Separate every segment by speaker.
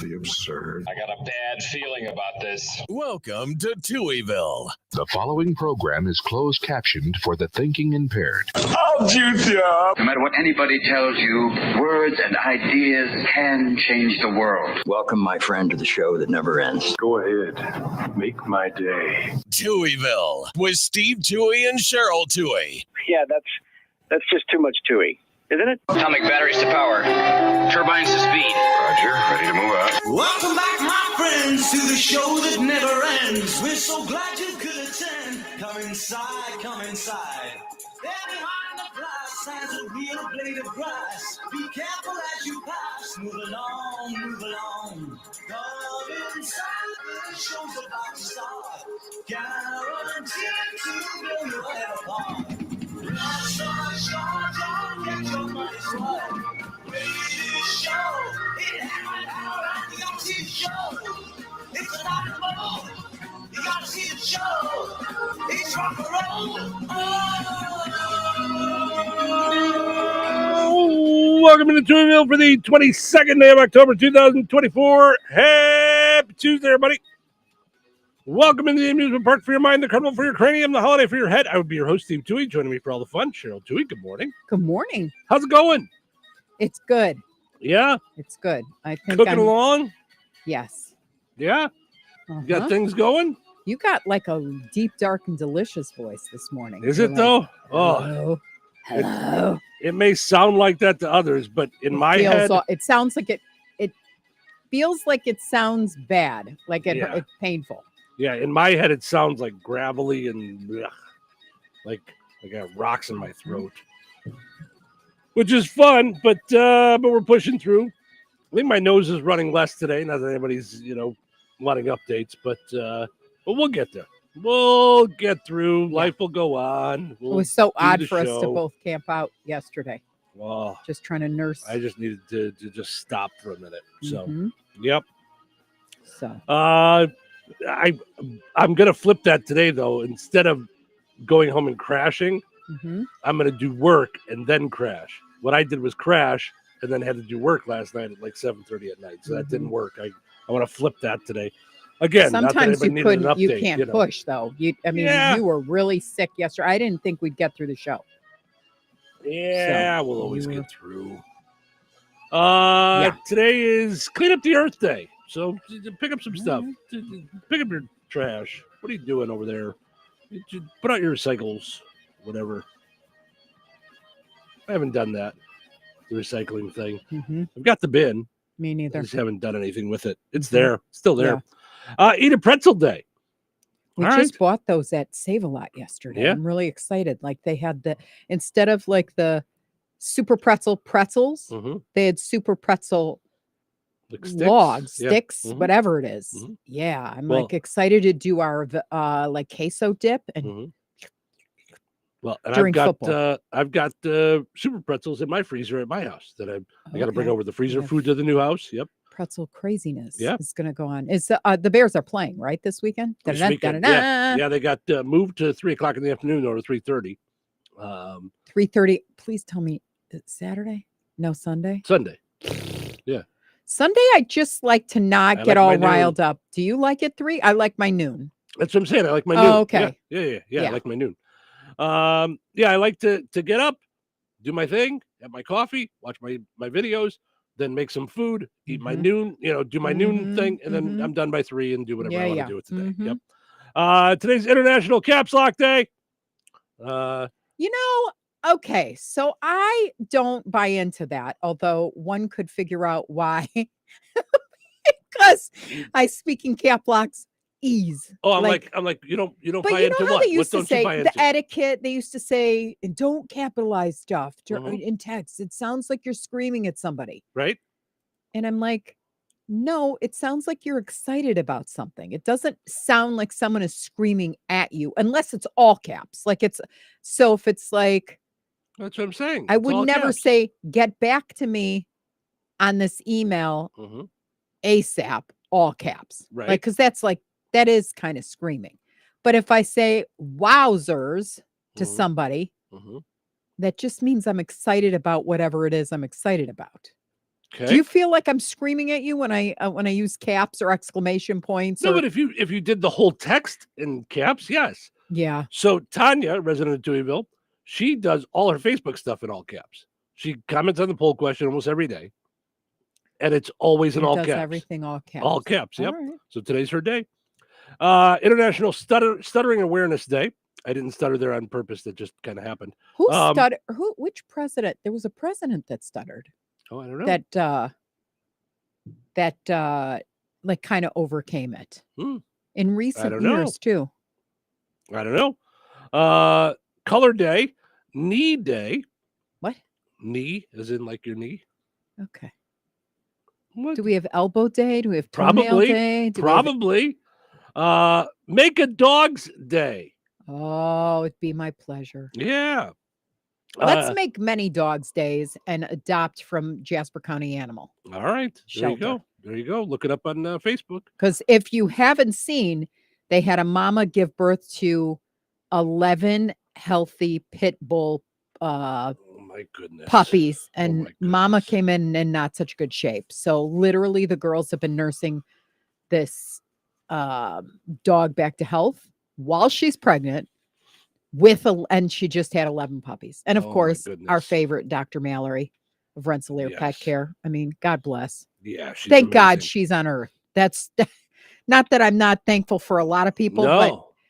Speaker 1: the absurd.
Speaker 2: I got a bad feeling about this.
Speaker 3: Welcome to Touhyville.
Speaker 4: The following program is closed captioned for the thinking impaired.
Speaker 1: I'll juice you up.
Speaker 5: No matter what anybody tells you, words and ideas can change the world.
Speaker 6: Welcome, my friend, to the show that never ends.
Speaker 1: Go ahead. Make my day.
Speaker 3: Touhyville with Steve Touhy and Cheryl Touhy.
Speaker 7: Yeah, that's just too much Touhy, isn't it?
Speaker 5: Atomic batteries to power, turbines to speed.
Speaker 1: Roger, ready to move out.
Speaker 8: Welcome back, my friends, to the show that never ends. We're so glad you could attend. Come inside, come inside. There behind the glass stands a real blade of grass. Be careful as you pass. Move along, move along. Come inside, the show's about to start. Guaranteed to blow your head apart. Rush, rush, rush, rush, get your money's worth. Radio show, it happened out at the OT show. It's a rock and roll. You gotta see the show. It's rock and roll.
Speaker 9: Welcome to Touhyville for the 22nd day of October 2024. Happy Tuesday, everybody. Welcome into the amusement park for your mind, the carnival for your cranium, the holiday for your head. I would be your host, Steve Touhy. Joining me for all the fun, Cheryl Touhy. Good morning.
Speaker 10: Good morning.
Speaker 9: How's it going?
Speaker 10: It's good.
Speaker 9: Yeah?
Speaker 10: It's good. I think
Speaker 9: Cooking along?
Speaker 10: Yes.
Speaker 9: Yeah? You got things going?
Speaker 10: You got like a deep, dark, and delicious voice this morning.
Speaker 9: Is
Speaker 10: You're
Speaker 9: it
Speaker 10: like,
Speaker 9: though?
Speaker 10: Hello.
Speaker 9: Oh,
Speaker 10: Hello.
Speaker 9: it may sound like that to others, but in my head,
Speaker 10: It sounds like it feels like it sounds bad, like
Speaker 9: Yeah.
Speaker 10: it's painful.
Speaker 9: yeah, in my head, it sounds like gravelly and ugh, like I got rocks in my throat, which is fun, but we're pushing through. I think my nose is running less today. Not that anybody's wanting updates, but we'll get there. We'll get through. Life will go on.
Speaker 10: It
Speaker 9: We'll
Speaker 10: was so
Speaker 9: do
Speaker 10: odd
Speaker 9: the
Speaker 10: for us to
Speaker 9: show.
Speaker 10: both camp out yesterday,
Speaker 9: Well,
Speaker 10: just trying to nurse.
Speaker 9: I just needed to just stop for a minute. So,
Speaker 10: Mhm.
Speaker 9: yep.
Speaker 10: So
Speaker 9: I'm gonna flip that today though. Instead of going home and crashing,
Speaker 10: mhm.
Speaker 9: I'm gonna do work and then crash. What I did was crash and then had to do work last night at like 7:30 at night. So that didn't work. I want to flip that today. Again,
Speaker 10: Sometimes
Speaker 9: not that
Speaker 10: you
Speaker 9: anybody needed
Speaker 10: couldn't,
Speaker 9: an
Speaker 10: you
Speaker 9: update,
Speaker 10: can't push though.
Speaker 9: Yeah.
Speaker 10: You were really sick yesterday. I didn't think we'd get through the show.
Speaker 9: Yeah,
Speaker 10: So,
Speaker 9: we'll always
Speaker 10: you were-
Speaker 9: get through. Today is Clean Up the Earth Day. So pick up some stuff. Pick up your trash. What are you doing over there? Put out your recycles, whatever. I haven't done that. The recycling thing.
Speaker 10: Mhm.
Speaker 9: I've got the bin.
Speaker 10: Me
Speaker 9: I
Speaker 10: neither.
Speaker 9: just haven't done anything with it. It's
Speaker 10: Mhm.
Speaker 9: there. Still there. Eat a pretzel day.
Speaker 10: We
Speaker 9: All
Speaker 10: just
Speaker 9: right.
Speaker 10: bought those at Save a Lot yesterday.
Speaker 9: Yeah.
Speaker 10: I'm really excited. Like they had instead of like the super pretzels,
Speaker 9: Mhm.
Speaker 10: they had super pretzel
Speaker 9: Like sticks.
Speaker 10: logs,
Speaker 9: Yeah.
Speaker 10: sticks,
Speaker 9: Mhm.
Speaker 10: whatever it is.
Speaker 9: Mhm.
Speaker 10: Yeah. I'm
Speaker 9: Well-
Speaker 10: like excited to do our like queso dip and
Speaker 9: Mhm. Well, and
Speaker 10: During
Speaker 9: I've
Speaker 10: football.
Speaker 9: got super pretzels in my freezer at my house that I got to bring
Speaker 10: Okay.
Speaker 9: over the freezer
Speaker 10: Yeah.
Speaker 9: food to the new house. Yep.
Speaker 10: pretzel craziness
Speaker 9: Yeah.
Speaker 10: is going to go on. Is the Bears are playing right this weekend?
Speaker 9: This
Speaker 10: Da-da-da,
Speaker 9: weekend,
Speaker 10: da-da-da.
Speaker 9: Yeah, they got moved to 3:00 in the afternoon or 3:30.
Speaker 10: 3:30. Please tell me it's Saturday? No, Sunday.
Speaker 9: Sunday.
Speaker 10: Sunday, I just like to not
Speaker 9: I
Speaker 10: get
Speaker 9: like
Speaker 10: all
Speaker 9: my noon.
Speaker 10: riled up. Do you like it 3? I like my noon.
Speaker 9: That's what I'm saying. I like my
Speaker 10: Oh,
Speaker 9: noon.
Speaker 10: okay.
Speaker 9: Yeah. I
Speaker 10: Yeah.
Speaker 9: like my noon. I like to get up, do my thing, have my coffee, watch my videos, then make some food, eat my
Speaker 10: Mhm.
Speaker 9: noon, do my noon
Speaker 10: Mhm,
Speaker 9: thing, and then
Speaker 10: mhm.
Speaker 9: I'm done by 3 and do whatever I want to do with the day.
Speaker 10: Mhm.
Speaker 9: Yep. Today's International Caps Lock Day.
Speaker 10: Okay, so I don't buy into that, although one could figure out why. Because I speak in cap locks ease.
Speaker 9: Oh, I'm like, you don't
Speaker 10: But
Speaker 9: buy
Speaker 10: you
Speaker 9: into
Speaker 10: know how
Speaker 9: what?
Speaker 10: they
Speaker 9: What
Speaker 10: used to
Speaker 9: don't
Speaker 10: say
Speaker 9: you buy
Speaker 10: the
Speaker 9: into?
Speaker 10: etiquette? They used to say, "Don't capitalize stuff
Speaker 9: Mhm.
Speaker 10: in text. It sounds like you're screaming at somebody."
Speaker 9: Right?
Speaker 10: And I'm like, no, it sounds like you're excited about something. It doesn't sound like someone is screaming at you, unless it's all caps. So if it's like,
Speaker 9: That's what I'm saying.
Speaker 10: I
Speaker 9: It's
Speaker 10: would
Speaker 9: all
Speaker 10: never
Speaker 9: caps.
Speaker 10: say, "Get back to me on this email
Speaker 9: Mhm.
Speaker 10: ASAP," all caps.
Speaker 9: Right.
Speaker 10: Because that is kind of screaming. But if I say wowzers to
Speaker 9: Mhm.
Speaker 10: somebody,
Speaker 9: Mhm.
Speaker 10: that just means I'm excited about whatever it is I'm excited about. Do
Speaker 9: Okay.
Speaker 10: you feel like I'm screaming at you when I use caps or exclamation points?
Speaker 9: No,
Speaker 10: or,
Speaker 9: but if you did the whole text in caps, yes.
Speaker 10: yeah.
Speaker 9: So Tanya, resident of Touhyville, she does all her Facebook stuff in all caps. She comments on the poll question almost every day, and it's always in
Speaker 10: It
Speaker 9: all
Speaker 10: does
Speaker 9: caps.
Speaker 10: everything all caps.
Speaker 9: All caps. Yep.
Speaker 10: All right.
Speaker 9: So today's her day. International Stuttering Awareness Day. I didn't stutter there on purpose. That just kind of happened.
Speaker 10: Who stuttered? Which president? There was a president that stuttered.
Speaker 9: Oh, I don't know.
Speaker 10: That like kind of overcame it
Speaker 9: Hmm.
Speaker 10: in
Speaker 9: I
Speaker 10: recent
Speaker 9: don't know.
Speaker 10: years too.
Speaker 9: I don't know. Color Day, Knee Day.
Speaker 10: What?
Speaker 9: Knee, as in like your knee.
Speaker 10: Okay.
Speaker 9: What?
Speaker 10: Do we have elbow day? Do we have toenail
Speaker 9: Probably.
Speaker 10: day? Do we have-
Speaker 9: Probably. Make a Dog's Day.
Speaker 10: Oh, it'd be my pleasure.
Speaker 9: Yeah.
Speaker 10: Let's make many dogs days and adopt from Jasper County Animal.
Speaker 9: All right. There you
Speaker 10: Shelter.
Speaker 9: go. There you go. Look it up on Facebook.
Speaker 10: Because if you haven't seen, they had a mama give birth to 11 healthy pit bull
Speaker 9: Oh my goodness.
Speaker 10: puppies, and
Speaker 9: my
Speaker 10: mama
Speaker 9: goodness.
Speaker 10: came in not such good shape. So literally the girls have been nursing this dog back to health while she's pregnant and she just had 11 puppies. And of
Speaker 9: Oh my
Speaker 10: course, our
Speaker 9: goodness.
Speaker 10: favorite Dr. Mallory of Rensselaer Pet
Speaker 9: Yes.
Speaker 10: Care. I mean, God bless.
Speaker 9: Yeah. She's
Speaker 10: Thank God
Speaker 9: amazing.
Speaker 10: she's on earth. That's not that I'm not thankful for a lot of people,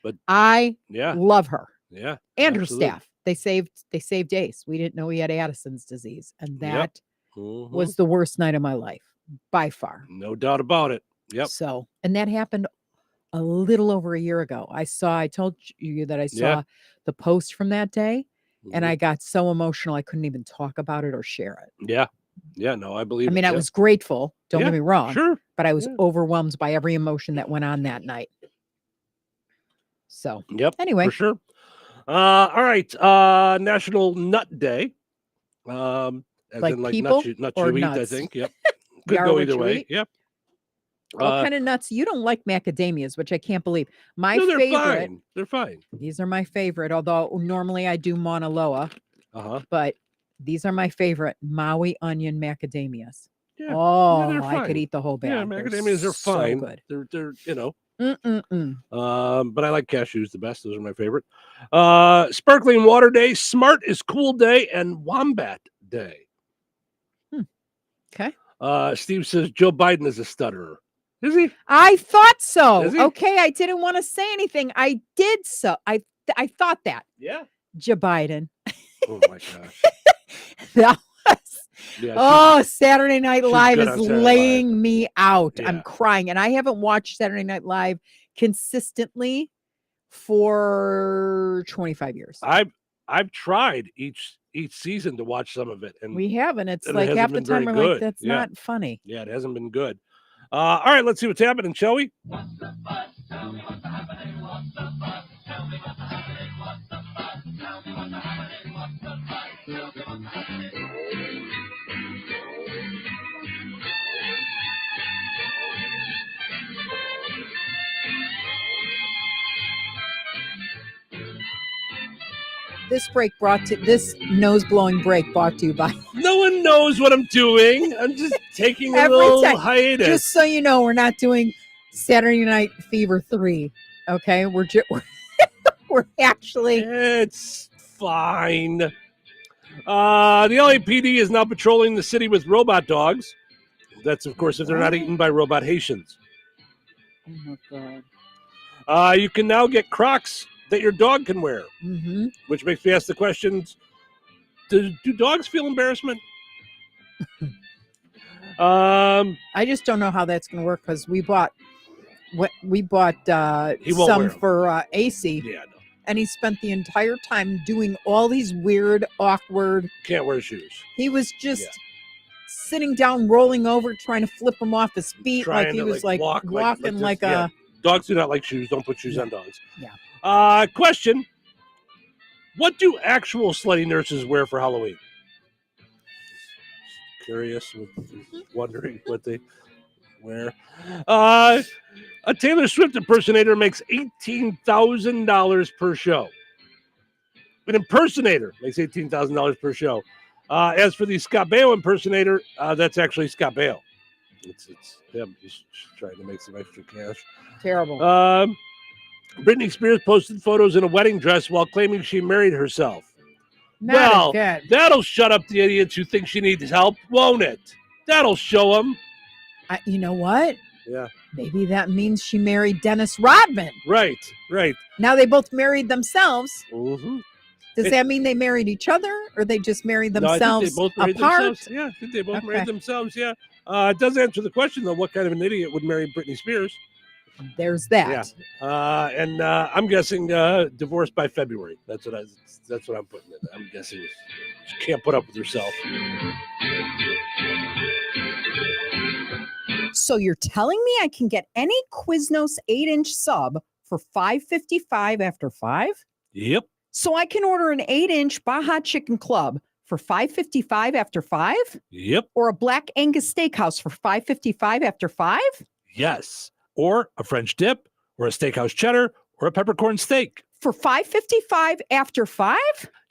Speaker 10: but I
Speaker 9: yeah.
Speaker 10: love her
Speaker 9: Yeah.
Speaker 10: and her
Speaker 9: absolutely.
Speaker 10: staff. They saved Ace. We didn't know he had Addison's disease, and that
Speaker 9: Mhm.
Speaker 10: was the worst night of my life by far.
Speaker 9: No doubt about it. Yep.
Speaker 10: So, and that happened a little over a year ago. I told you that I saw
Speaker 9: Yeah.
Speaker 10: the post from that day, and
Speaker 9: Mhm.
Speaker 10: I got so emotional I couldn't even talk about it or share it.
Speaker 9: Yeah. Yeah. No, I believe
Speaker 10: I mean,
Speaker 9: it.
Speaker 10: I
Speaker 9: Yep.
Speaker 10: was grateful. Don't
Speaker 9: Yeah,
Speaker 10: get me wrong.
Speaker 9: Sure.
Speaker 10: But I was
Speaker 9: Yeah.
Speaker 10: overwhelmed by every emotion that went on that night. So,
Speaker 9: Yep.
Speaker 10: anyway.
Speaker 9: For sure. All right. National Nut Day. As
Speaker 10: Like
Speaker 9: in like
Speaker 10: people
Speaker 9: nuts
Speaker 10: or
Speaker 9: you eat, I
Speaker 10: nuts?
Speaker 9: think. Yep.
Speaker 10: We
Speaker 9: Could
Speaker 10: are
Speaker 9: go
Speaker 10: what
Speaker 9: either
Speaker 10: you
Speaker 9: way.
Speaker 10: eat?
Speaker 9: Yep.
Speaker 10: What kind of nuts? You don't like macadamias, which I can't believe. My
Speaker 9: No, they're
Speaker 10: favorite,
Speaker 9: fine. They're fine.
Speaker 10: these are my favorite, although normally I do Mauna Loa,
Speaker 9: Uh-huh.
Speaker 10: but these are my favorite Maui onion macadamias.
Speaker 9: Yeah.
Speaker 10: Oh,
Speaker 9: they're
Speaker 10: I could
Speaker 9: fine.
Speaker 10: eat the whole bag.
Speaker 9: Yeah,
Speaker 10: They're
Speaker 9: macadamias are
Speaker 10: so
Speaker 9: fine.
Speaker 10: good.
Speaker 9: They're you know.
Speaker 10: Mm-mm-mm.
Speaker 9: But I like cashews the best. Those are my favorite. Sparkling Water Day, Smart is Cool Day, and Wombat Day.
Speaker 10: Okay.
Speaker 9: Steve says Joe Biden is a stutterer. Is he?
Speaker 10: I thought so.
Speaker 9: Is he?
Speaker 10: Okay, I didn't want to say anything. I did so. I thought that.
Speaker 9: Yeah.
Speaker 10: Joe Biden.
Speaker 9: Oh my gosh.
Speaker 10: That was
Speaker 9: Yeah,
Speaker 10: oh, Saturday Night
Speaker 9: she's
Speaker 10: Live
Speaker 9: good
Speaker 10: is
Speaker 9: on Saturday Night
Speaker 10: laying me out.
Speaker 9: Yeah.
Speaker 10: I'm crying. And I haven't watched Saturday Night Live consistently for 25 years.
Speaker 9: I've tried each season to watch some of it, and
Speaker 10: We haven't. It's
Speaker 9: and it
Speaker 10: like
Speaker 9: hasn't
Speaker 10: half the
Speaker 9: been very
Speaker 10: time we're like,
Speaker 9: good.
Speaker 10: that's
Speaker 9: Yeah.
Speaker 10: not funny.
Speaker 9: yeah, it hasn't been good. All right, let's see what's happening, shall we?
Speaker 10: This nose blowing break brought to you by
Speaker 9: No one knows what I'm doing. I'm just taking a
Speaker 10: Every
Speaker 9: little
Speaker 10: time.
Speaker 9: hiatus.
Speaker 10: just so you know, we're not doing Saturday Night Fever 3. Okay, we're we're actually
Speaker 9: It's fine. The LAPD is now patrolling the city with robot dogs. That's, of course, if they're not eaten by robot Haitians.
Speaker 10: oh my god.
Speaker 9: You can now get Crocs that your dog can wear,
Speaker 10: Mm-hmm.
Speaker 9: which makes me ask the questions, do dogs feel embarrassment?
Speaker 10: I just don't know how that's going to work because we bought
Speaker 9: He won't
Speaker 10: some
Speaker 9: wear 'em.
Speaker 10: for AC,
Speaker 9: Yeah, no.
Speaker 10: and he spent the entire time doing all these weird, awkward.
Speaker 9: Can't wear shoes.
Speaker 10: He was just
Speaker 9: Yeah.
Speaker 10: sitting down, rolling over, trying to flip him off his feet, like
Speaker 9: Trying
Speaker 10: he
Speaker 9: to,
Speaker 10: was like
Speaker 9: walk
Speaker 10: walking
Speaker 9: this.
Speaker 10: like
Speaker 9: Yeah.
Speaker 10: a.
Speaker 9: Dogs do not like shoes. Don't put shoes on dogs.
Speaker 10: Yeah.
Speaker 9: Question. What do actual slutty nurses wear for Halloween? Curious, wondering what they wear. A Taylor Swift impersonator makes $18,000 per show. An impersonator makes $18,000 per show. As for the Scott Baio impersonator, that's actually Scott Baio. It's him. He's trying to make some extra cash.
Speaker 10: Terrible.
Speaker 9: Britney Spears posted photos in a wedding dress while claiming she married herself.
Speaker 10: Not again.
Speaker 9: That'll shut up the idiots who think she needs help, won't it? That'll show them.
Speaker 10: You know what?
Speaker 9: Yeah.
Speaker 10: Maybe that means she married Dennis Rodman.
Speaker 9: Right.
Speaker 10: Now they both married themselves.
Speaker 9: Mm-hmm.
Speaker 10: Does that mean they married each other, or they just married themselves
Speaker 9: no, I think they both married
Speaker 10: apart?
Speaker 9: themselves. Yeah, I think they both married themselves. Yeah. It does answer the question though. What kind of an idiot would marry Britney Spears?
Speaker 10: There's that.
Speaker 9: Yeah. And I'm guessing divorced by February. That's what I'm putting in. I'm guessing she can't put up with herself.
Speaker 11: So you're telling me I can get any Quiznos 8-inch sub for $5.55 after 5?
Speaker 9: Yep.
Speaker 11: So I can order an 8-inch Baja Chicken Club for $5.55 after 5?
Speaker 9: Yep.
Speaker 11: Or a Black Angus Steakhouse for $5.55 after 5?
Speaker 9: Yes. Or a French dip, or a steakhouse cheddar, or a peppercorn steak.
Speaker 11: For $5.55 after 5?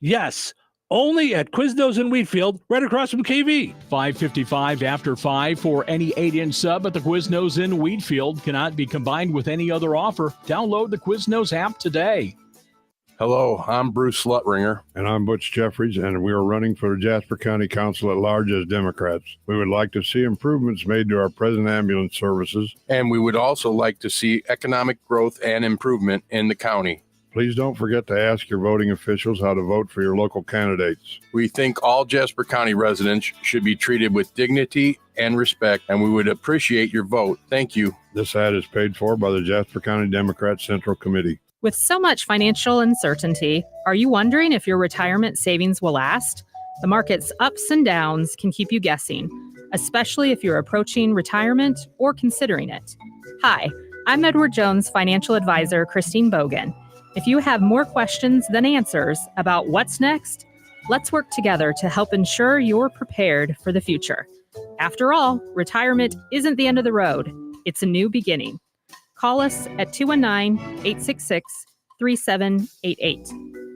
Speaker 9: Yes. Only at Quiznos in Wheatfield, right across from KV.
Speaker 12: $5.55 after 5 for any 8-inch sub at the Quiznos in Wheatfield. Cannot be combined with any other offer. Download the Quiznos app today.
Speaker 13: Hello, I'm Bruce Slutringer.
Speaker 14: And I'm Butch Jeffries, and we are running for the Jasper County Council at large as Democrats. We would like to see improvements made to our present ambulance services.
Speaker 13: And we would also like to see economic growth and improvement in the county.
Speaker 14: Please don't forget to ask your voting officials how to vote for your local candidates.
Speaker 13: We think all Jasper County residents should be treated with dignity and respect, and we would appreciate your vote. Thank you.
Speaker 14: This ad is paid for by the Jasper County Democrat Central Committee.
Speaker 15: With so much financial uncertainty, are you wondering if your retirement savings will last? The market's ups and downs can keep you guessing, especially if you're approaching retirement or considering it. Hi, I'm Edward Jones financial advisor Christine Bogan. If you have more questions than answers about what's next, let's work together to help ensure you're prepared for the future. After all, retirement isn't the end of the road. It's a new beginning. Call us at 219-866-3788.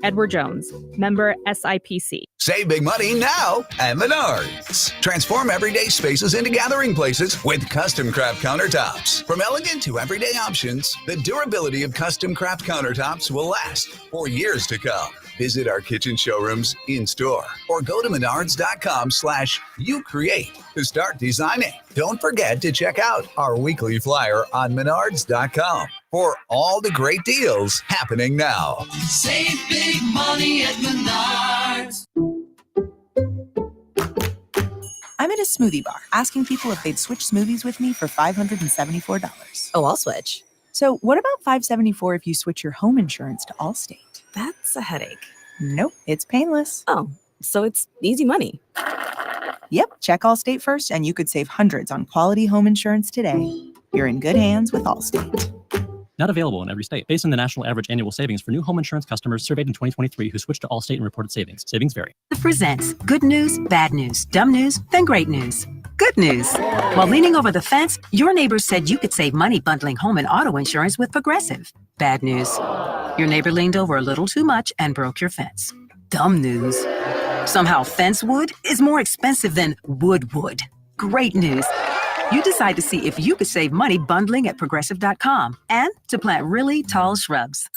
Speaker 15: Edward Jones, member SIPC.
Speaker 16: Save big money now at Menards. Transform everyday spaces into gathering places with custom craft countertops. From elegant to everyday options, the durability of custom craft countertops will last for years to come. Visit our kitchen showrooms in-store or go to menards.com/youcreate to start designing. Don't forget to check out our weekly flyer on menards.com for all the great deals happening now.
Speaker 8: Save big money at Menards.
Speaker 17: I'm at a smoothie bar asking people if they'd switch smoothies with me for $574.
Speaker 18: Oh, I'll switch.
Speaker 17: So what about $574 if you switch your home insurance to Allstate?
Speaker 18: That's a headache.
Speaker 17: Nope, it's painless.
Speaker 18: Oh, so it's easy money.
Speaker 17: Yep, check Allstate first and you could save hundreds on quality home insurance today. You're in good hands with Allstate.
Speaker 19: Not available in every state. Based on the national average annual savings for new home insurance customers surveyed in 2023 who switched to Allstate and reported savings. Savings vary.
Speaker 20: Presents good news, bad news, dumb news, then great news. Good news. While leaning over the fence, your neighbor said you could save money bundling home and auto insurance with Progressive. Bad news. Your neighbor leaned over a little too much and broke your fence. Dumb news. Somehow fence wood is more expensive than wood. Great news. You decide to see if you could save money bundling at Progressive.com and to plant really tall shrubs.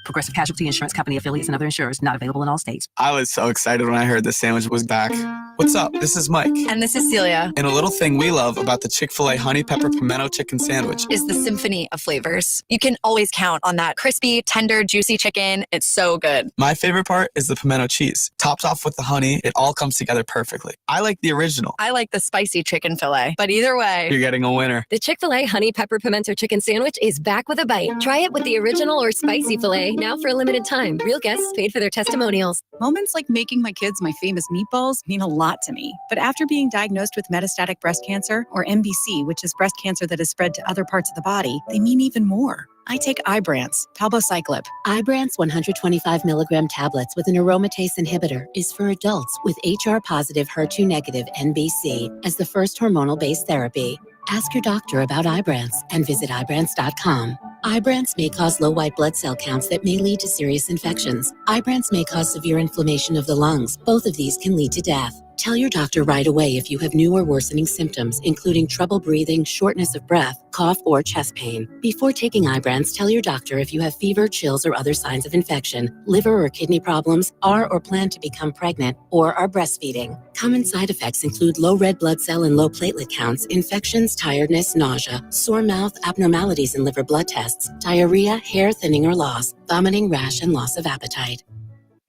Speaker 20: Progressive Casualty Insurance Company affiliates and other insurers not available in all states.
Speaker 21: I was so excited when I heard the sandwich was back. What's up? This is Mike.
Speaker 22: And this is Celia.
Speaker 21: And a little thing we love about the Chick-fil-A Honey Pepper Pimento Chicken Sandwich
Speaker 22: is the symphony of flavors. You can always count on that crispy, tender, juicy chicken. It's so good.
Speaker 21: My favorite part is the pimento cheese. Topped off with the honey, it all comes together perfectly. I like the original.
Speaker 22: I like the spicy chicken fillet. But either way,
Speaker 21: you're getting a winner.
Speaker 18: The Chick-fil-A Honey Pepper Pimento Chicken Sandwich is back with a bite. Try it with the original or spicy filet now for a limited time. Real guests paid for their testimonials.
Speaker 23: Moments like making my kids my famous meatballs mean a lot to me. But after being diagnosed with metastatic breast cancer, or MBC, which is breast cancer that has spread to other parts of the body, they mean even more. I take Ibrance, palbociclib.
Speaker 24: Ibrance 125 milligram tablets with an aromatase inhibitor is for adults with HR-positive, HER2-negative MBC as the first hormonal-based therapy. Ask your doctor about Ibrance and visit Ibrance.com. Ibrance may cause low white blood cell counts that may lead to serious infections. Ibrance may cause severe inflammation of the lungs. Both of these can lead to death. Tell your doctor right away if you have new or worsening symptoms, including trouble breathing, shortness of breath, cough, or chest pain. Before taking Ibrance, tell your doctor if you have fever, chills, or other signs of infection, liver or kidney problems, are or plan to become pregnant, or are breastfeeding. Common side effects include low red blood cell and low platelet counts, infections, tiredness, nausea, sore mouth, abnormalities in liver blood tests, diarrhea, hair thinning or loss, vomiting, rash, and loss of appetite.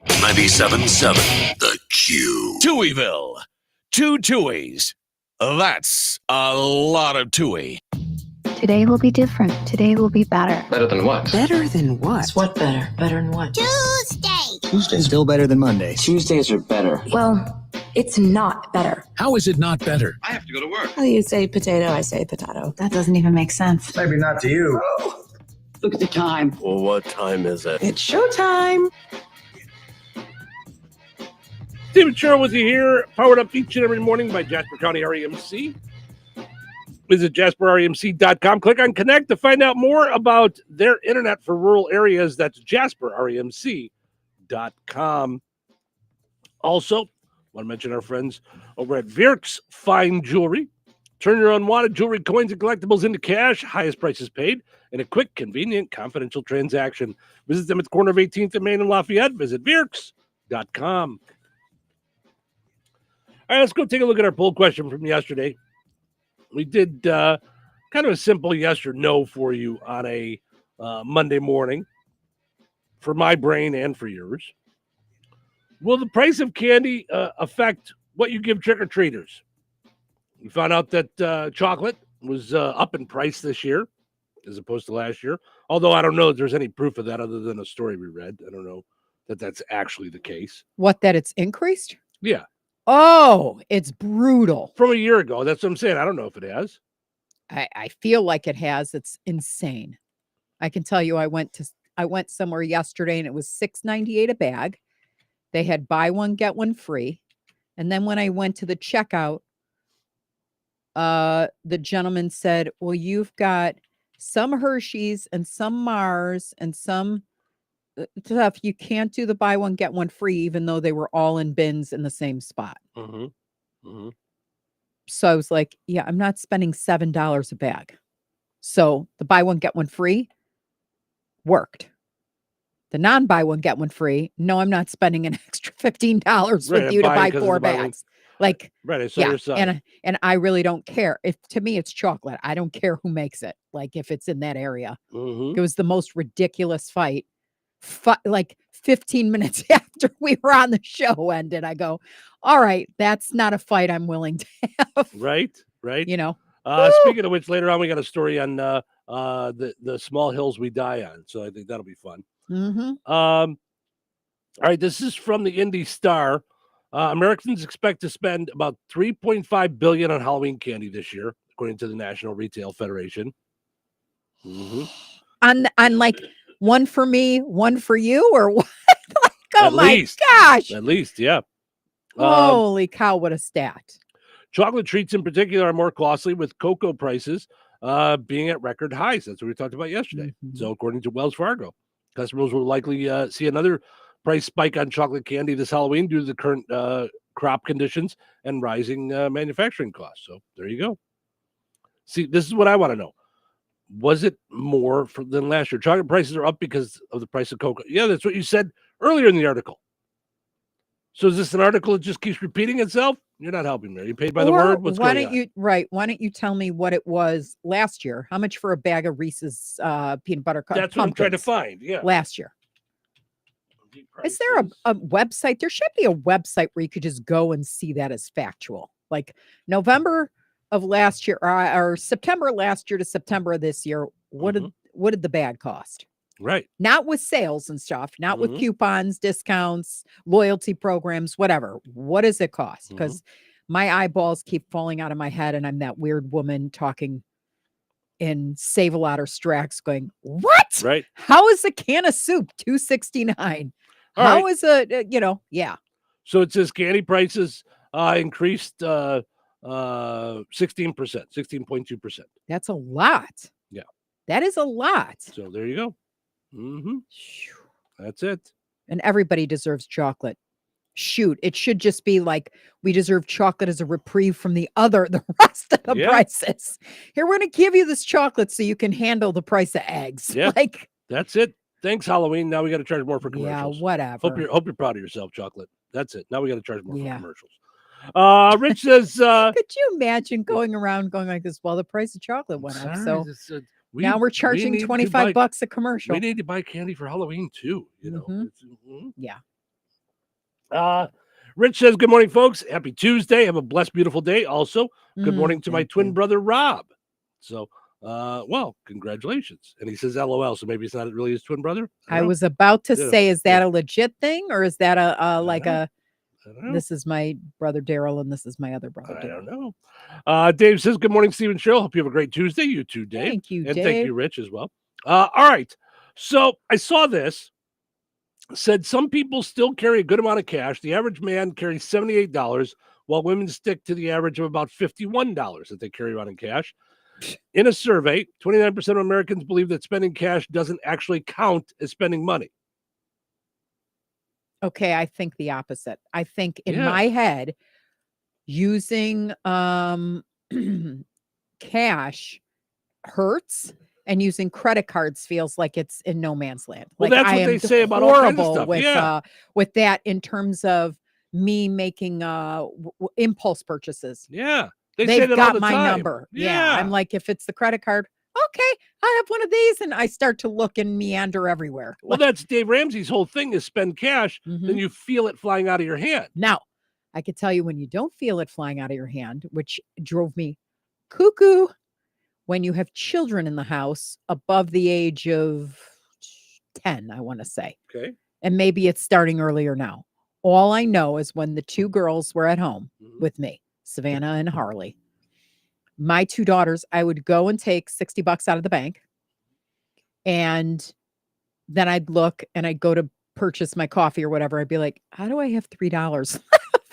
Speaker 2: 97.7 The Q. Touhyville. 2 Touhies. That's a lot of Touhy.
Speaker 3: Today will be different. Today will be better.
Speaker 2: Better than what?
Speaker 3: Better than what?
Speaker 4: What better? Better than what?
Speaker 3: Tuesday!
Speaker 4: Tuesday's still better than Monday. Tuesdays are better.
Speaker 3: Well, it's not better.
Speaker 2: How is it not better?
Speaker 4: I have to go to work.
Speaker 3: Well, you say potato, I say potato. That doesn't even make sense.
Speaker 4: Maybe not to you.
Speaker 3: Look at the time.
Speaker 2: Well, what time is it?
Speaker 3: It's showtime.
Speaker 9: Steve and Cheryl with you here, powered up each and every morning by Jasper County REMC. Visit jasperremc.com. Click on Connect to find out more about their internet for rural areas. That's jasperremc.com. Also, want to mention our friends over at Virk's Fine Jewelry. Turn your unwanted jewelry, coins, and collectibles into cash. Highest prices paid in a quick, convenient, confidential transaction. Visit them at the corner of 18th and Main and Lafayette. Visit Virk's.com. All right, let's go take a look at our poll question from yesterday. We did kind of a simple yes or no for you on a Monday morning for my brain and for yours. Will the price of candy affect what you give trick-or-treaters? We found out that chocolate was up in price this year as opposed to last year, although I don't know if there's any proof of that other than a story we read. I don't know that that's actually the case.
Speaker 10: What, that it's increased?
Speaker 9: Yeah.
Speaker 10: Oh, it's brutal.
Speaker 9: From a year ago. That's what I'm saying. I don't know if it has.
Speaker 10: I feel like it has. It's insane. I can tell you I went somewhere yesterday and it was $6.98 a bag. They had buy one, get one free. And then when I went to the checkout, the gentleman said, well, you've got some Hershey's and some Mars and some stuff. You can't do the buy one, get one free, even though they were all in bins in the same spot.
Speaker 9: Mm-hmm. Mm-hmm.
Speaker 10: So I was like, yeah, I'm not spending $7 a bag. So the buy one, get one free worked. The non-buy one, get one free. No, I'm not spending an extra $15 with you to buy 4 bags. Like,
Speaker 9: right, I saw
Speaker 10: yeah,
Speaker 9: your side.
Speaker 10: and I really don't care. If to me it's chocolate, I don't care who makes it. Like if it's in that area,
Speaker 9: Mm-hmm.
Speaker 10: it was the most ridiculous fight. Like 15 minutes after we were on the show ended, I go, all right, that's not a fight I'm willing to have.
Speaker 9: Right.
Speaker 10: You know.
Speaker 9: Speaking of which, later on we got a story on the small hills we die on. So I think that'll be fun.
Speaker 10: Mm-hmm.
Speaker 9: All right, this is from the Indy Star. Americans expect to spend about $3.5 billion on Halloween candy this year, according to the National Retail Federation. Mm-hmm.
Speaker 10: On like one for me, one for you, or what? Like, oh
Speaker 9: At
Speaker 10: my
Speaker 9: least.
Speaker 10: gosh!
Speaker 9: At least, yeah.
Speaker 10: Holy cow! What a stat!
Speaker 9: Chocolate treats in particular are more costly, with cocoa prices being at record highs. That's what we talked about yesterday.
Speaker 10: Mm-hmm.
Speaker 9: So according to Wells Fargo, customers will likely see another price spike on chocolate candy this Halloween due to the current crop conditions and rising manufacturing costs. So there you go. See, this is what I want to know. Was it more than last year? Chocolate prices are up because of the price of cocoa. Yeah, that's what you said earlier in the article. So is this an article that just keeps repeating itself? You're not helping me. Are you paid by the word? What's
Speaker 10: why
Speaker 9: going
Speaker 10: don't
Speaker 9: on?
Speaker 10: Why don't you tell me what it was last year? How much for a bag of Reese's peanut butter cup?
Speaker 9: That's what I'm trying to find. Yeah.
Speaker 10: Last year. Is there a website? There should be a website where you could just go and see that as factual. Like November of last year or September last year to September of this year. What did the bag cost?
Speaker 9: Right.
Speaker 10: Not with sales and stuff, not with coupons, discounts, loyalty programs, whatever. What does it cost? Because my eyeballs keep falling out of my head and I'm that weird woman talking in Save-A-Lot or Strax going, what?
Speaker 9: Right.
Speaker 10: How is a can of soup $2.69? How is a, yeah.
Speaker 9: So it says candy prices increased 16%, 16.2%.
Speaker 10: That's a lot.
Speaker 9: Yeah.
Speaker 10: That is a lot.
Speaker 9: So there you go. That's it.
Speaker 10: And everybody deserves chocolate. Shoot, it should just be like we deserve chocolate as a reprieve from the rest of the prices. Here, we're going to give you this chocolate so you can handle the price of eggs.
Speaker 9: Yeah,
Speaker 10: like
Speaker 9: that's it. Thanks, Halloween. Now we got to charge more for commercials.
Speaker 10: Yeah, whatever.
Speaker 9: Hope you're proud of yourself, chocolate. Now we got to charge more for commercials. Rich says,
Speaker 10: could you imagine going around going like this? Well, the price of chocolate went up, so now we're charging $25 a commercial.
Speaker 9: We need to buy candy for Halloween too. You know.
Speaker 10: Yeah.
Speaker 9: Rich says, good morning, folks. Happy Tuesday. Have a blessed, beautiful day. Also, good morning to my twin brother, Rob. So, well, congratulations. And he says, LOL. So maybe it's not really his twin brother.
Speaker 10: I was about to say, is that a legit thing or is that this is my brother, Daryl, and this is my other brother, Daryl?
Speaker 9: I don't know. Dave says, good morning, Steve and Cheryl. Hope you have a great Tuesday. You too, Dave.
Speaker 10: Thank you,
Speaker 9: and
Speaker 10: Dave.
Speaker 9: Thank you, Rich, as well. All right. So I saw this. Said some people still carry a good amount of cash. The average man carries $78, while women stick to the average of about $51 that they carry around in cash. In a survey, 29% of Americans believe that spending cash doesn't actually count as spending money.
Speaker 10: Okay, I think the opposite. I think in my head, using cash hurts. And using credit cards feels like it's in no man's land.
Speaker 9: Well,
Speaker 10: like,
Speaker 9: that's what they say about all kinds of stuff.
Speaker 10: With that in terms of me making impulse purchases.
Speaker 9: Yeah.
Speaker 10: They've
Speaker 9: say
Speaker 10: got
Speaker 9: all the
Speaker 10: my
Speaker 9: time.
Speaker 10: number. Yeah. I'm like, if it's the credit card, okay, I have one of these. And I start to look and meander everywhere.
Speaker 9: Well, that's Dave Ramsey's whole thing is spend cash, then you feel it flying out of your hand.
Speaker 10: Now, I could tell you when you don't feel it flying out of your hand, which drove me cuckoo. When you have children in the house above the age of 10, I want to say.
Speaker 9: Okay.
Speaker 10: And maybe it's starting earlier now. All I know is when the two girls were at home with me, Savannah and Harley, my two daughters, I would go and take $60 out of the bank. And then I'd look and I'd go to purchase my coffee or whatever. I'd be like, how do I have $3 left?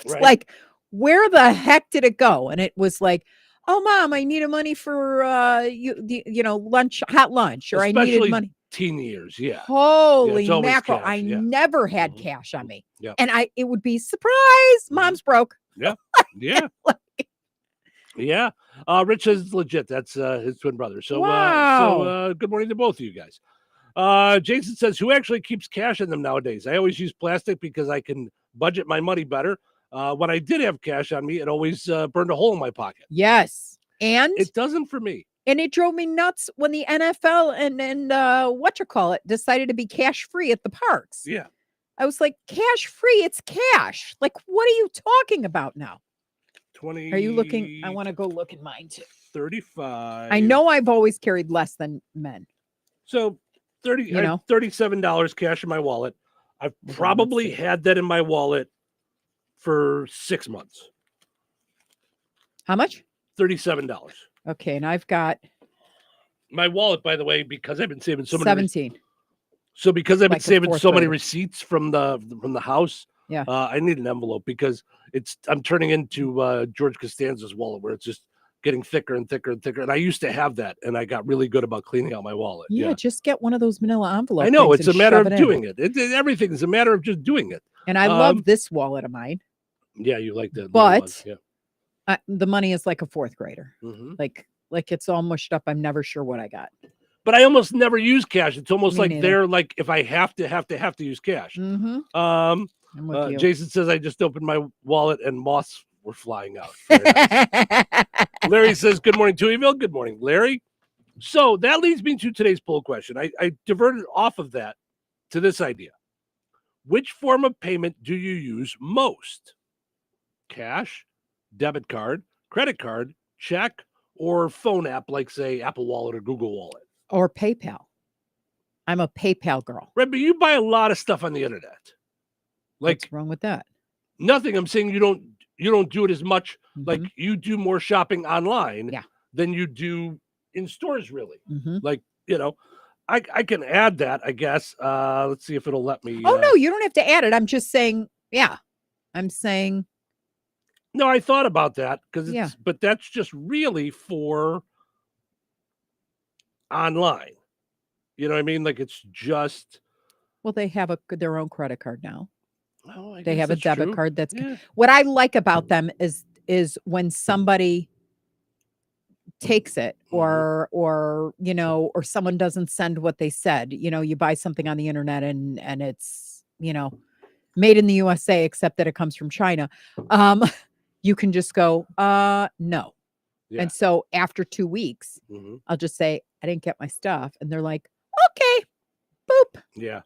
Speaker 9: Right.
Speaker 10: Like, where the heck did it go? And it was like, oh, Mom, I needed money for lunch, hot lunch, or
Speaker 9: Especially
Speaker 10: I needed money.
Speaker 9: Teen years, yeah.
Speaker 10: Holy
Speaker 9: it's always
Speaker 10: mackerel!
Speaker 9: cash,
Speaker 10: I never had cash on me,
Speaker 9: Yeah.
Speaker 10: and it would be surprise. Mom's broke.
Speaker 9: Yeah, yeah, yeah. Rich says it's legit. That's his twin brother. So,
Speaker 10: Wow.
Speaker 9: Good morning to both of you guys. Jason says, who actually keeps cash in them nowadays? I always use plastic because I can budget my money better. When I did have cash on me, it always burned a hole in my pocket.
Speaker 10: Yes, and
Speaker 9: it doesn't for me.
Speaker 10: And it drove me nuts when the NFL and decided to be cash free at the parks.
Speaker 9: Yeah,
Speaker 10: I was like, cash free? It's cash. Like, what are you talking about now?
Speaker 9: 20.
Speaker 10: Are you looking? I want to go look in mine too.
Speaker 9: 35.
Speaker 10: I know I've always carried less than men.
Speaker 9: So $37 cash in my wallet. I've probably had that in my wallet for 6 months.
Speaker 10: How much?
Speaker 9: $37.
Speaker 10: Okay, and I've got
Speaker 9: my wallet, by the way, because I've been saving so many.
Speaker 10: 17.
Speaker 9: So because I've been
Speaker 10: Like a
Speaker 9: saving
Speaker 10: fourth
Speaker 9: so many
Speaker 10: grader.
Speaker 9: receipts from the house,
Speaker 10: Yeah.
Speaker 9: I need an envelope because I'm turning into George Costanza's wallet where it's just getting thicker and thicker and thicker. And I used to have that, and I got really good about cleaning out my wallet.
Speaker 10: Yeah, just get one of those manila envelopes.
Speaker 9: I know it's a matter of doing it. Everything is a matter of just doing it.
Speaker 10: And I love this wallet of mine.
Speaker 9: Yeah, you like that.
Speaker 10: But
Speaker 9: yeah.
Speaker 10: The money is like a fourth grader.
Speaker 9: Mhm.
Speaker 10: Like it's all mushed up. I'm never sure what I got.
Speaker 9: But I almost never use cash. It's almost
Speaker 10: Me
Speaker 9: like
Speaker 10: neither.
Speaker 9: they're like if I have to use cash.
Speaker 10: Mm-hmm. I'm with you.
Speaker 9: Jason says I just opened my wallet and moths were flying out. Very nice. Larry says, good morning, Touhyville. Good morning, Larry. So that leads me to today's poll question. I diverted off of that to this idea. Which form of payment do you use most? Cash, debit card, credit card, check, or phone app like, say, Apple Wallet or Google Wallet?
Speaker 10: Or PayPal. I'm a PayPal girl.
Speaker 9: Right, but you buy a lot of stuff on the internet. Like,
Speaker 10: what's wrong with that?
Speaker 9: Nothing. I'm saying you don't do it as much. Like you do more shopping online than you do in stores, really. Like, I can add that, I guess. Let's see if it'll let me.
Speaker 10: Oh, no, you don't have to add it. I'm just saying, I'm saying.
Speaker 9: No, I thought about that but that's just really for online. You know what I mean? Like it's just.
Speaker 10: Well, they have their own credit card now.
Speaker 9: Oh, I
Speaker 10: They
Speaker 9: guess
Speaker 10: have a
Speaker 9: that's
Speaker 10: debit
Speaker 9: true.
Speaker 10: card. That's
Speaker 9: Yeah.
Speaker 10: what I like about them is when somebody takes it or or someone doesn't send what they said. You buy something on the internet and it's made in the USA, except that it comes from China. You can just go no.
Speaker 9: Yeah.
Speaker 10: And so after 2 weeks, I'll just say I didn't get my stuff, and they're like, okay, boop.
Speaker 9: Yeah.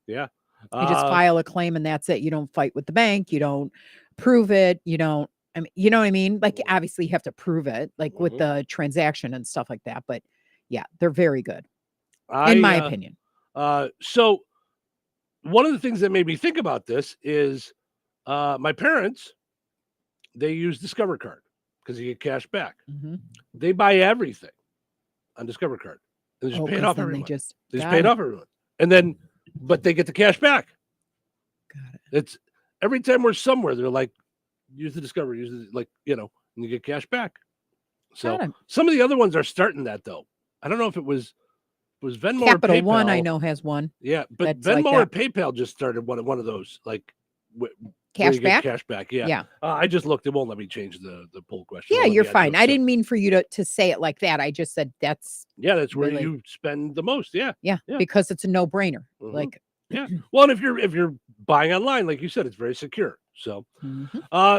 Speaker 10: Yeah.
Speaker 9: You
Speaker 10: You just file a claim and that's it. You don't fight with the bank. You don't prove it. You don't, you know what I mean? Like, obviously you have to prove it, like with the transaction and stuff like that. But yeah, they're very good, in my opinion.
Speaker 9: So one of the things that made me think about this is my parents, they use Discover Card because you get cash back. They buy everything on Discover Card. And they just pay it off everyone. They just pay it off everyone. And then, but they get the cash back.
Speaker 10: Got it.
Speaker 9: It's every time we're somewhere, they're like, use the Discover, and you get cash back. So some of the other ones are starting that though. I don't know if it was Venmo
Speaker 10: Capital
Speaker 9: or PayPal.
Speaker 10: One, I know, has one.
Speaker 9: Yeah, but Venmo or PayPal just started one of those, like
Speaker 10: cash back.
Speaker 9: Cash back, yeah.
Speaker 10: Yeah.
Speaker 9: I just looked. It won't let me change the poll question.
Speaker 10: Yeah, you're fine. I didn't mean for you to say it like that. I just said that's
Speaker 9: where
Speaker 10: really,
Speaker 9: you spend the most. Yeah,
Speaker 10: because it's a no brainer. Like,
Speaker 9: yeah. Well, and if you're buying online, like you said, it's very secure. So,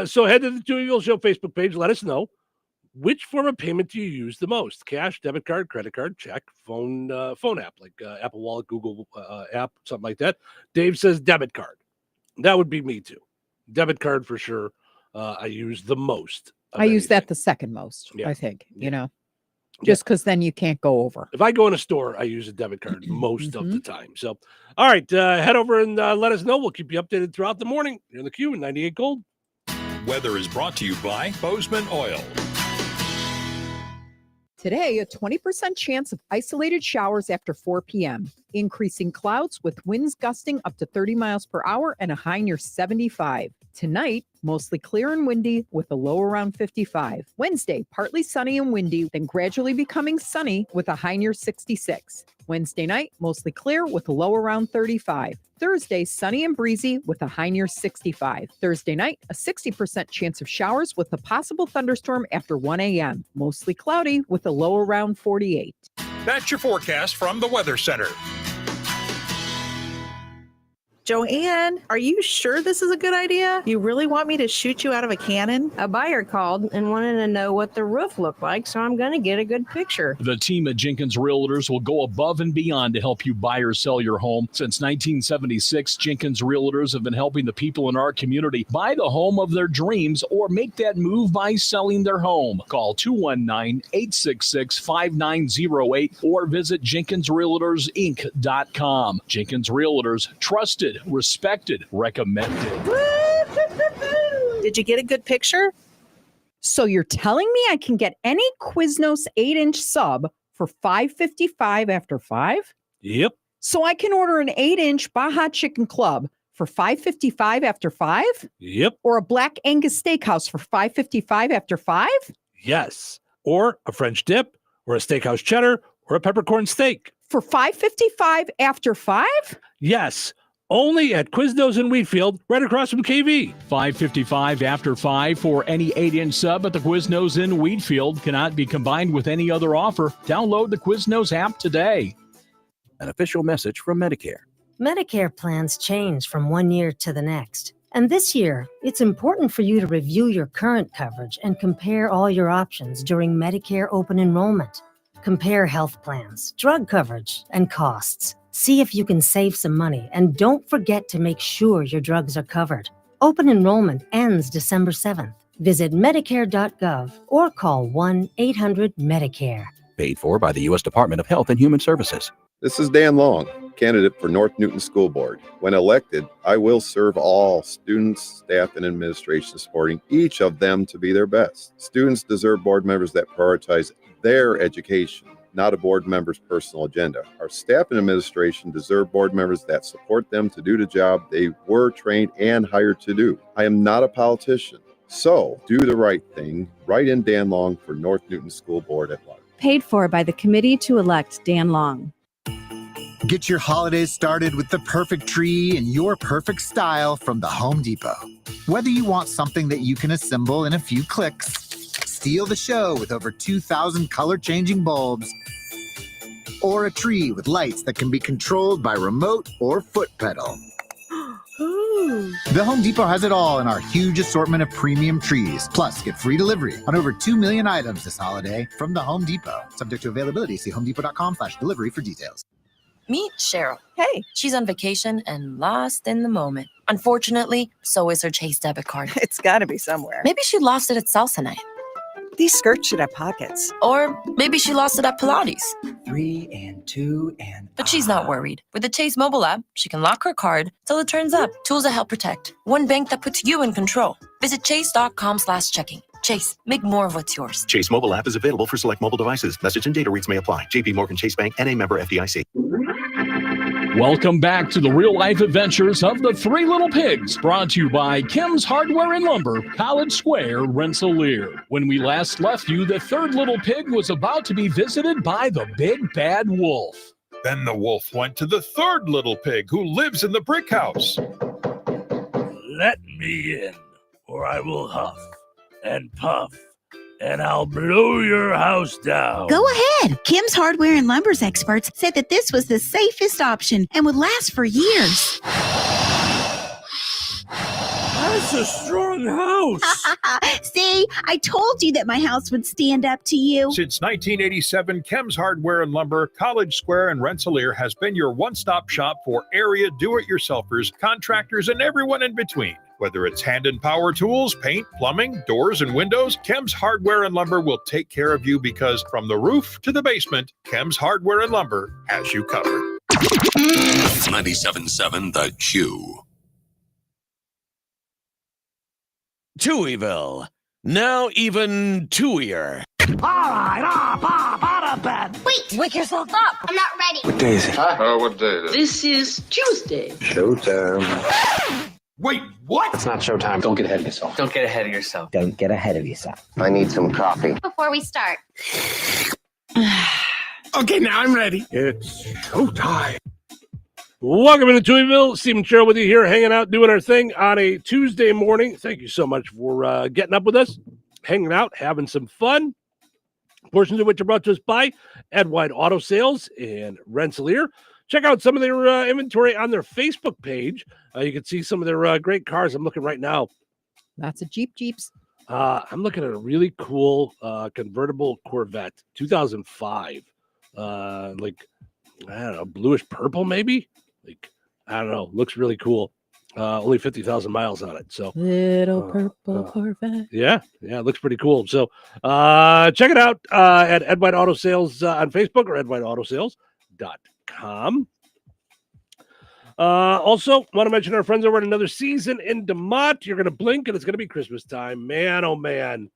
Speaker 9: so head to the Touhyville Show Facebook page. Let us know which form of payment do you use the most: cash, debit card, credit card, check, phone app like Apple Wallet, Google app, something like that. Dave says debit card. That would be me too. Debit card for sure. I use the most.
Speaker 10: I use that the second most. I think just because then you can't go over.
Speaker 9: If I go in a store, I use a debit card most of the time. So, all right, head over and let us know. We'll keep you updated throughout the morning. You're in the queue in 98 Gold.
Speaker 1: Weather is brought to you by Bozeman Oil.
Speaker 11: Today, a 20% chance of isolated showers after 4 p.m. Increasing clouds with winds gusting up to 30 miles per hour and a high near 75. Tonight, mostly clear and windy with a low around 55. Wednesday, partly sunny and windy, then gradually becoming sunny with a high near 66. Wednesday night, mostly clear with a low around 35. Thursday, sunny and breezy with a high near 65. Thursday night, a 60% chance of showers with a possible thunderstorm after 1 a.m. Mostly cloudy with a low around 48.
Speaker 1: That's your forecast from the Weather Center.
Speaker 5: Joanne, are you sure this is a good idea? You really want me to shoot you out of a cannon?
Speaker 6: A buyer called and wanted to know what the roof looked like, so I'm going to get a good picture.
Speaker 12: The team at Jenkins Realtors will go above and beyond to help you buy or sell your home. Since 1976, Jenkins Realtors have been helping the people in our community buy the home of their dreams or make that move by selling their home. Call 219-866-5908 or visit JenkinsRealtorsInc.com. Jenkins Realtors, trusted, respected, recommended.
Speaker 5: Did you get a good picture?
Speaker 11: So you're telling me I can get any Quiznos 8-inch sub for $5.55 after 5?
Speaker 9: Yep.
Speaker 11: So I can order an 8-inch Baja Chicken Club for $5.55 after 5?
Speaker 9: Yep.
Speaker 11: Or a Black Angus Steakhouse for $5.55 after 5?
Speaker 9: Yes. Or a French dip, or a steakhouse cheddar, or a peppercorn steak.
Speaker 11: For $5.55 after 5?
Speaker 9: Yes. Only at Quiznos in Wheatfield, right across from KV.
Speaker 12: $5.55 after 5 for any 8-inch sub at the Quiznos in Wheatfield. Cannot be combined with any other offer. Download the Quiznos app today.
Speaker 7: An official message from Medicare.
Speaker 6: Medicare plans change from one year to the next. And this year, it's important for you to review your current coverage and compare all your options during Medicare open enrollment. Compare health plans, drug coverage, and costs. See if you can save some money, and don't forget to make sure your drugs are covered. Open enrollment ends December 7th. Visit Medicare.gov or call 1-800-MEDICARE.
Speaker 7: Paid for by the U.S. Department of Health and Human Services.
Speaker 25: This is Dan Long, candidate for North Newton School Board. When elected, I will serve all students, staff, and administration, supporting each of them to be their best. Students deserve board members that prioritize their education, not a board member's personal agenda. Our staff and administration deserve board members that support them to do the job they were trained and hired to do. I am not a politician, so do the right thing. Write in Dan Long for North Newton School Board at large.
Speaker 3: Paid for by the committee to elect Dan Long.
Speaker 8: Get your holidays started with the perfect tree in your perfect style from the Home Depot. Whether you want something that you can assemble in a few clicks, steal the show with over 2,000 color-changing bulbs, or a tree with lights that can be controlled by remote or foot pedal. The Home Depot has it all in our huge assortment of premium trees. Plus, get free delivery on over 2 million items this holiday from the Home Depot. Subject to availability. See homedepot.com/delivery for details.
Speaker 13: Meet Cheryl. Hey. She's on vacation and lost in the moment. Unfortunately, so is her Chase debit card.
Speaker 14: It's got to be somewhere.
Speaker 13: Maybe she lost it at salsa night.
Speaker 14: These skirts should have pockets.
Speaker 13: Or maybe she lost it at Pilates.
Speaker 4: 3 and 2 and...
Speaker 13: But she's not worried. With the Chase mobile app, she can lock her card till it turns up. Tools that help protect. One bank that puts you in control. Visit chase.com/checking. Chase, make more of what's yours.
Speaker 15: Chase mobile app is available for select mobile devices. Message and data rates may apply. JP Morgan Chase Bank, N.A. member FDIC.
Speaker 12: Welcome back to the real-life adventures of the Three Little Pigs, brought to you by Kim's Hardware and Lumber, College Square, Rensselaer. When we last left you, the third little pig was about to be visited by the big bad wolf.
Speaker 1: Then the wolf went to the third little pig who lives in the brick house.
Speaker 16: Let me in, or I will huff and puff, and I'll blow your house down.
Speaker 26: Go ahead. Kim's Hardware and Lumber's experts said that this was the safest option and would last for years.
Speaker 16: That's a strong house.
Speaker 26: See, I told you that my house would stand up to you.
Speaker 1: Since 1987, Kim's Hardware and Lumber, College Square, and Rensselaer has been your one-stop shop for area do-it-yourselfers, contractors, and everyone in between. Whether it's hand and power tools, paint, plumbing, doors, and windows, Kim's Hardware and Lumber will take care of you because from the roof to the basement, Kim's Hardware and Lumber has you covered.
Speaker 2: 97.7 The Q. Touhyville. Now even Touhier.
Speaker 16: All right, up, out of bed.
Speaker 27: Wait, wake yourself up. I'm not ready.
Speaker 4: What day is it?
Speaker 27: What day is it? This is Tuesday.
Speaker 4: Showtime.
Speaker 16: Wait, what?
Speaker 4: It's not showtime. Don't get ahead of yourself.
Speaker 27: Don't get ahead of yourself.
Speaker 4: Don't get ahead of yourself. I need some coffee.
Speaker 27: Before we start.
Speaker 16: Okay, now I'm ready. It's showtime. Welcome into Touhyville. Stephen Cheryl with you here, hanging out, doing our thing on a Tuesday morning. Thank you so much for getting up with us, hanging out, having some fun. Portions of which are brought to us by Ed White Auto Sales in Rensselaer. Check out some of their inventory on their Facebook page. You can see some of their great cars. I'm looking right now.
Speaker 10: Lots of Jeeps.
Speaker 16: I'm looking at a really cool convertible Corvette, 2005. Like, I don't know, bluish purple maybe? Like, I don't know. Looks really cool. Only 50,000 miles on it. So
Speaker 10: little purple Corvette.
Speaker 16: Yeah, it looks pretty cool. So check it out at Ed White Auto Sales on Facebook or edwhiteautosales.com. Also, want to mention our friends over at Another Season in DeMott. You're going to blink and it's going to be Christmas time. Man, oh man.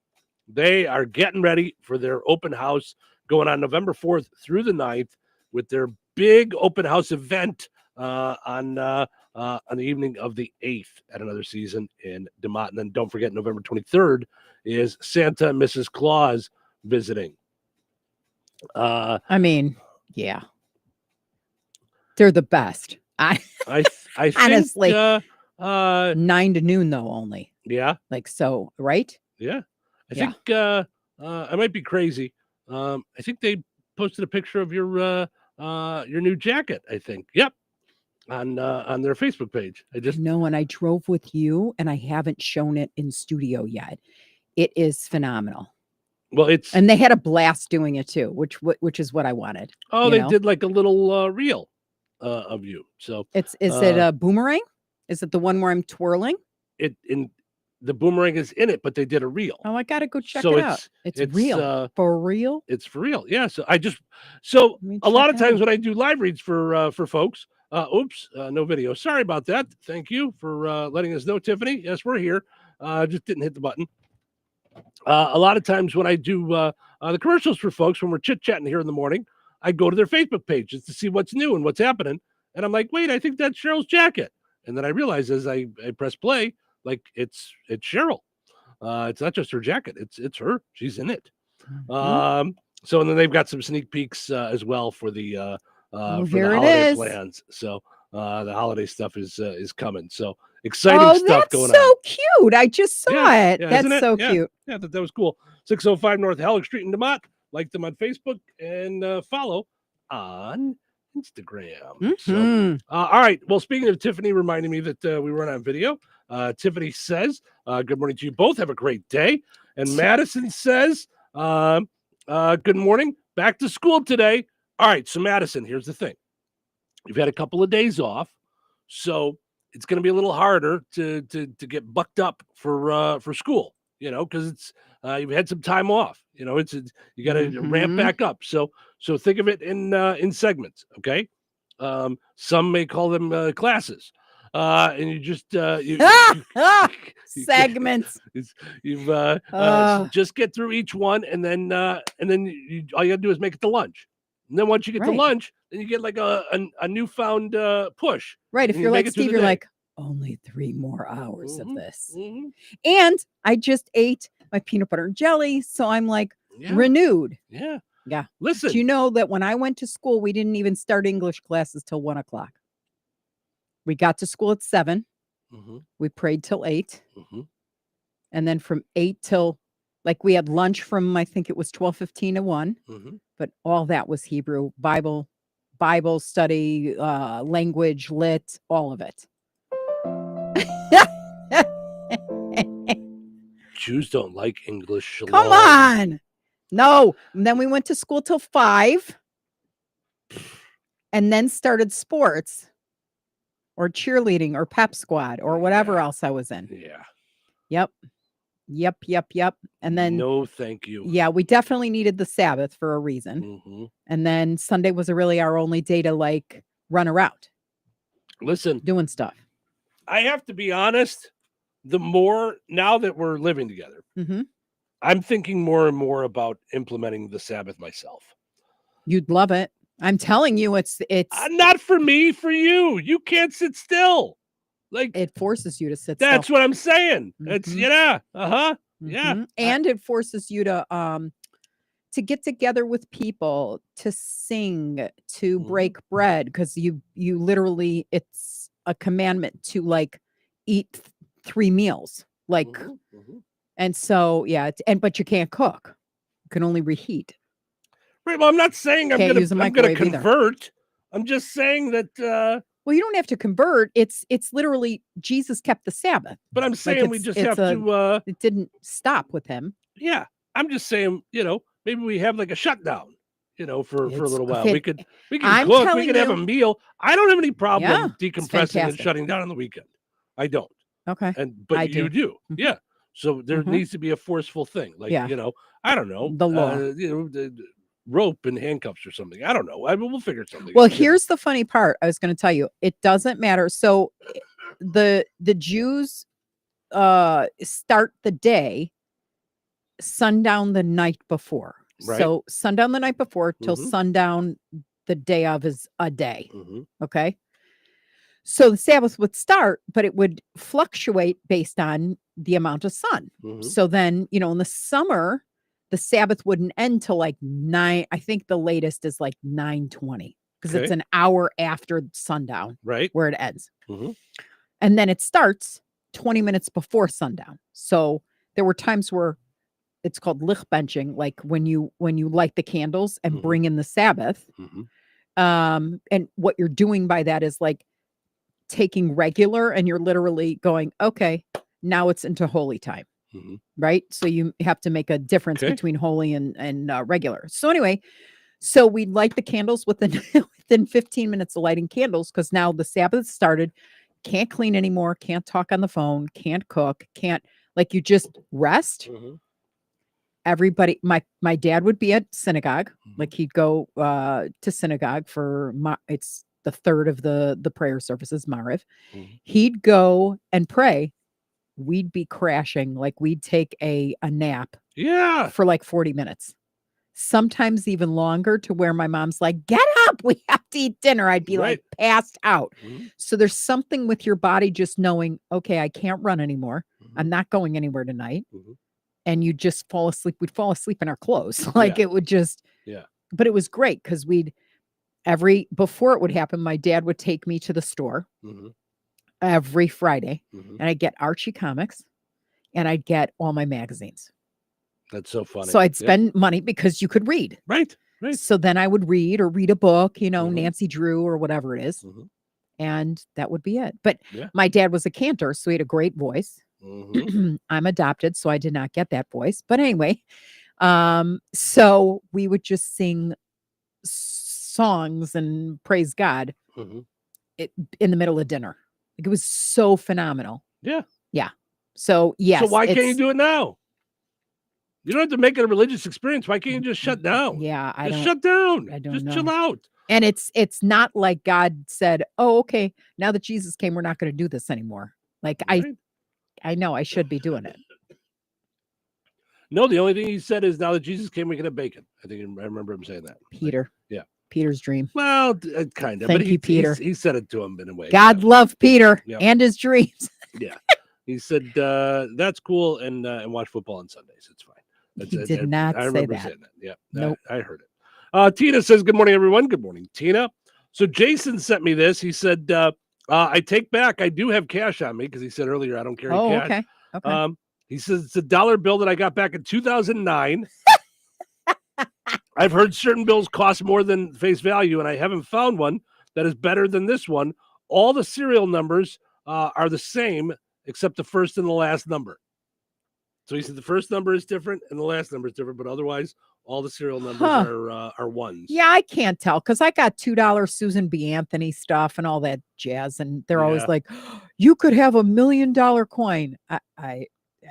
Speaker 16: They are getting ready for their open house going on November 4th through the 9th with their big open house event on the evening of the 8th at Another Season in DeMott. And then don't forget, November 23rd is Santa and Mrs. Claus visiting.
Speaker 10: I mean, yeah. They're the best. I
Speaker 16: think,
Speaker 10: honestly 9 to noon though only.
Speaker 16: Yeah.
Speaker 10: Like so, right?
Speaker 16: Yeah. I think I might be crazy. I think they posted a picture of your new jacket, I think. Yep. On their Facebook page. I just
Speaker 10: know, and I drove with you and I haven't shown it in studio yet. It is phenomenal.
Speaker 16: Well,
Speaker 10: and they had a blast doing it too, which is what I wanted.
Speaker 16: Oh, they did like a little reel of you. So
Speaker 10: is it a boomerang? Is it the one where I'm twirling?
Speaker 16: The boomerang is in it, but they did a reel.
Speaker 10: Oh, I gotta go check it out. It's real. For real?
Speaker 16: It's for real. Yeah. So a lot of times when I do live reads for folks, no video. Sorry about that. Thank you for letting us know, Tiffany. Yes, we're here. Just didn't hit the button. A lot of times when I do the commercials for folks, when we're chit-chatting here in the morning, I go to their Facebook page just to see what's new and what's happening. And I'm like, wait, I think that's Cheryl's jacket. And then I realize as I press play, like it's Cheryl. It's not just her jacket. It's her. She's in it.
Speaker 10: Mm-hmm.
Speaker 16: So, and then they've got some sneak peeks as well for the for the
Speaker 10: here it
Speaker 16: holiday
Speaker 10: is.
Speaker 16: plans. So the holiday stuff is coming. So exciting stuff
Speaker 10: that's
Speaker 16: going
Speaker 10: so
Speaker 16: on.
Speaker 10: cute. I just saw it. That's
Speaker 16: isn't it?
Speaker 10: so
Speaker 16: Yeah.
Speaker 10: cute.
Speaker 16: Yeah, that was cool. 605 North Halleck Street in DeMont. Like them on Facebook and follow on Instagram. So, all right. Well, speaking of Tiffany reminding me that we weren't on video, Tiffany says, good morning to you both. Have a great day. And Madison says, good morning. Back to school today. All right. So, Madison, here's the thing. You've had a couple of days off. So it's going to be a little harder to get bucked up for school, because it's you've had some time off. It's you got to ramp back up. So think of it in segments. Okay. Some may call them classes. And you just
Speaker 10: segments.
Speaker 16: You've just get through each one, and then all you got to do is make it to lunch. And then once you get to lunch, then you get like a newfound push.
Speaker 10: Right. If you're like Steve, you're like, only 3 more hours of this. And I just ate my peanut butter and jelly. So I'm like renewed.
Speaker 16: Yeah.
Speaker 10: Yeah.
Speaker 16: Listen.
Speaker 10: Do you know that when I went to school, we didn't even start English classes till 1:00. We got to school at 7. We prayed till 8. And then from 8 till we had lunch from, I think it was 12:15 to 1. But all that was Hebrew, Bible study, language, lit, all of it.
Speaker 16: Jews don't like English. Shalom.
Speaker 10: Come on. No. And then we went to school till 5 and then started sports or cheerleading or pep squad or whatever else I was in.
Speaker 16: Yeah.
Speaker 10: Yep. And then
Speaker 16: no, thank you.
Speaker 10: Yeah, we definitely needed the Sabbath for a reason. And then Sunday was really our only day to run around.
Speaker 16: Listen,
Speaker 10: doing stuff.
Speaker 16: I have to be honest. The more now that we're living together, I'm thinking more and more about implementing the Sabbath myself.
Speaker 10: You'd love it. I'm telling you, it's
Speaker 16: not for me, for you. You can't sit still.
Speaker 10: It forces you to sit
Speaker 16: That's
Speaker 10: still.
Speaker 16: what I'm saying. It's yeah.
Speaker 10: And it forces you to get together with people, to sing, to break bread, because you literally, it's a commandment to eat 3 meals. And so but you can't cook. You can only reheat.
Speaker 16: Right. Well, I'm not saying I'm gonna convert. I'm just saying that
Speaker 10: well, you don't have to convert. It's literally Jesus kept the Sabbath.
Speaker 16: But I'm saying we just have to
Speaker 10: it didn't stop with him.
Speaker 16: Yeah. I'm just saying, maybe we have a shutdown, for a little while. We can cook, we can have a meal. I don't have any problem decompressing and shutting down on the weekend. I don't.
Speaker 10: Okay.
Speaker 16: But you do. Yeah. So there needs to be a forceful thing. I don't know.
Speaker 10: The law.
Speaker 16: The rope and handcuffs or something. I don't know. We'll figure something
Speaker 10: Well,
Speaker 16: out.
Speaker 10: here's the funny part. I was going to tell you. It doesn't matter. So the Jews start the day sundown the night before.
Speaker 16: Right.
Speaker 10: So sundown the night before till sundown the day of is a day. Okay. So the Sabbath would start, but it would fluctuate based on the amount of sun. So then, in the summer, the Sabbath wouldn't end till 9. I think the latest is 9:20 because it's an hour after sundown,
Speaker 16: right,
Speaker 10: where it ends. And then it starts 20 minutes before sundown. So there were times where it's called lich benching, when you light the candles and bring in the Sabbath. And what you're doing by that is taking regular and you're literally going, okay, now it's into holy time. Right. So you have to make a difference between holy and regular. So anyway, so we light the candles within 15 minutes of lighting candles, because now the Sabbath started. Can't clean anymore. Can't talk on the phone. Can't cook. Can't you just rest. Everybody, my dad would be at synagogue. He'd go to synagogue for it's the third of the prayer services, Mariv. He'd go and pray. We'd be crashing. We'd take a nap.
Speaker 16: Yeah.
Speaker 10: For 40 minutes. Sometimes even longer, to where my mom's like, get up, we have to eat dinner. I'd be passed out. So there's something with your body just knowing, okay, I can't run anymore. I'm not going anywhere tonight.
Speaker 11: and you'd just fall asleep. We'd fall asleep in our clothes. Like it would just, but it was great because before it would happen, my dad would take me to the store every Friday and I'd get Archie comics and I'd get all my magazines.
Speaker 16: That's so funny.
Speaker 11: So I'd spend money because you could read.
Speaker 16: Right.
Speaker 11: So then I would read a book, Nancy Drew or whatever it is. And that would be it. But my dad was a cantor, so he had a great voice. I'm adopted, so I did not get that voice. But anyway, so we would just sing songs and praise God in the middle of dinner. Like it was so phenomenal.
Speaker 16: Yeah.
Speaker 11: Yeah. So yes.
Speaker 16: So why can't you do it now? You don't have to make it a religious experience. Why can't you just shut down?
Speaker 11: Yeah,
Speaker 16: just shut down.
Speaker 11: I don't
Speaker 16: just
Speaker 11: know.
Speaker 16: chill out.
Speaker 11: And it's not like God said, "Oh, okay, now that Jesus came, we're not going to do this anymore." Like I know I should be doing it.
Speaker 16: No, the only thing he said is, "Now that Jesus came, we can have bacon." I remember him saying that.
Speaker 11: Peter.
Speaker 16: Yeah.
Speaker 11: Peter's dream.
Speaker 16: Well, kind of.
Speaker 11: Thank
Speaker 16: but
Speaker 11: you, Peter.
Speaker 16: He said it to him in a way.
Speaker 11: God loved Peter and his dreams.
Speaker 16: Yeah. He said, "That's cool," and watch football on Sundays. It's fine.
Speaker 11: He did not
Speaker 16: I
Speaker 11: say
Speaker 16: remember
Speaker 11: that.
Speaker 16: saying that. Yeah.
Speaker 11: Nope.
Speaker 16: I heard it. Tina says, "Good morning, everyone." Good morning, Tina. So Jason sent me this. He said, "I take back. I do have cash on me," because he said earlier I don't carry cash.
Speaker 11: Okay.
Speaker 16: He says it's a dollar bill that I got back in 2009. I've heard certain bills cost more than face value, and I haven't found one that is better than this one. All the serial numbers are the same except the first and the last number. So he said the first number is different and the last number is different, but otherwise all the serial numbers are ones.
Speaker 11: Yeah, I can't tell because I got $2 Susan B. Anthony stuff and all that jazz, and they're always like, "You could have $1 million coin." I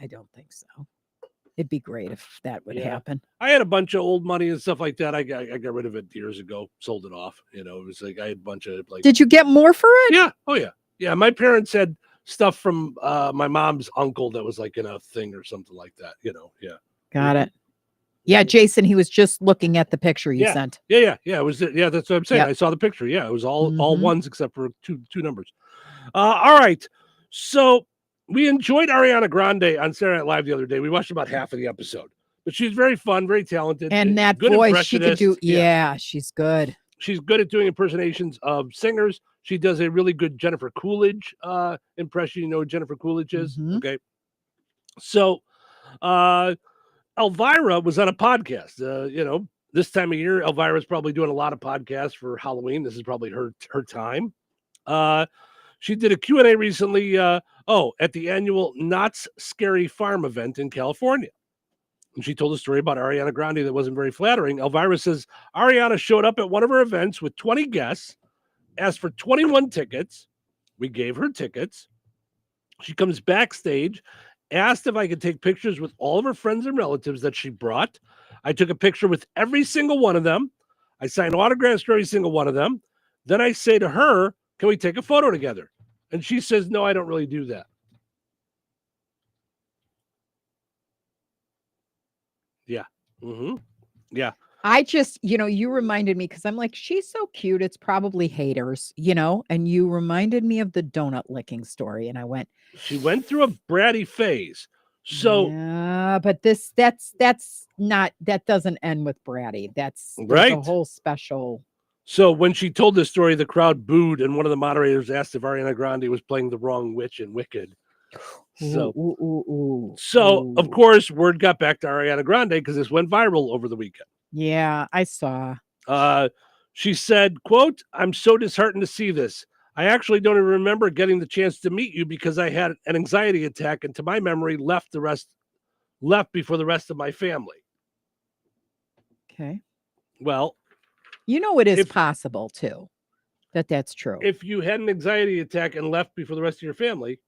Speaker 11: don't think so. It'd be great if that would happen.
Speaker 16: I had a bunch of old money and stuff like that. I got rid of it years ago, sold it off. It was like I had a bunch of like.
Speaker 11: Did you get more for it?
Speaker 16: Yeah. Oh yeah. Yeah. My parents had stuff from my mom's uncle that was like in a thing or something like that. Yeah.
Speaker 11: Got it. Yeah, Jason, he was just looking at the picture you sent.
Speaker 16: Yeah. It was. Yeah, that's what I'm saying.
Speaker 11: Yep.
Speaker 16: I saw the picture. Yeah, it was all ones except for two numbers. All right. So we enjoyed Ariana Grande on Saturday Night Live the other day. We watched about half of the episode, but she's very fun, very talented,
Speaker 11: and that
Speaker 16: good
Speaker 11: voice she could do.
Speaker 16: impressionist.
Speaker 11: Yeah, she's good.
Speaker 16: She's good at doing impersonations of singers. She does a really good Jennifer Coolidge impression. You know who Jennifer Coolidge is? Okay. So Elvira was on a podcast. This time of year, Elvira's probably doing a lot of podcasts for Halloween. This is probably her time. She did a Q&A recently at the annual Knott's Scary Farm event in California. And she told a story about Ariana Grande that wasn't very flattering. Elvira says Ariana showed up at one of her events with 20 guests, asked for 21 tickets. We gave her tickets. She comes backstage, asked if I could take pictures with all of her friends and relatives that she brought. I took a picture with every single one of them. I signed autographs for every single one of them. Then I say to her, "Can we take a photo together?" And she says, "No, I don't really do that." Yeah. Yeah.
Speaker 11: I just, you reminded me because I'm like, she's so cute. It's probably haters, and you reminded me of the donut licking story. And I went,
Speaker 16: she went through a bratty phase. So,
Speaker 11: but that's not, that doesn't end with bratty. There's a whole special.
Speaker 16: So when she told this story, the crowd booed, and one of the moderators asked if Ariana Grande was playing the wrong witch in Wicked. So of course, word got back to Ariana Grande because this went viral over the weekend.
Speaker 11: Yeah, I saw.
Speaker 16: She said, quote, "I'm so disheartened to see this. I actually don't even remember getting the chance to meet you because I had an anxiety attack and to my memory left before the rest of my family."
Speaker 11: Okay.
Speaker 16: Well,
Speaker 11: it is possible too that's true.
Speaker 16: If you had an anxiety attack and left before the rest of your family,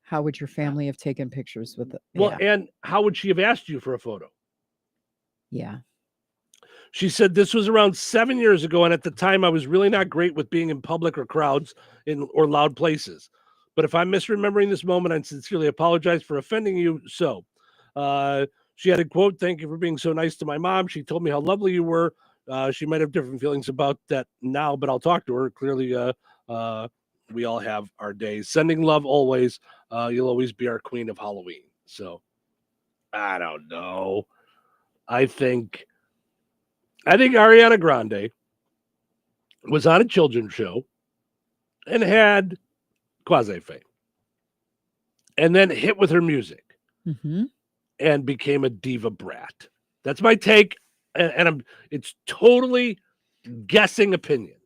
Speaker 11: how would your family have taken pictures with it?
Speaker 16: Well, and how would she have asked you for a photo?
Speaker 11: Yeah.
Speaker 16: She said this was around 7 years ago, and at the time I was really not great with being in public or crowds or loud places. But if I'm misremembering this moment, I sincerely apologize for offending you. So she had a quote, "Thank you for being so nice to my mom. She told me how lovely you were. She might have different feelings about that now, but I'll talk to her. Clearly, we all have our days. Sending love always. You'll always be our queen of Halloween." So I don't know. I think Ariana Grande was on a children's show and had quasi-fame, and then hit with her music and became a diva brat. That's my take, and it's totally guessing opinion.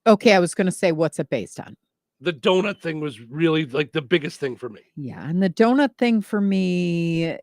Speaker 10: Okay, I was going to say, what's it based on?
Speaker 16: The donut thing was really like the biggest thing for me.
Speaker 10: Yeah, and the donut thing for me.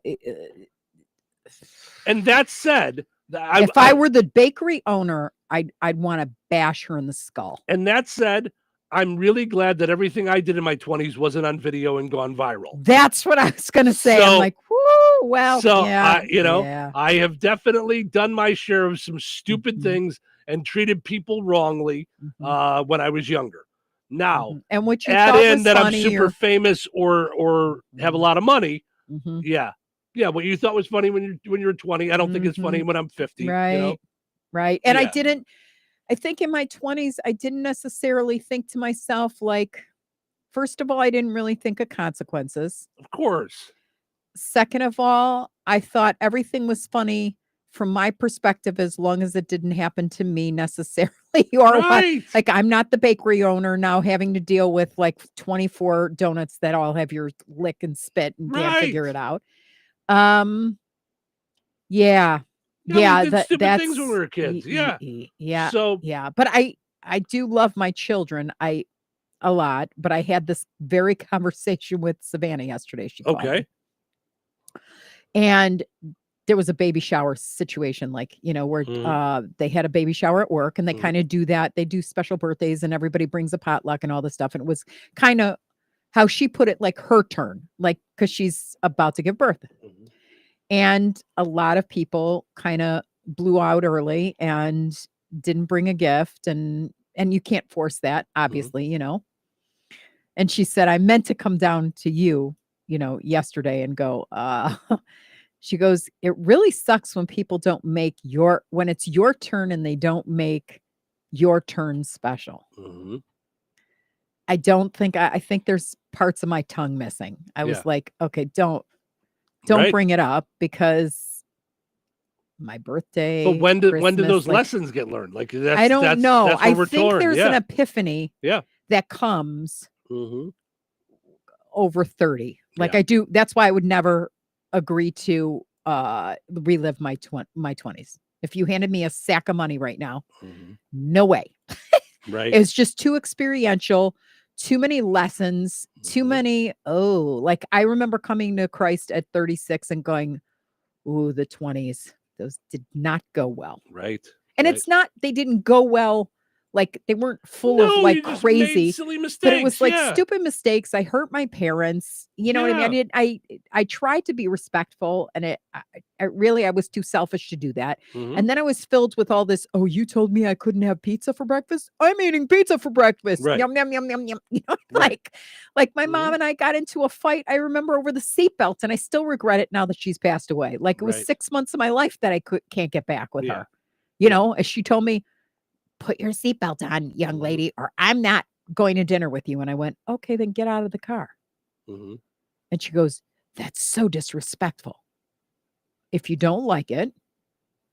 Speaker 16: And that said,
Speaker 10: if I were the bakery owner, I'd want to bash her in the skull.
Speaker 16: And that said, I'm really glad that everything I did in my 20s wasn't on video and gone viral.
Speaker 10: That's what I was going to say. I'm like, whoo, well,
Speaker 16: so
Speaker 10: yeah,
Speaker 16: I have definitely done my share of some stupid things and treated people wrongly when I was younger. Now,
Speaker 10: and what you
Speaker 16: add
Speaker 10: thought
Speaker 16: in
Speaker 10: was
Speaker 16: that I'm
Speaker 10: funny
Speaker 16: super
Speaker 10: or-
Speaker 16: famous or have a lot of money. Yeah, what you thought was funny when you're 20, I don't think it's funny when I'm 50.
Speaker 10: Right.
Speaker 16: You know?
Speaker 10: Right. And
Speaker 16: Yeah.
Speaker 10: I think in my 20s, I didn't necessarily think to myself, like, first of all, I didn't really think of consequences.
Speaker 16: Of course.
Speaker 10: Second of all, I thought everything was funny from my perspective, as long as it didn't happen to me necessarily. Or
Speaker 16: Right.
Speaker 10: like, I'm not the bakery owner now having to deal with like 24 donuts that all have your lick and spit and can't figure it out. Yeah.
Speaker 16: Yeah,
Speaker 10: Yeah,
Speaker 16: we did stupid things when we were kids. Yeah.
Speaker 10: Yeah.
Speaker 16: So
Speaker 10: yeah, but I do love my children a lot, but I had this very conversation with Savannah yesterday. She called me. And there was a baby shower situation, like, where they had a baby shower at work, and they kind of do that. They do special birthdays and everybody brings a potluck and all this stuff. And it was kind of how she put it, like her turn, like, because she's about to give birth. And a lot of people kind of blew out early and didn't bring a gift. And you can't force that, obviously, And she said, I meant to come down to you, yesterday and go, she goes, it really sucks when people don't make when it's your turn and they don't make your turn special. I don't think, I think there's parts of my tongue missing. I was like, okay, don't bring it up, because my birthday.
Speaker 16: But when do
Speaker 10: Christmas,
Speaker 16: those
Speaker 10: like,
Speaker 16: lessons get learned? Like that's,
Speaker 10: I don't know.
Speaker 16: That's where
Speaker 10: I
Speaker 16: we're
Speaker 10: think
Speaker 16: torn.
Speaker 10: there's an epiphany that comes over 30. Like I do. That's why I would never agree to relive my 20s. If you handed me a sack of money right now, no way.
Speaker 16: Right.
Speaker 10: It's just too experiential, too many lessons, too many. Like I remember coming to Christ at 36 and going, ooh, the 20s, those did not go well.
Speaker 16: Right.
Speaker 10: And it's not, they didn't go well. Like they weren't full of like
Speaker 16: you just
Speaker 10: crazy,
Speaker 16: made silly mistakes.
Speaker 10: but it was like stupid mistakes. I hurt my parents. You know what I mean? I tried to be respectful, and I was too selfish to do that. And then I was filled with all this. Oh, you told me I couldn't have pizza for breakfast. I'm eating pizza for breakfast.
Speaker 16: Right.
Speaker 10: Yum, yum, yum, yum, yum. Like my mom and I got into a fight. I remember over the seatbelt, and I still regret it now that she's passed away. Like it was 6 months of my life that I can't get back with her. As she told me, put your seatbelt on, young lady, or I'm not going to dinner with you. And I went, okay, then get out of the car. And she goes, that's so disrespectful. If you don't like it,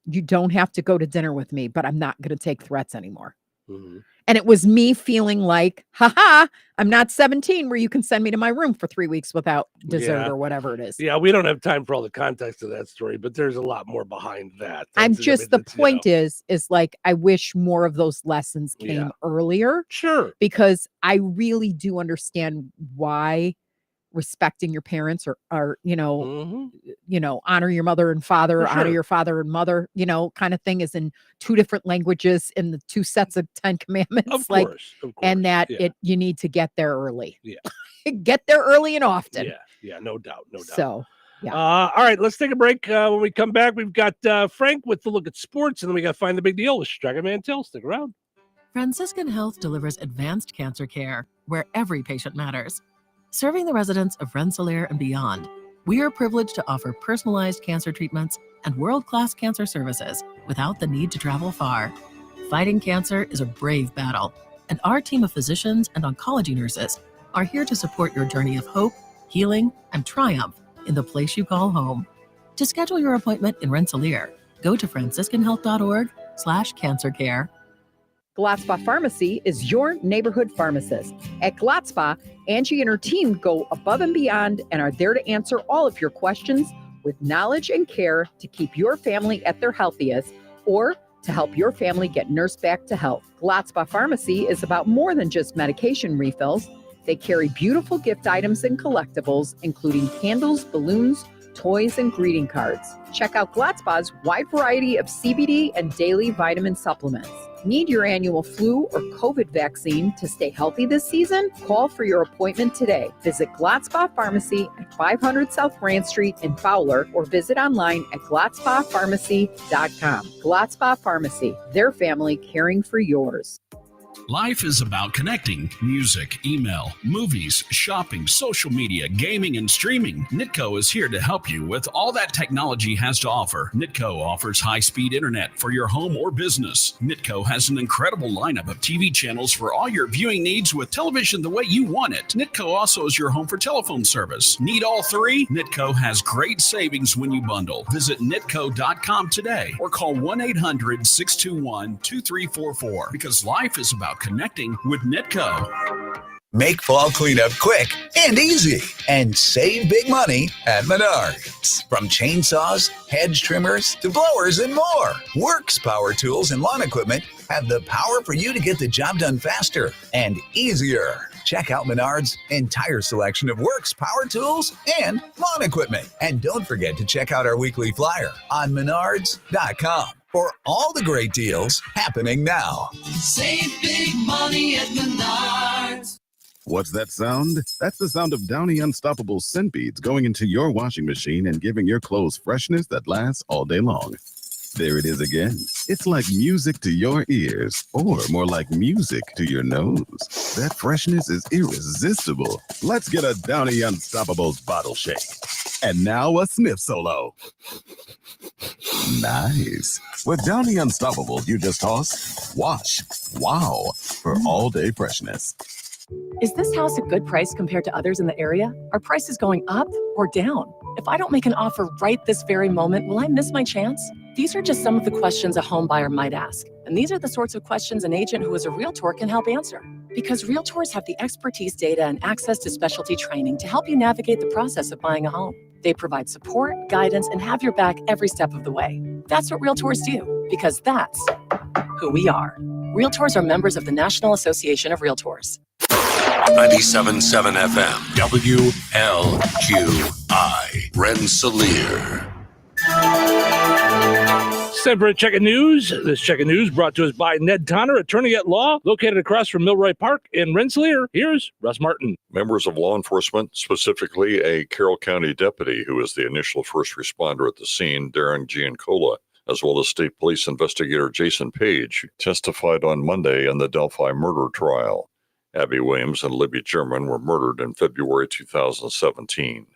Speaker 10: you don't have to go to dinner with me, but I'm not going to take threats anymore. And it was me feeling like, haha, I'm not 17 where you can send me to my room for 3 weeks without dessert or whatever it is.
Speaker 16: Yeah, we don't have time for all the context of that story, but there's a lot more behind that.
Speaker 10: The point is like, I wish more of those lessons came earlier.
Speaker 16: Sure.
Speaker 10: Because I really do understand why respecting your parents or honor your mother and father,
Speaker 16: For
Speaker 10: honor
Speaker 16: sure.
Speaker 10: your father and mother, kind of thing, is in 2 different languages in the 2 sets of 10 commandments.
Speaker 16: Of course.
Speaker 10: And that you need to get there early.
Speaker 16: Yeah.
Speaker 10: Get there early and often.
Speaker 16: Yeah, no doubt.
Speaker 10: So, yeah.
Speaker 16: All right, let's take a break. When we come back, we've got Frank with the look at sports, and then we got to find the big deal with Striker Mantel. Stick around.
Speaker 17: Franciscan Health delivers advanced cancer care where every patient matters. Serving the residents of Rensselaer and beyond, we are privileged to offer personalized cancer treatments and world-class cancer services without the need to travel far. Fighting cancer is a brave battle, and our team of physicians and oncology nurses are here to support your journey of hope, healing, and triumph in the place you call home. To schedule your appointment in Rensselaer, go to franciscanhealth.org/cancercare.
Speaker 11: Glatzpa Pharmacy is your neighborhood pharmacist. At Glatzpa, Angie and her team go above and beyond and are there to answer all of your questions with knowledge and care to keep your family at their healthiest or to help your family get nursed back to health. Glatzpa Pharmacy is about more than just medication refills. They carry beautiful gift items and collectibles, including candles, balloons, toys, and greeting cards. Check out Glatzpa's wide variety of CBD and daily vitamin supplements. Need your annual flu or COVID vaccine to stay healthy this season? Call for your appointment today. Visit Glatzpa Pharmacy at 500 South Grand Street in Fowler or visit online at glatzpapharmacy.com. Glatzpa Pharmacy, their family caring for yours.
Speaker 2: Life is about connecting. Music, email, movies, shopping, social media, gaming, and streaming. Nitco is here to help you with all that technology has to offer. Nitco offers high-speed internet for your home or business. Nitco has an incredible lineup of TV channels for all your viewing needs with television the way you want it. Nitco also is your home for telephone service. Need all three? Nitco has great savings when you bundle. Visit nitco.com today or call 1-800-621-2344 because life is about connecting with Nitco.
Speaker 18: Make fall cleanup quick and easy and save big money at Menards. From chainsaws, hedge trimmers, to blowers and more, Works Power Tools and Lawn Equipment have the power for you to get the job done faster and easier. Check out Menards' entire selection of Works Power Tools and lawn equipment. And don't forget to check out our weekly flyer on menards.com for all the great deals happening now.
Speaker 19: Save big money at Menards.
Speaker 20: What's that sound? That's the sound of Downy Unstoppable scent beads going into your washing machine and giving your clothes freshness that lasts all day long. There it is again. It's like music to your ears, or more like music to your nose. That freshness is irresistible. Let's get a Downy Unstoppables bottle shake. And now a sniff solo. Nice. With Downy Unstoppables, you just toss, wash, wow, for all day freshness.
Speaker 21: Is this house a good price compared to others in the area? Are prices going up or down? If I don't make an offer right this very moment, will I miss my chance? These are just some of the questions a home buyer might ask. And these are the sorts of questions an agent who is a Realtor can help answer. Because Realtors have the expertise, data, and access to specialty training to help you navigate the process of buying a home. They provide support, guidance, and have your back every step of the way. That's what Realtors do, because that's who we are. Realtors are members of the National Association of Realtors.
Speaker 22: 97.7 FM, WLQI, Rensselaer.
Speaker 16: It's time for a check of news. This check of news brought to us by Ned Tonner, attorney at law, located across from Milroy Park in Rensselaer. Here's Russ Martin.
Speaker 23: Members of law enforcement, specifically a Carroll County deputy who was the initial first responder at the scene, Darren Giancola, as well as state police investigator Jason Page, testified on Monday in the Delphi murder trial. Abby Williams and Libby German were murdered in February 2017.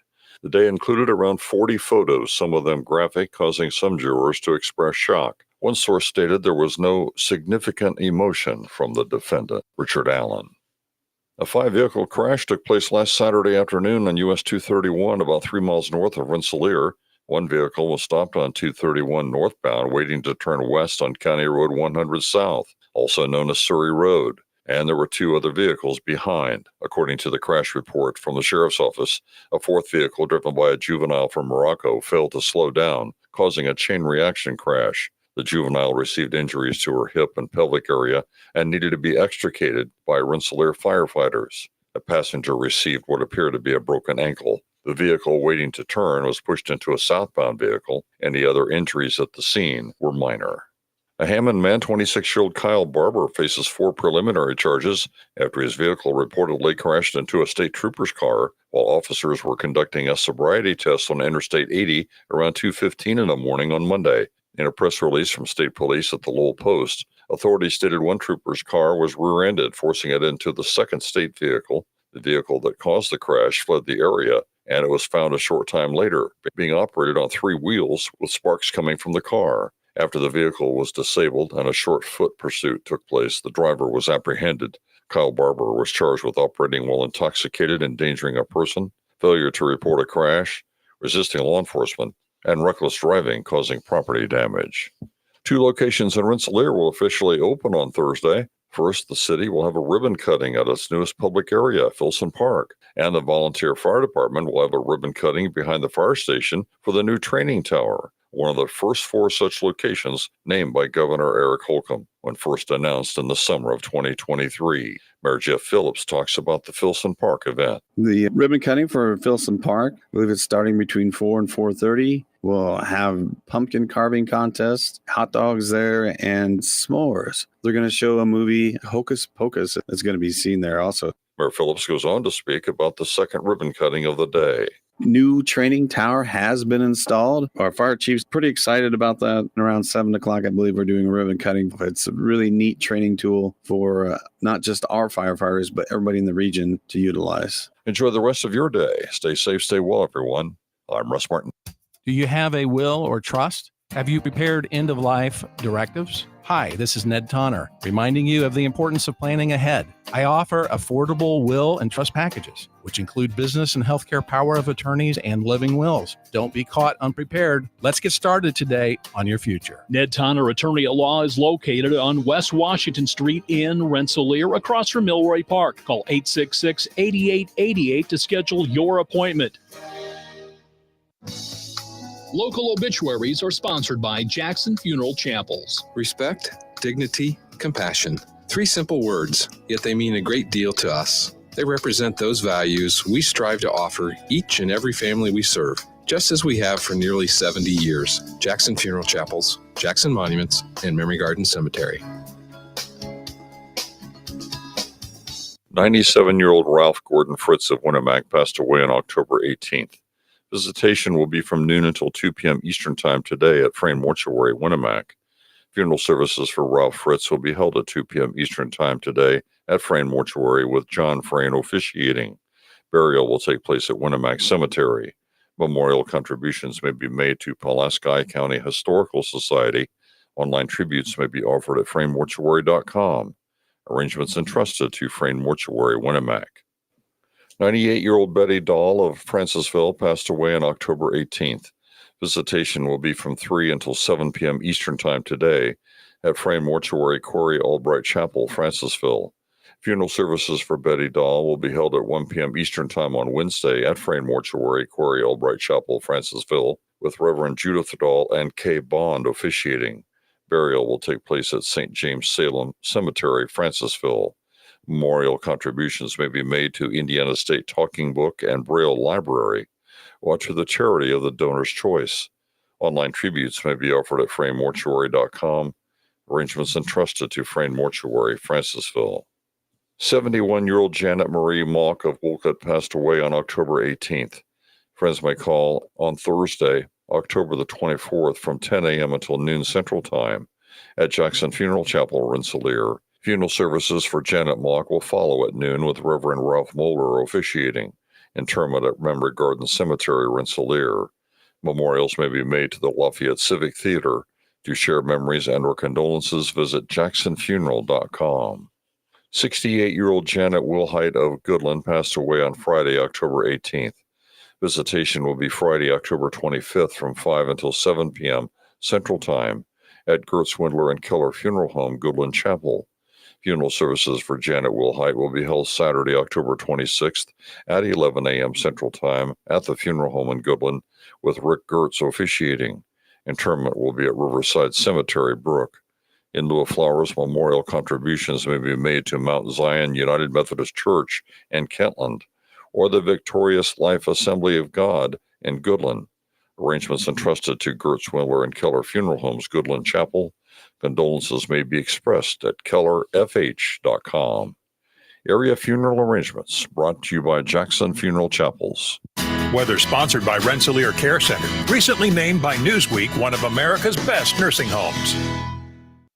Speaker 23: The day included around 40 photos, some of them graphic, causing some jurors to express shock. One source stated there was no significant emotion from the defendant, Richard Allen. A 5-vehicle crash took place last Saturday afternoon on US 231, about 3 miles north of Rensselaer. One vehicle was stopped on 231 northbound, waiting to turn west on County Road 100 South, also known as Surrey Road. And there were 2 other vehicles behind. According to the crash report from the sheriff's office, a 4th vehicle driven by a juvenile from Morocco failed to slow down, causing a chain reaction crash. The juvenile received injuries to her hip and pelvic area and needed to be extricated by Rensselaer firefighters. A passenger received what appeared to be a broken ankle. The vehicle waiting to turn was pushed into a southbound vehicle, and the other injuries at the scene were minor. A Hammond man, 26-year-old Kyle Barber, faces 4 preliminary charges after his vehicle reportedly crashed into a state trooper's car while officers were conducting a sobriety test on Interstate 80 around 2:15 in the morning on Monday. In a press release from state police at the Lowell Post, authorities stated one trooper's car was rear-ended, forcing it into the second state vehicle. The vehicle that caused the crash fled the area, and it was found a short time later, being operated on 3 wheels with sparks coming from the car. After the vehicle was disabled and a short foot pursuit took place, the driver was apprehended. Kyle Barber was charged with operating while intoxicated, endangering a person, failure to report a crash, resisting law enforcement, and reckless driving causing property damage. 2 locations in Rensselaer will officially open on Thursday. First, the city will have a ribbon cutting at its newest public area, Filson Park, and the volunteer fire department will have a ribbon cutting behind the fire station for the new training tower, one of the first 4 such locations named by Governor Eric Holcomb when first announced in the summer of 2023. Mayor Jeff Phillips talks about the Filson Park event.
Speaker 3: The ribbon cutting for Filson Park, I believe it's starting between 4 and 4:30. We'll have pumpkin carving contest, hot dogs there, and s'mores. They're going to show a movie, Hocus Pocus, that's going to be seen there also.
Speaker 23: Mayor Phillips goes on to speak about the second ribbon cutting of the day.
Speaker 3: New training tower has been installed. Our fire chief's pretty excited about that. Around 7 o'clock, I believe we're doing a ribbon cutting. It's a really neat training tool for not just our firefighters, but everybody in the region to utilize.
Speaker 23: Enjoy the rest of your day. Stay safe, stay well, everyone. I'm Russ Martin.
Speaker 5: Do you have a will or trust? Have you prepared end-of-life directives? Hi, this is Ned Tonner, reminding you of the importance of planning ahead. I offer affordable will and trust packages, which include business and healthcare power of attorneys and living wills. Don't be caught unprepared. Let's get started today on your future.
Speaker 12: Ned Tonner, attorney at law, is located on West Washington Street in Rensselaer, across from Milroy Park. Call 866-8888 to schedule your appointment. Local obituaries are sponsored by Jackson Funeral Chapels.
Speaker 6: Respect, dignity, compassion. 3 simple words, yet they mean a great deal to us. They represent those values we strive to offer each and every family we serve, just as we have for nearly 70 years. Jackson Funeral Chapels, Jackson Monuments, and Memory Garden Cemetery.
Speaker 23: 97-year-old Ralph Gordon Fritz of Winnemac passed away on October 18th. Visitation will be from noon until 2 p.m. Eastern Time today at Frayne Mortuary, Winnemac. Funeral services for Ralph Fritz will be held at 2 p.m. Eastern Time today at Frayne Mortuary with John Frayne officiating. Burial will take place at Winnemac Cemetery. Memorial contributions may be made to Pulaski County Historical Society. Online tributes may be offered at FrayneMortuary.com. Arrangements entrusted to Frayne Mortuary, Winnemac. 98-year-old Betty Dahl of Francisville passed away on October 18th. Visitation will be from 3 until 7 p.m. Eastern Time today at Frayne Mortuary, Corey Albright Chapel, Francisville. Funeral services for Betty Dahl will be held at 1 p.m. Eastern Time on Wednesday at Frayne Mortuary, Corey Albright Chapel, Francisville, with Reverend Judith Dahl and Kay Bond officiating. Burial will take place at St. James Salem Cemetery, Francisville. Memorial contributions may be made to Indiana State Talking Book and Braille Library or to the charity of the donor's choice. Online tributes may be offered at FrayneMortuary.com. Arrangements entrusted to Frayne Mortuary, Francisville. 71-year-old Janet Marie Malk of Wolcott passed away on October 18th. Friends may call on Thursday, October the 24th from 10 a.m. until noon Central Time at Jackson Funeral Chapel, Rensselaer. Funeral services for Janet Malk will follow at noon with Reverend Ralph Moeller officiating. Interment at Memory Garden Cemetery, Rensselaer. Memorials may be made to the Lafayette Civic Theater. To share memories and or condolences, visit jacksonfuneral.com. 68-year-old Janet Wilhite of Goodland passed away on Friday, October 18th. Visitation will be Friday, October 25th from 5 until 7 p.m. Central Time at Gertz Windler and Keller Funeral Home, Goodland Chapel. Funeral services for Janet Wilhite will be held Saturday, October 26th at 11 a.m. Central Time at the Funeral Home in Goodland with Rick Gertz officiating. Interment will be at Riverside Cemetery, Brook. In lieu of flowers, memorial contributions may be made to Mount Zion United Methodist Church in Kentland or the Victorious Life Assembly of God in Goodland. Arrangements entrusted to Gertz Windler and Keller Funeral Homes, Goodland Chapel. Condolences may be expressed at kellerfh.com. Area funeral arrangements brought to you by Jackson Funeral Chapels.
Speaker 1: Weather sponsored by Rensselaer Care Center, recently named by Newsweek one of America's best nursing homes.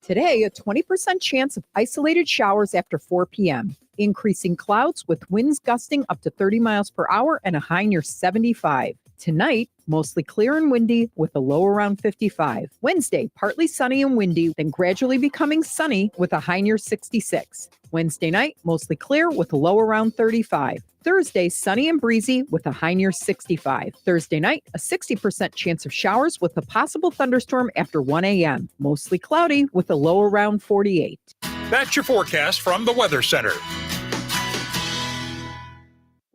Speaker 11: Today, a 20% chance of isolated showers after 4 p.m. Increasing clouds with winds gusting up to 30 miles per hour and a high near 75. Tonight, mostly clear and windy with a low around 55. Wednesday, partly sunny and windy, then gradually becoming sunny with a high near 66. Wednesday night, mostly clear with a low around 35. Thursday, sunny and breezy with a high near 65. Thursday night, a 60% chance of showers with a possible thunderstorm after 1 a.m. Mostly cloudy with a low around 48.
Speaker 1: That's your forecast from the Weather Center.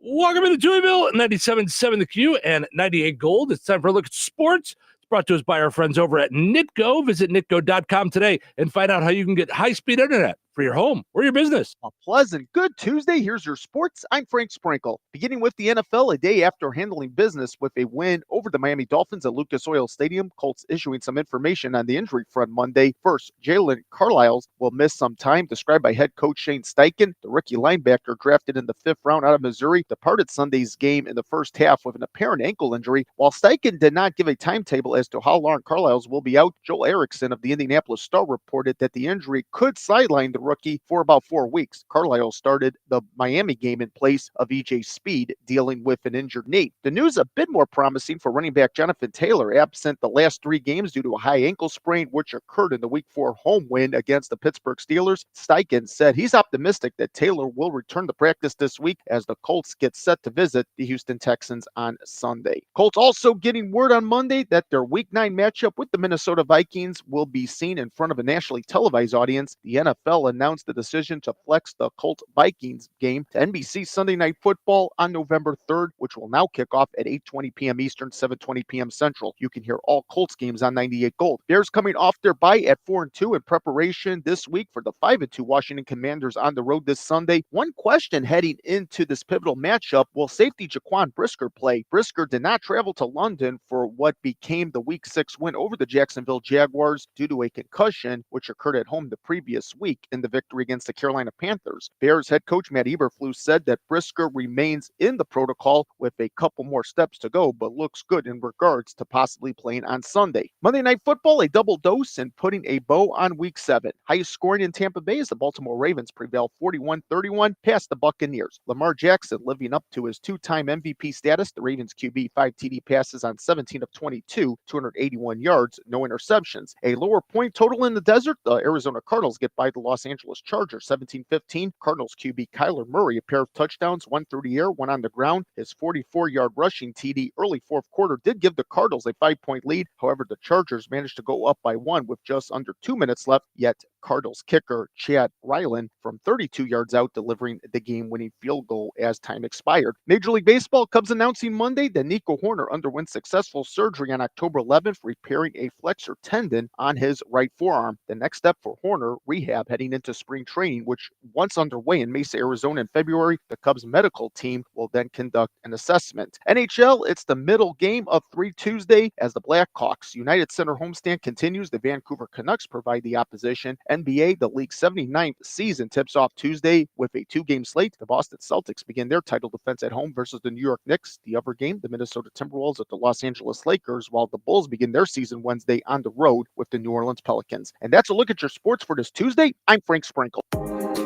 Speaker 16: Welcome to Touhyville, 97.7 The Q and 98 Gold. It's time for a look at sports. It's brought to us by our friends over at Nitco. Visit nitco.com today and find out how you can get high-speed internet for your home or your business.
Speaker 7: A pleasant good Tuesday. Here's your sports. I'm Frank Sprinkle. Beginning with the NFL, a day after handling business with a win over the Miami Dolphins at Lucas Oil Stadium, Colts issuing some information on the injury front Monday. First, Jalen Carlisle will miss some time, described by head coach Shane Steichen. The rookie linebacker drafted in the 5th round out of Missouri departed Sunday's game in the first half with an apparent ankle injury. While Steichen did not give a timetable as to how long Carlisle will be out, Joel Erickson of the Indianapolis Star reported that the injury could sideline the rookie for about 4 weeks. Carlisle started the Miami game in place of E.J. Speed, dealing with an injured knee. The news a bit more promising for running back Jonathan Taylor, absent the last 3 games due to a high ankle sprain, which occurred in the Week 4 home win against the Pittsburgh Steelers. Steichen said he's optimistic that Taylor will return to practice this week as the Colts get set to visit the Houston Texans on Sunday. Colts also getting word on Monday that their Week 9 matchup with the Minnesota Vikings will be seen in front of a nationally televised audience. The NFL announced the decision to flex the Colts-Vikings game to NBC Sunday Night Football on November 3rd, which will now kick off at 8:20 p.m. Eastern, 7:20 p.m. Central. You can hear all Colts games on 98 Gold. Bears coming off their bye at 4-2 in preparation this week for the 5-2 Washington Commanders on the road this Sunday. One question heading into this pivotal matchup: will safety Jaquan Brisker play? Brisker did not travel to London for what became the Week 6 win over the Jacksonville Jaguars due to a concussion, which occurred at home the previous week in the victory against the Carolina Panthers. Bears head coach Matt Eberflus said that Brisker remains in the protocol with a couple more steps to go, but looks good in regards to possibly playing on Sunday. Monday Night Football, a double dose and putting a bow on Week 7. Highest scoring in Tampa Bay as the Baltimore Ravens prevail 41-31 past the Buccaneers. Lamar Jackson living up to his 2-time MVP status. The Ravens QB 5 TD passes on 17 of 22, 281 yards, no interceptions. A lower point total in the desert. The Arizona Cardinals get by the Los Angeles Chargers 17-15. Cardinals QB Kyler Murray, a pair of touchdowns, one through the air, one on the ground. His 44-yard rushing TD early fourth quarter did give the Cardinals a 5-point lead. However, the Chargers managed to go up by 1 with just under 2 minutes left, yet Cardinals kicker Chad Ryland from 32 yards out, delivering the game-winning field goal as time expired. Major League Baseball, Cubs announcing Monday that Nico Horner underwent successful surgery on October 11th, repairing a flexor tendon on his right forearm. The next step for Horner, rehab heading into spring training, which once underway in Mesa, Arizona in February. The Cubs medical team will then conduct an assessment. NHL, it's the middle game of 3 Tuesday as the Blackhawks United Center homestand continues. The Vancouver Canucks provide the opposition. NBA, the league's 79th season tips off Tuesday with a 2-game slate. The Boston Celtics begin their title defense at home versus the New York Knicks. The other game, the Minnesota Timberwolves at the Los Angeles Lakers, while the Bulls begin their season Wednesday on the road with the New Orleans Pelicans. And that's a look at your sports for this Tuesday. I'm Frank Sprinkle.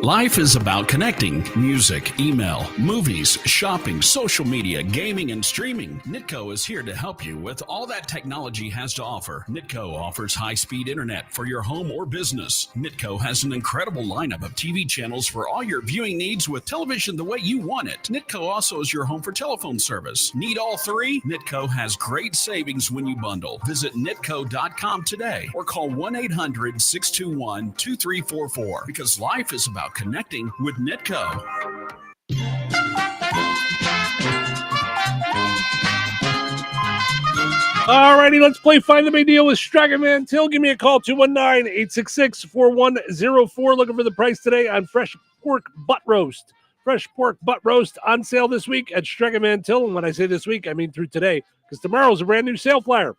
Speaker 2: Life is about connecting. Music, email, movies, shopping, social media, gaming, and streaming. Nitco is here to help you with all that technology has to offer. Nitco offers high-speed internet for your home or business. Nitco has an incredible lineup of TV channels for all your viewing needs with television the way you want it. Nitco also is your home for telephone service. Need all 3? Nitco has great savings when you bundle. Visit nitco.com today or call 1-800-621-2344 because life is about connecting with Nitco.
Speaker 16: All righty, let's play Find the Big Deal with Striker Man Till. Give me a call, 219-866-4104. Looking for the price today on fresh pork butt roast. Fresh pork butt roast on sale this week at Striker Man Till. And when I say this week, I mean through today, because tomorrow's a brand new sale flyer.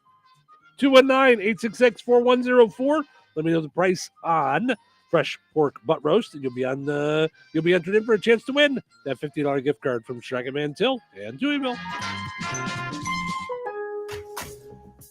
Speaker 16: 219-866-4104. Let me know the price on fresh pork butt roast, and you'll be entered in for a chance to win that $50 gift card from Striker Man Till and Touhyville.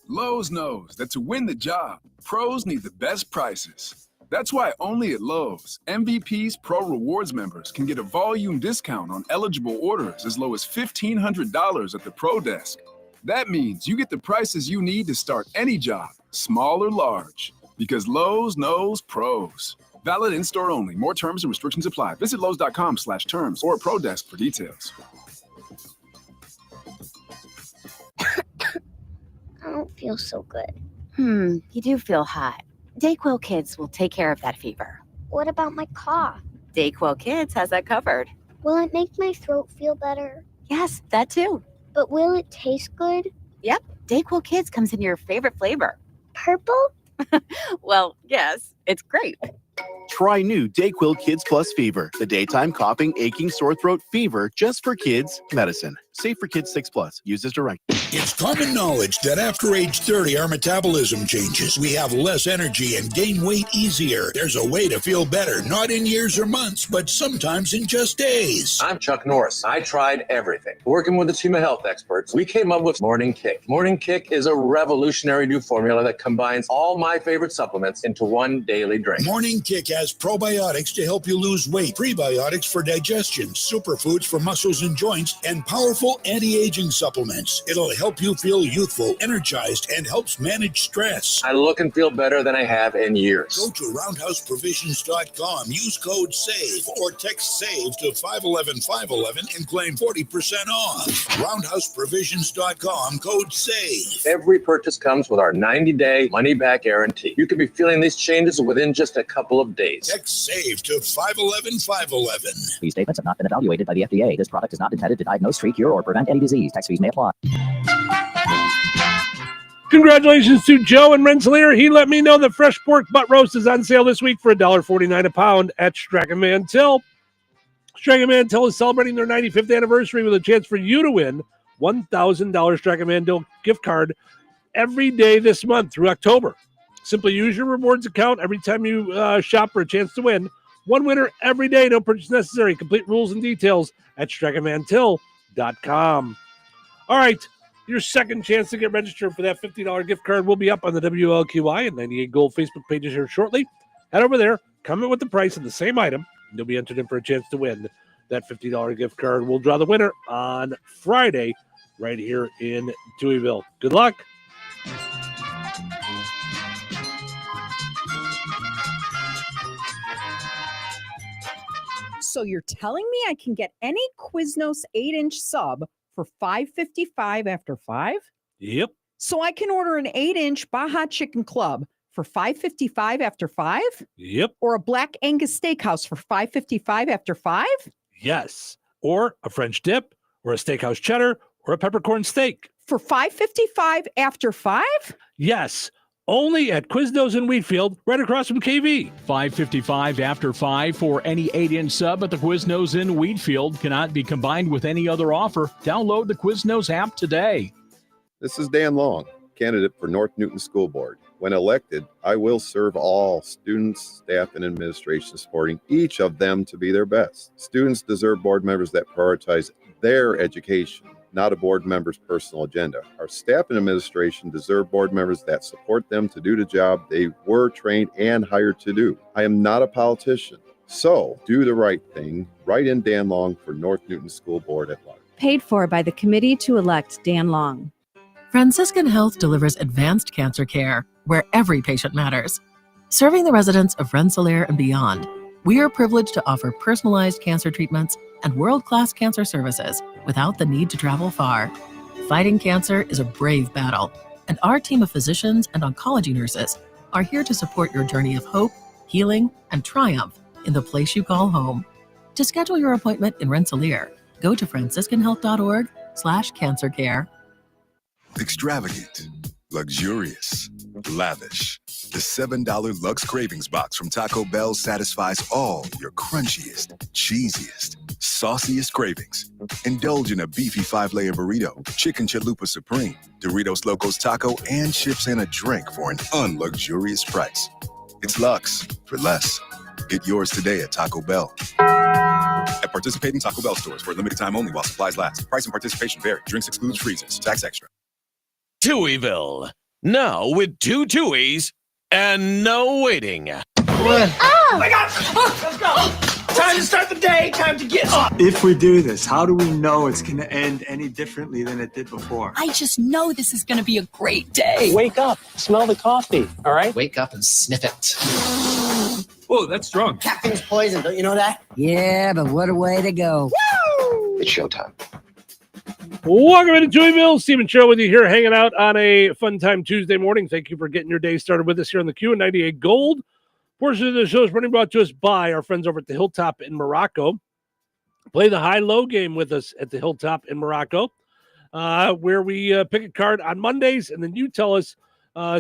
Speaker 8: Lowe's knows that to win the job, pros need the best prices. That's why only at Lowe's, MVP's Pro Rewards members can get a volume discount on eligible orders as low as $1,500 at the Pro Desk. That means you get the prices you need to start any job, small or large, because Lowe's knows pros. Valid in-store only. More terms and restrictions apply. Visit Lowe's.com/terms or Pro Desk for details.
Speaker 9: feels so good.
Speaker 13: You do feel hot. Dayquil Kids will take care of that fever.
Speaker 9: What about my cough?
Speaker 13: Dayquil Kids has that covered.
Speaker 9: Will it make my throat feel better?
Speaker 13: Yes, that too.
Speaker 9: But will it taste good?
Speaker 13: Yep, Dayquil Kids comes in your favorite flavor.
Speaker 9: Purple?
Speaker 13: Well, yes, it's grape.
Speaker 14: Try new Dayquil Kids Plus Fever, the daytime coughing, aching, sore throat fever just for kids medicine. Safe for kids 6+. Use as directed.
Speaker 15: It's common knowledge that after age 30, our metabolism changes. We have less energy and gain weight easier. There's a way to feel better, not in years or months, but sometimes in just days.
Speaker 24: I'm Chuck Norris. I tried everything. Working with a team of health experts, we came up with Morning Kick. Morning Kick is a revolutionary new formula that combines all my favorite supplements into one daily drink.
Speaker 15: Morning Kick has probiotics to help you lose weight, prebiotics for digestion, superfoods for muscles and joints, and powerful anti-aging supplements. It'll help you feel youthful, energized, and helps manage stress.
Speaker 24: I look and feel better than I have in years.
Speaker 15: Go to roundhouseprovisions.com, use code SAVE, or text SAVE to 511-511 and claim 40% off. Roundhouseprovisions.com, code SAVE.
Speaker 24: Every purchase comes with our 90-day money-back guarantee. You could be feeling these changes within just a couple of days.
Speaker 15: Text SAVE to 511-511.
Speaker 25: These statements have not been evaluated by the FDA. This product is not intended to diagnose, treat, cure, or prevent any disease. Tax fees may apply.
Speaker 16: Congratulations to Joe in Rensselaer. He let me know that fresh pork butt roast is on sale this week for $1.49 a pound at Strachan Van Til. Strachan Van Til is celebrating their 95th anniversary with a chance for you to win $1,000 Strachan Van Til gift card every day this month through October. Simply use your rewards account every time you shop for a chance to win. One winner every day, no purchase necessary. Complete rules and details at StrachanVanTil.com. All right, your second chance to get registered for that $50 gift card will be up on the WLQI and 98 Gold Facebook pages here shortly. Head over there, comment with the price of the same item, and you'll be entered in for a chance to win that $50 gift card. We'll draw the winner on Friday right here in Touhyville. Good luck.
Speaker 11: So you're telling me I can get any Quiznos 8-inch sub for $5.55 after 5?
Speaker 16: Yep.
Speaker 11: So I can order an 8-inch Baja Chicken Club for $5.55 after 5?
Speaker 16: Yep.
Speaker 11: Or a Black Angus Steakhouse for $5.55 after 5?
Speaker 16: Yes. Or a French dip, or a steakhouse cheddar, or a peppercorn steak.
Speaker 11: For $5.55 after 5?
Speaker 16: Yes. Only at Quiznos in Wheatfield, right across from KV.
Speaker 12: $5.55 after 5 for any 8-inch sub at the Quiznos in Wheatfield. Cannot be combined with any other offer. Download the Quiznos app today.
Speaker 26: This is Dan Long, candidate for North Newton School Board. When elected, I will serve all students, staff, and administration, supporting each of them to be their best. Students deserve board members that prioritize their education, not a board member's personal agenda. Our staff and administration deserve board members that support them to do the job they were trained and hired to do. I am not a politician, so do the right thing. Write in Dan Long for North Newton School Board at large.
Speaker 28: Paid for by the committee to elect Dan Long.
Speaker 17: Franciscan Health delivers advanced cancer care where every patient matters. Serving the residents of Rensselaer and beyond, we are privileged to offer personalized cancer treatments and world-class cancer services without the need to travel far. Fighting cancer is a brave battle, and our team of physicians and oncology nurses are here to support your journey of hope, healing, and triumph in the place you call home. To schedule your appointment in Rensselaer, go to franciscanhealth.org/cancercare.
Speaker 29: Extravagant, luxurious, lavish. The $7 Lux Cravings Box from Taco Bell satisfies all your crunchiest, cheesiest, sauciest cravings. Indulge in a beefy 5-layer burrito, chicken chalupa supreme, Doritos Locos Taco, and chips and a drink for an unluxurious price. It's Lux for less. Get yours today at Taco Bell. At participating Taco Bell stores for a limited time only while supplies last. Price and participation vary. Drinks excludes freezes. Tax extra.
Speaker 30: Touhyville. Now with 2 Touhies and no waiting.
Speaker 19: Oh my God! Let's go! Time to start the day. Time to get up.
Speaker 31: If we do this, how do we know it's going to end any differently than it did before?
Speaker 21: I just know this is going to be a great day.
Speaker 31: Wake up. Smell the coffee. All right?
Speaker 4: Wake up and sniff it.
Speaker 31: Whoa, that's strong.
Speaker 4: Caffeine's poison, don't you know that?
Speaker 32: Yeah, but what a way to go.
Speaker 4: Woo! It's showtime.
Speaker 16: Welcome into Touhyville. Steve and Cheryl with you here, hanging out on a fun time Tuesday morning. Thank you for getting your day started with us here on the Q and 98 Gold. Portion of the show is brought to us by our friends over at the Hilltop in Morocco. Play the high-low game with us at the Hilltop in Morocco, where we pick a card on Mondays, and then you tell us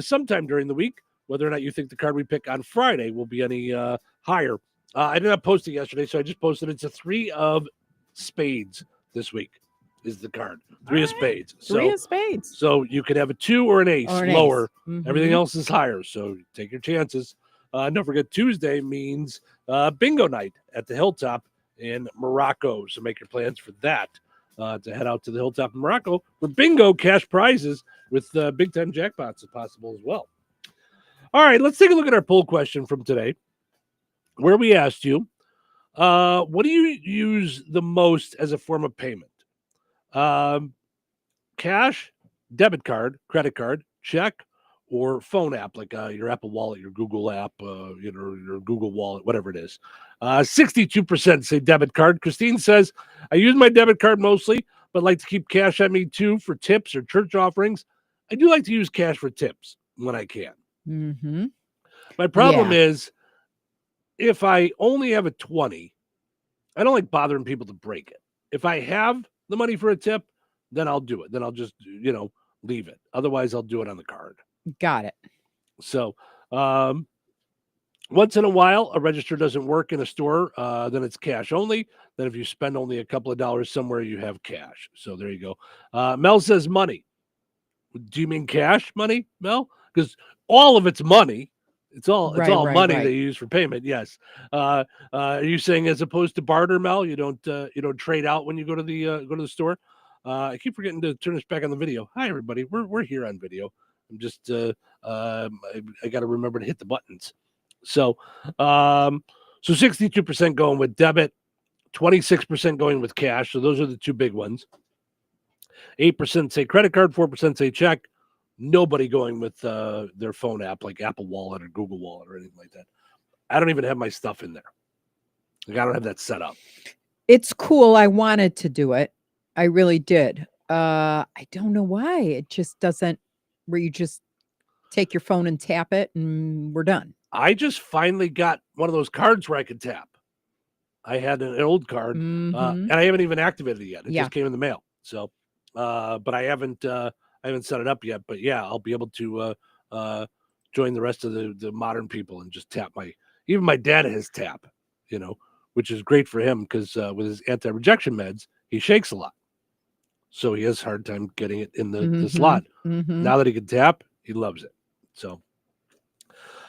Speaker 16: sometime during the week whether or not you think the card we pick on Friday will be any higher. I did not post it yesterday, so I just posted it's a 3 of spades this week is the card. 3 of spades.
Speaker 11: Three of spades.
Speaker 16: So you could have a 2 or an ace
Speaker 11: Or an
Speaker 16: lower.
Speaker 11: ace. Mhm.
Speaker 16: Everything else is higher, so take your chances. Don't forget, Tuesday means bingo night at the Hilltop in Morocco. So make your plans for that to head out to the Hilltop in Morocco for bingo cash prizes with big-time jackpots if possible as well. All right, let's take a look at our poll question from today, where we asked you, what do you use the most as a form of payment? Cash, debit card, credit card, check, or phone app, like your Apple Wallet, your Google app, your Google Wallet, whatever it is. 62% say debit card. Christine says, I use my debit card mostly, but like to keep cash on me too for tips or church offerings. I do like to use cash for tips when I can.
Speaker 11: Mm-hmm.
Speaker 16: My problem is if I only have a 20, I don't like bothering people to break it. If I have the money for a tip, then I'll do it. Then I'll just, leave it. Otherwise, I'll do it on the card.
Speaker 11: Got it.
Speaker 16: So once in a while, a register doesn't work in a store, then it's cash only. Then if you spend only a couple of dollars somewhere, you have cash. So there you go. Mel says money. Do you mean cash money, Mel? Because all of it's money. It's all money they use for payment. Yes. Are you saying as opposed to barter, Mel? You don't trade out when you go to the store? I keep forgetting to turn this back on the video. Hi everybody, we're here on video. I'm just I got to remember to hit the buttons. So 62% going with debit, 26% going with cash. So those are the two big ones. 8% say credit card, 4% say check. Nobody going with their phone app like Apple Wallet or Google Wallet or anything like that. I don't even have my stuff in there. Like I don't have that set up.
Speaker 11: It's cool. I wanted to do it. I really did. I don't know why. It just doesn't, where you just take your phone and tap it and we're done.
Speaker 16: I just finally got one of those cards where I could tap. I had an old card and I haven't even activated it yet. It just came in the mail. So, but I haven't set it up yet, but yeah, I'll be able to join the rest of the modern people and just tap even my dad has tap, which is great for him because with his anti-rejection meds, he shakes a lot. So he has a hard time getting it in the slot. Now that he can tap, he loves it. So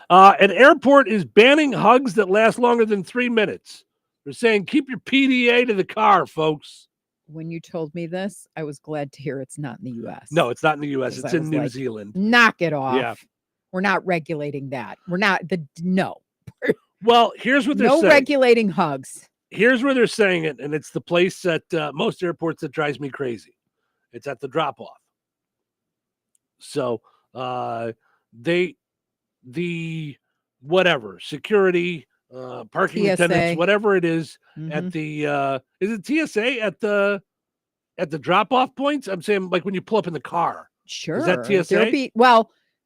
Speaker 16: an airport is banning hugs that last longer than 3 minutes. They're saying keep your PDA to the car, folks.
Speaker 11: When you told me this, I was glad to hear it's not in the U.S.
Speaker 16: No, it's not in the U.S. It's in New Zealand.
Speaker 11: Knock it off.
Speaker 16: Yeah.
Speaker 11: We're not regulating that. We're not no.
Speaker 16: Well, here's what they're saying.
Speaker 11: No regulating hugs.
Speaker 16: Here's where they're saying it, and it's the place at most airports that drives me crazy. It's at the drop-off. So the whatever, security, parking
Speaker 11: TSA.
Speaker 16: attendants, whatever it is, at the is it TSA at the drop-off points? I'm saying like when you pull up in the car.
Speaker 11: Sure.
Speaker 16: Is that TSA?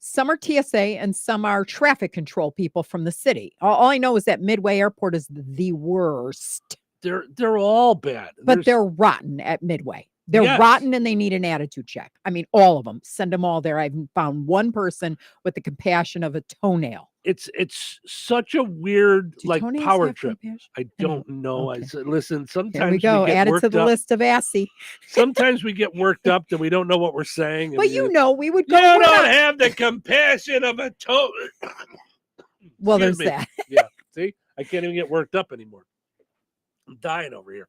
Speaker 11: Some are TSA and some are traffic control people from the city. All I know is that Midway Airport is the worst.
Speaker 16: They're all bad.
Speaker 11: But they're rotten at Midway. They're rotten and they need an attitude check. I mean, all of them. Send them all there. I've found one person with the compassion of a toenail.
Speaker 16: It's such a weird
Speaker 11: toenails
Speaker 16: power
Speaker 11: have
Speaker 16: trip.
Speaker 11: compassion?
Speaker 16: I don't know.
Speaker 11: Okay.
Speaker 16: I said, listen, sometimes
Speaker 11: There we go.
Speaker 16: get
Speaker 11: Add it
Speaker 16: worked
Speaker 11: to the
Speaker 16: up.
Speaker 11: list of assy.
Speaker 16: Sometimes we get worked up that we don't know what we're saying.
Speaker 11: But we would go.
Speaker 16: You
Speaker 11: we're
Speaker 16: don't
Speaker 11: not-
Speaker 16: have the compassion of a toe.
Speaker 11: Well, there's
Speaker 16: Excuse me.
Speaker 11: that.
Speaker 16: Yeah. See, I can't even get worked up anymore. I'm dying over here.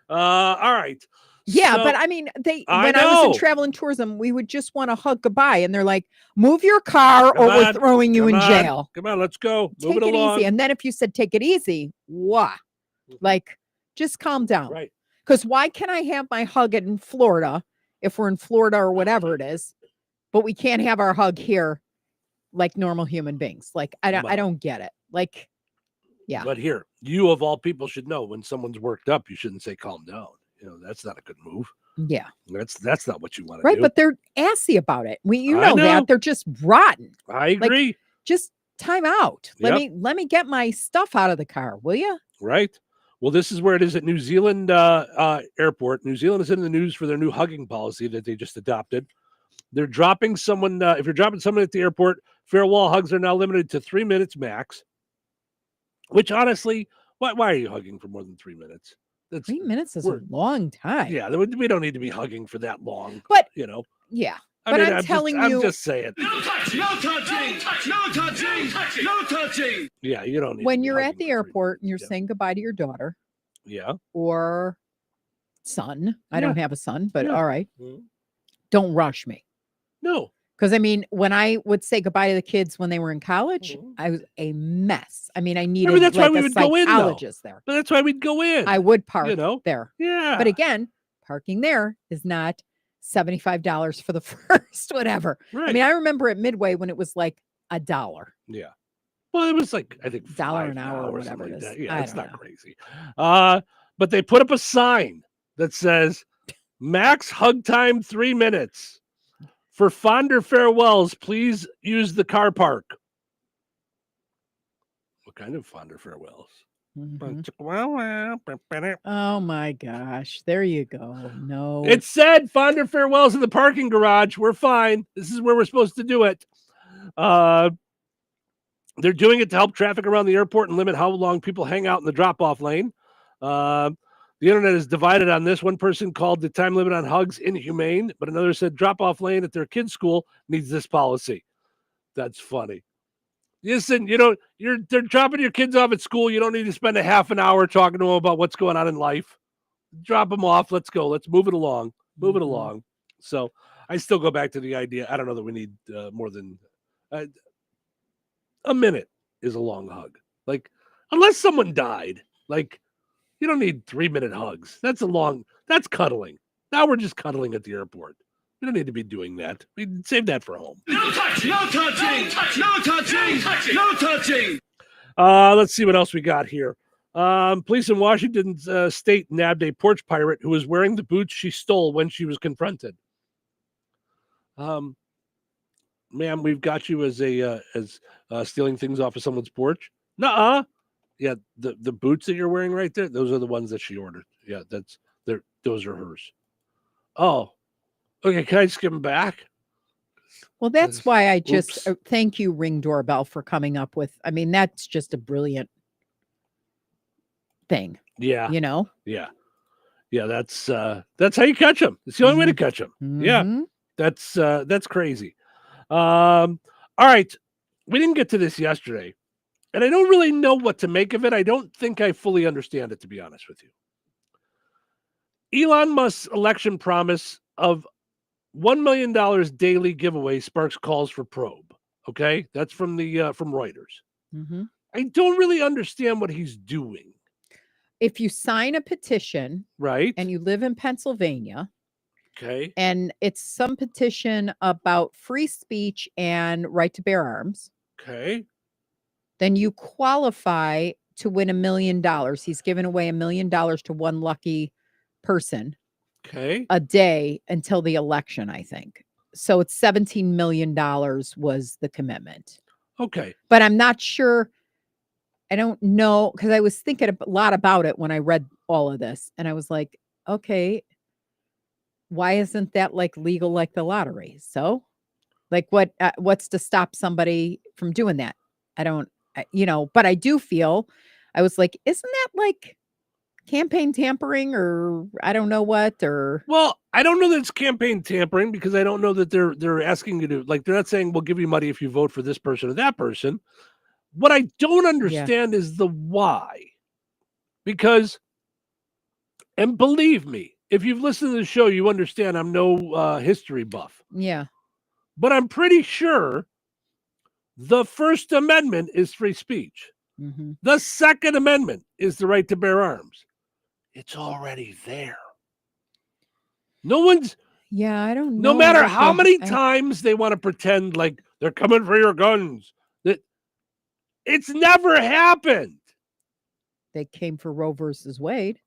Speaker 16: All right.
Speaker 11: Yeah,
Speaker 16: So-
Speaker 11: but I mean, when
Speaker 16: I
Speaker 11: I was in
Speaker 16: know.
Speaker 11: travel and tourism, we would just want to hug goodbye, and they're like, "Move your car, or we're throwing you in jail."
Speaker 16: Come on, let's go. Move
Speaker 11: Take
Speaker 16: it
Speaker 11: it
Speaker 16: along.
Speaker 11: easy. And then if you said take it easy, like just calm down.
Speaker 16: Right.
Speaker 11: Because why can I have my hug in Florida if we're in Florida or whatever it is, but we can't have our hug here like normal human beings? Like I don't get it. Like, yeah.
Speaker 16: But here, you of all people should know when someone's worked up, you shouldn't say calm down. That's not a good move.
Speaker 11: Yeah.
Speaker 16: That's not what you want to
Speaker 11: Right.
Speaker 16: do.
Speaker 11: But they're assy about it. You
Speaker 16: I
Speaker 11: know
Speaker 16: know.
Speaker 11: that. They're just rotten.
Speaker 16: I agree.
Speaker 11: Like, just time out. Let
Speaker 16: Yep.
Speaker 11: me get my stuff out of the car, will you?
Speaker 16: Right. Well, this is where it is at New Zealand airport. New Zealand is in the news for their new hugging policy that they just adopted. They're dropping someone. If you're dropping someone at the airport, farewell hugs are now limited to 3 minutes max. Which honestly, why are you hugging for more than 3 minutes?
Speaker 11: 3 minutes is a long time.
Speaker 16: Yeah, we don't need to be hugging for that long.
Speaker 11: But
Speaker 16: I
Speaker 11: yeah. But
Speaker 16: mean,
Speaker 11: I'm telling you,
Speaker 16: I'm just saying.
Speaker 19: No touching! No touching! No touching! No touching!
Speaker 16: Yeah, you don't need.
Speaker 11: when
Speaker 16: to be
Speaker 11: you're
Speaker 16: hugging
Speaker 11: at the
Speaker 16: for 3
Speaker 11: airport and you're saying goodbye to your daughter
Speaker 16: Yeah.
Speaker 11: or son. I don't have a son, but
Speaker 16: Yeah.
Speaker 11: all right.
Speaker 16: Mhm.
Speaker 11: Don't rush me.
Speaker 16: No.
Speaker 11: Because I mean, when I would say goodbye to the kids when they were in college, I was a mess. I mean, I needed
Speaker 16: that's why we
Speaker 11: a
Speaker 16: would go in, though.
Speaker 11: psychologist there.
Speaker 16: But that's why we'd go in.
Speaker 11: I would park
Speaker 16: there.
Speaker 11: there.
Speaker 16: Yeah.
Speaker 11: But again, parking there is not $75 for the first whatever.
Speaker 16: Right.
Speaker 11: I mean, I remember at Midway when it was like $1.
Speaker 16: Yeah. Well, it was like, I think
Speaker 11: $1 an
Speaker 16: $5
Speaker 11: hour or
Speaker 16: or
Speaker 11: whatever
Speaker 16: something
Speaker 11: it
Speaker 16: like
Speaker 11: is.
Speaker 16: that. Yeah,
Speaker 11: I
Speaker 16: it's
Speaker 11: don't
Speaker 16: not
Speaker 11: know.
Speaker 16: crazy. But they put up a sign that says max hug time 3 minutes. For fonder farewells, please use the car park. What kind of fonder farewells?
Speaker 11: Oh my gosh. There you go. No.
Speaker 16: It said fonder farewells in the parking garage. We're fine. This is where we're supposed to do it. They're doing it to help traffic around the airport and limit how long people hang out in the drop-off lane. The internet is divided on this. One person called the time limit on hugs inhumane, but another said drop-off lane at their kids' school needs this policy. That's funny. Listen, they're dropping your kids off at school. You don't need to spend a half an hour talking to them about what's going on in life. Drop them off. Let's go. Let's move it along. Move it along. So I still go back to the idea. I don't know that we need more than a minute is a long hug. Like, unless someone died, like, you don't need 3 minute hugs. That's cuddling. Now we're just cuddling at the airport. We don't need to be doing that. We save that for home.
Speaker 19: No touching! No touching! No touching! No touching!
Speaker 16: Let's see what else we got here. Police in Washington state nabbed a porch pirate who was wearing the boots she stole when she was confronted. Ma'am, we've got you as stealing things off of someone's porch. Nuh-uh. Yeah, the boots that you're wearing right there, those are the ones that she ordered. Yeah, those are hers. Oh, okay. Can I just give them back?
Speaker 11: Well, that's why I just thank you, Ring Doorbell, for coming up with. I mean, that's just a brilliant thing.
Speaker 16: Yeah.
Speaker 11: Yeah.
Speaker 16: Yeah. That's how you catch them. It's the only way to catch them. Yeah. That's crazy. All right. We didn't get to this yesterday, and I don't really know what to make of it. I don't think I fully understand it, to be honest with you. Elon Musk's election promise of $1 million daily giveaway sparks calls for probe. Okay. That's from Reuters.
Speaker 11: Mm-hmm.
Speaker 16: I don't really understand what he's doing.
Speaker 11: If you sign a petition,
Speaker 16: right,
Speaker 11: and you live in Pennsylvania,
Speaker 16: okay,
Speaker 11: and it's some petition about free speech and right to bear arms,
Speaker 16: okay,
Speaker 11: then you qualify to win $1 million. He's given away $1 million to one lucky person,
Speaker 16: okay,
Speaker 11: a day until the election, I think. So it's $17 million was the commitment.
Speaker 16: Okay,
Speaker 11: but I'm not sure. I don't know, because I was thinking a lot about it when I read all of this, and I was like, okay, why isn't that like legal like the lottery? So, like, what's to stop somebody from doing that? But I do feel, I was like, isn't that like campaign tampering, or I don't know what, or
Speaker 16: well, I don't know that it's campaign tampering, because I don't know that they're asking you to, like, they're not saying we'll give you money if you vote for this person or that person. What I don't understand is the why. Because, and believe me, if you've listened to the show, you understand I'm no history buff.
Speaker 11: Yeah.
Speaker 16: But I'm pretty sure the First Amendment is free speech.
Speaker 11: Mm-hmm.
Speaker 16: The Second Amendment is the right to bear arms. It's already there. No one's...
Speaker 11: Yeah, I don't know.
Speaker 16: No matter how many times they want to pretend like they're coming for your guns, that it's never happened.
Speaker 11: They came for Roe versus Wade.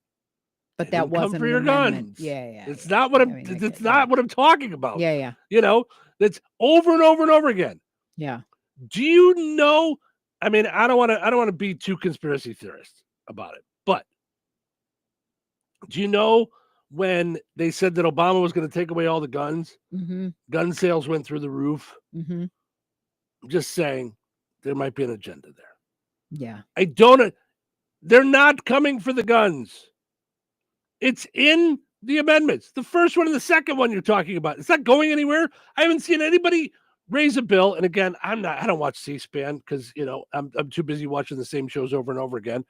Speaker 11: But that wasn't
Speaker 16: come for
Speaker 11: an
Speaker 16: your
Speaker 11: amendment.
Speaker 16: guns.
Speaker 11: Yeah.
Speaker 16: It's not what it's not what I'm talking about.
Speaker 11: Yeah.
Speaker 16: You know, that's over and over and over again.
Speaker 11: Yeah.
Speaker 16: Do you know? I mean, I don't want to be too conspiracy theorist about it, but do you know when they said that Obama was going to take away all the guns?
Speaker 11: Mm-hmm.
Speaker 16: Gun sales went through the roof.
Speaker 11: Mm-hmm.
Speaker 16: I'm just saying there might be an agenda there.
Speaker 11: Yeah.
Speaker 16: They're not coming for the guns. It's in the amendments. The first one and the second one you're talking about. It's not going anywhere. I haven't seen anybody raise a bill. And again, I don't watch C-SPAN because, you know, I'm too busy watching the same shows over and over again.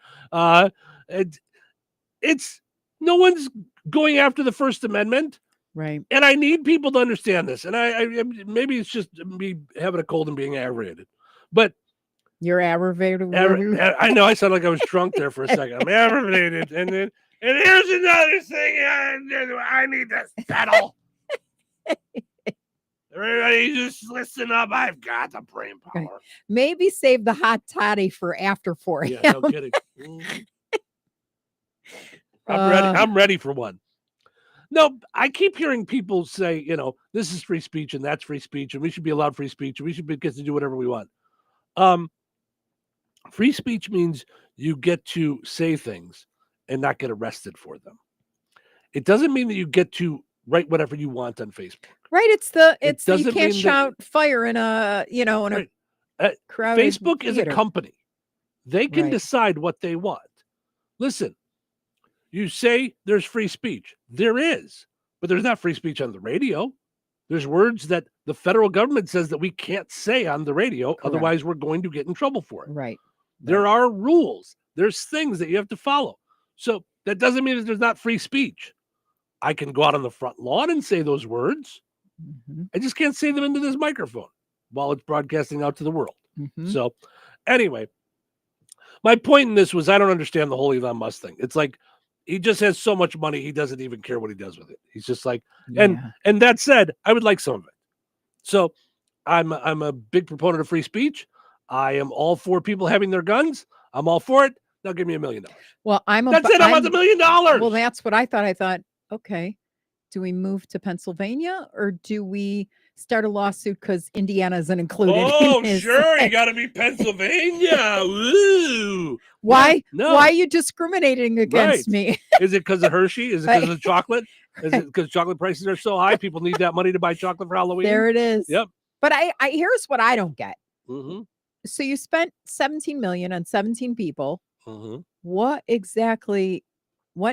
Speaker 16: It's no one's going after the First Amendment.
Speaker 11: Right.
Speaker 16: And I need people to understand this. And I maybe it's just me having a cold and being aggravated, but
Speaker 11: you're aggravated.
Speaker 16: I know I sound like I was drunk there for a second. I'm aggravated. And here's another thing I need to settle. Everybody just listen up. I've got the brain power.
Speaker 11: Okay. Maybe save the hot toddy for after 4 a.m.
Speaker 16: Yeah, no kidding. I'm ready. I'm ready for one. No, I keep hearing people say, you know, this is free speech and that's free speech and we should be allowed free speech and we should get to do whatever we want. Free speech means you get to say things and not get arrested for them. It doesn't mean that you get to write whatever you want on Facebook.
Speaker 11: Right. It's you can't shout fire in a crowded
Speaker 16: Facebook is a
Speaker 11: theater.
Speaker 16: company. They can decide what they want. Listen, you say there's free speech. There is, but there's not free speech on the radio. There's words that the federal government says that we can't say on the radio. Correct. Otherwise, we're going to get in trouble for it.
Speaker 11: Right.
Speaker 16: There are rules. There's things that you have to follow. So that doesn't mean that there's not free speech. I can go out on the front lawn and say those words.
Speaker 11: Mm-hmm.
Speaker 16: I just can't say them into this microphone while it's broadcasting out to the world.
Speaker 11: Mm-hmm.
Speaker 16: So anyway, my point in this was I don't understand the whole Elon Musk thing. It's like he just has so much money, he doesn't even care what he does with it. He's just like, and that said, I would like some of it. So I'm a big proponent of free speech. I am all for people having their guns. I'm all for it. Now give me $1 million.
Speaker 11: Well,
Speaker 16: I want the $1 million.
Speaker 11: Well, that's what I thought. I thought, okay, do we move to Pennsylvania or do we start a lawsuit because Indiana isn't included?
Speaker 16: Oh, sure. You got to be Pennsylvania. Woo.
Speaker 11: Why?
Speaker 16: No.
Speaker 11: Why are you discriminating against me?
Speaker 16: Is it because of Hershey? Is it because of the chocolate? Is it because chocolate prices are so high? People need that money to buy chocolate for Halloween.
Speaker 11: There it is.
Speaker 16: Yep.
Speaker 11: But I here's what I don't get.
Speaker 16: Mm-hmm.
Speaker 11: So you spent $17 million on 17 people.
Speaker 16: Mm-hmm.
Speaker 11: What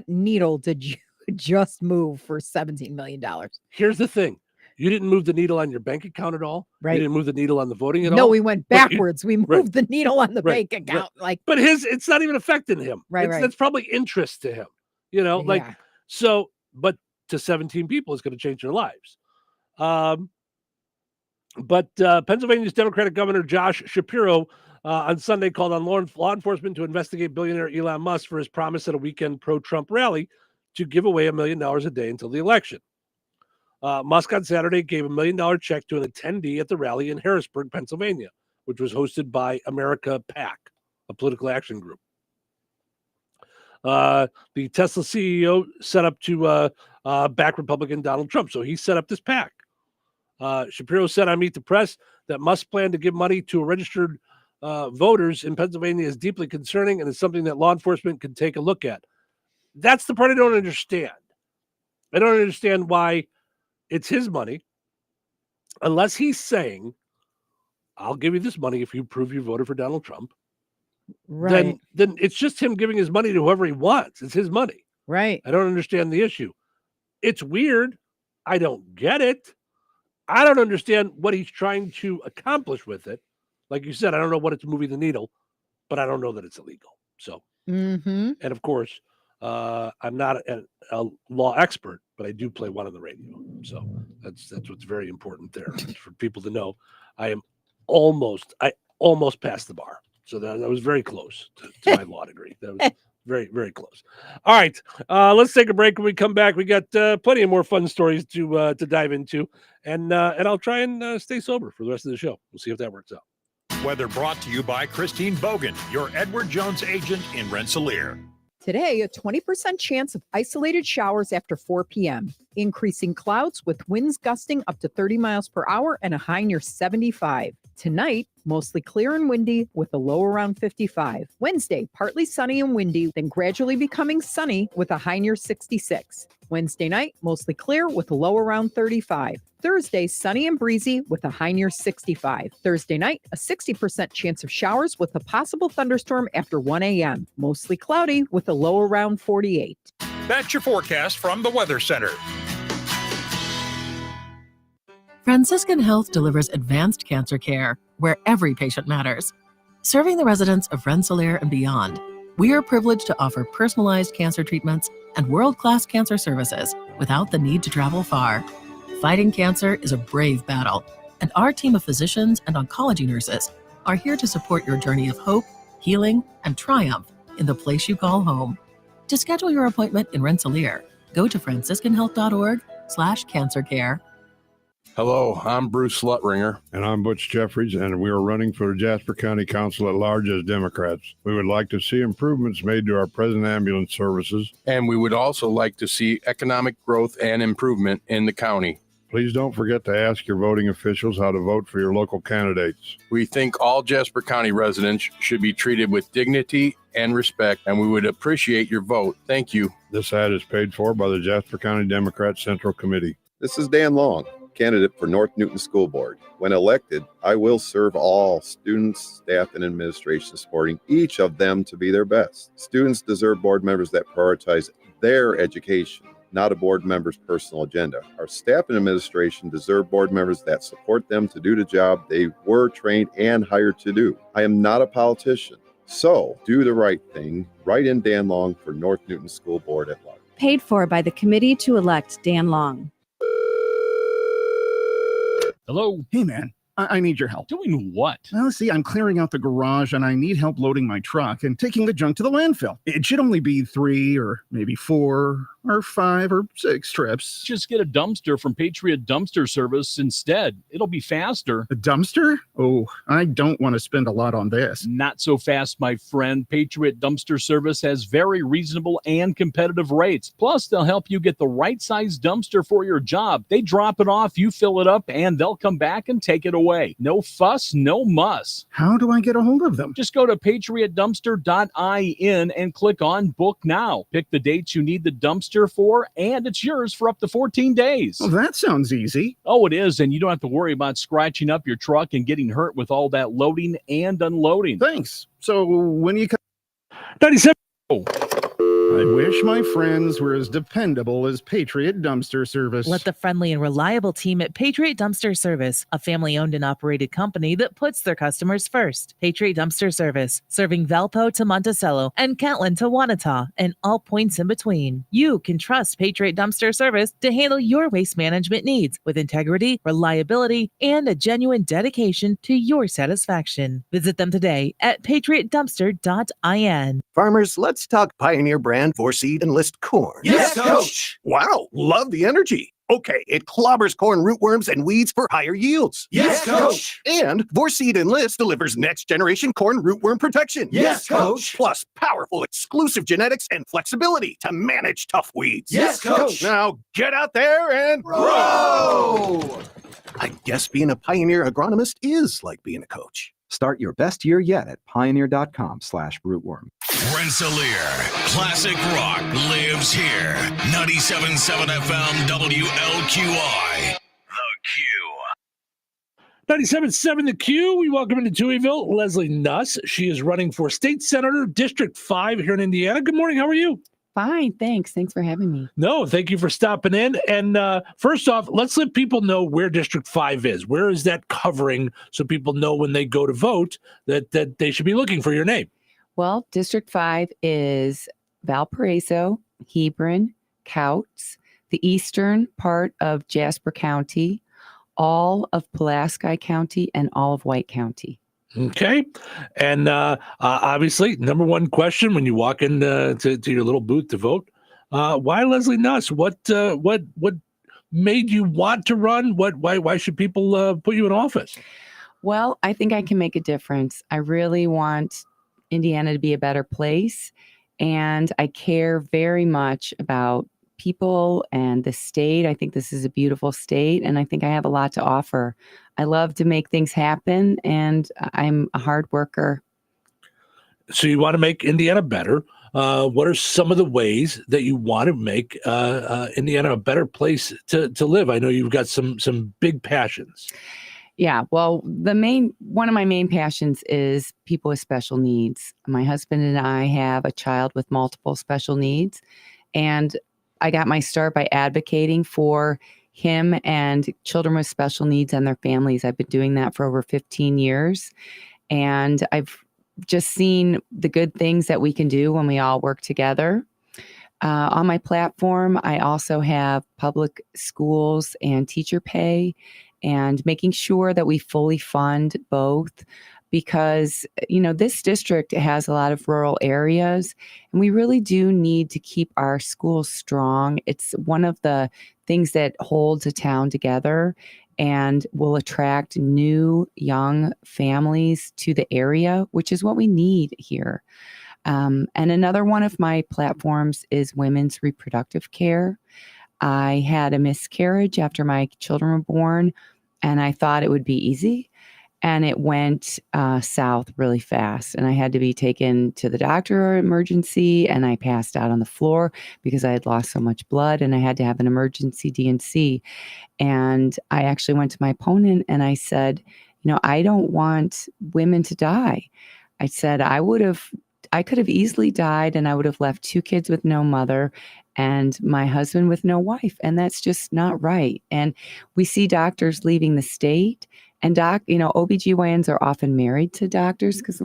Speaker 11: needle did you just move for $17 million?
Speaker 16: Here's the thing. You didn't move the needle on your bank account at all.
Speaker 11: Right.
Speaker 16: You didn't move the needle on the voting at all.
Speaker 11: No, we went backwards. We moved the needle on the bank account.
Speaker 16: Right. But it's not even affecting him.
Speaker 11: Right.
Speaker 16: That's probably interest to him. You know, so, but to 17 people, it's going to change their lives. But Pennsylvania's Democratic Governor Josh Shapiro on Sunday called on law enforcement to investigate billionaire Elon Musk for his promise at a weekend pro-Trump rally to give away $1 million a day until the election. Musk on Saturday gave $1 million check to an attendee at the rally in Harrisburg, Pennsylvania, which was hosted by America PAC, a political action group. The Tesla CEO set up to back Republican Donald Trump, so he set up this PAC. Shapiro said on Meet the Press that Musk's plan to give money to registered voters in Pennsylvania is deeply concerning and is something that law enforcement can take a look at. That's the part I don't understand. I don't understand why it's his money, unless he's saying, I'll give you this money if you prove you voted for Donald Trump.
Speaker 11: Right.
Speaker 16: Then it's just him giving his money to whoever he wants. It's his money.
Speaker 11: Right.
Speaker 16: I don't understand the issue. It's weird. I don't get it. I don't understand what he's trying to accomplish with it. Like you said, I don't know what it's moving the needle, but I don't know that it's illegal. So, and of course, I'm not a law expert, but I do play one on the radio. So that's what's very important there for people to know. I almost passed the bar. So that was very close to my law degree. That was very, very close. All right, let's take a break. When we come back, we got plenty of more fun stories to dive into, and I'll try and stay sober for the rest of the show. We'll see if that works out.
Speaker 1: Weather brought to you by Christine Bogan, your Edward Jones agent in Rensselaer.
Speaker 11: Today, a 20% chance of isolated showers after 4 p.m. Increasing clouds with winds gusting up to 30 miles per hour and a high near 75. Tonight, mostly clear and windy with a low around 55. Wednesday, partly sunny and windy, then gradually becoming sunny with a high near 66. Wednesday night, mostly clear with a low around 35. Thursday, sunny and breezy with a high near 65. Thursday night, a 60% chance of showers with a possible thunderstorm after 1 a.m. Mostly cloudy with a low around 48.
Speaker 1: That's your forecast from the Weather Center.
Speaker 17: Franciscan Health delivers advanced cancer care where every patient matters. Serving the residents of Rensselaer and beyond, we are privileged to offer personalized cancer treatments and world-class cancer services without the need to travel far. Fighting cancer is a brave battle, and our team of physicians and oncology nurses are here to support your journey of hope, healing, and triumph in the place you call home. To schedule your appointment in Rensselaer, go to franciscanhealth.org/cancercare.
Speaker 3: Hello, I'm Bruce Slutringer.
Speaker 5: And I'm Butch Jeffries, and we are running for the Jasper County Council at large as Democrats. We would like to see improvements made to our present ambulance services.
Speaker 3: And we would also like to see economic growth and improvement in the county.
Speaker 5: Please don't forget to ask your voting officials how to vote for your local candidates.
Speaker 3: We think all Jasper County residents should be treated with dignity and respect, and we would appreciate your vote. Thank you.
Speaker 5: This ad is paid for by the Jasper County Democrat Central Committee.
Speaker 26: This is Dan Long, candidate for North Newton School Board. When elected, I will serve all students, staff, and administration, supporting each of them to be their best. Students deserve board members that prioritize their education, not a board member's personal agenda. Our staff and administration deserve board members that support them to do the job they were trained and hired to do. I am not a politician, so do the right thing. Write in Dan Long for North Newton School Board at large.
Speaker 28: Paid for by the committee to elect Dan Long.
Speaker 12: Hello?
Speaker 6: Hey, man. I need your help.
Speaker 12: Doing what?
Speaker 6: Well, see, I'm clearing out the garage and I need help loading my truck and taking the junk to the landfill. It should only be 3 or maybe 4 or 5 or 6 trips.
Speaker 12: Just get a dumpster from Patriot Dumpster Service instead. It'll be faster.
Speaker 6: A dumpster? Oh, I don't want to spend a lot on this.
Speaker 12: Not so fast, my friend. Patriot Dumpster Service has very reasonable and competitive rates. Plus, they'll help you get the right size dumpster for your job. They drop it off, you fill it up, and they'll come back and take it away. No fuss, no muss.
Speaker 6: How do I get a hold of them?
Speaker 12: Just go to patriotdumpster.in and click on Book Now. Pick the dates you need the dumpster for, and it's yours for up to 14 days.
Speaker 6: Well, that sounds easy.
Speaker 12: Oh, it is, and you don't have to worry about scratching up your truck and getting hurt with all that loading and unloading.
Speaker 6: Thanks. So when you come...
Speaker 16: 97.
Speaker 6: I wish my friends were as dependable as Patriot Dumpster Service.
Speaker 7: Let the friendly and reliable team at Patriot Dumpster Service, a family-owned and operated company that puts their customers first. Patriot Dumpster Service, serving Valpo to Monticello and Catlin to Wanata and all points in between. You can trust Patriot Dumpster Service to handle your waste management needs with integrity, reliability, and a genuine dedication to your satisfaction. Visit them today at patriotdumpster.in.
Speaker 10: Farmers, let's talk Pioneer brand 4-seed Enlist corn.
Speaker 19: Yes, Coach.
Speaker 10: Wow, love the energy. Okay, it clobbers corn rootworms and weeds for higher yields.
Speaker 19: Yes, Coach.
Speaker 10: And 4-seed Enlist delivers next-generation corn rootworm protection.
Speaker 19: Yes, Coach.
Speaker 10: Plus powerful exclusive genetics and flexibility to manage tough weeds.
Speaker 19: Yes, Coach.
Speaker 10: Now get out there and
Speaker 19: grow!
Speaker 10: I guess being a Pioneer agronomist is like being a coach.
Speaker 18: Start your best year yet at pioneer.com/rootworm.
Speaker 30: Rensselaer, classic rock lives here. 97.7 FM WLQI. The Q.
Speaker 16: 97.7 The Q. We welcome into Touhyville Leslie Nuss. She is running for State Senator, District 5 here in Indiana. Good morning. How are you?
Speaker 20: Fine, thanks. Thanks for having me.
Speaker 16: No, thank you for stopping in. And first off, let's let people know where District 5 is. Where is that covering so people know when they go to vote that they should be looking for your name?
Speaker 20: Well, District 5 is Valparaiso, Hebron, Couts, the eastern part of Jasper County, all of Pulaski County, and all of White County.
Speaker 16: Okay. And obviously, number one question when you walk in to your little booth to vote, why Leslie Nuss? What made you want to run? Why should people put you in office?
Speaker 20: Well, I think I can make a difference. I really want Indiana to be a better place. and I care very much about people and the state. I think this is a beautiful state, and I think I have a lot to offer. I love to make things happen, and I'm a hard worker.
Speaker 16: So you want to make Indiana better. What are some of the ways that you want to make Indiana a better place to live? I know you've got some big passions.
Speaker 20: Yeah, well, one of my main passions is people with special needs. My husband and I have a child with multiple special needs, and I got my start by advocating for him and children with special needs and their families. I've been doing that for over 15 years, and I've just seen the good things that we can do when we all work together. On my platform, I also have public schools and teacher pay, and making sure that we fully fund both, because, this district has a lot of rural areas, and we really do need to keep our schools strong. It's one of the things that holds a town together and will attract new young families to the area, which is what we need here. And another one of my platforms is women's reproductive care. I had a miscarriage after my children were born, and I thought it would be easy. And it went south really fast. And I had to be taken to the doctor emergency, and I passed out on the floor because I had lost so much blood, and I had to have an emergency D&C. And I actually went to my opponent and I said, I don't want women to die. I said, I could have easily died, and I would have left 2 kids with no mother and my husband with no wife. And that's just not right. And we see doctors leaving the state, and OBGYNs are often married to doctors because,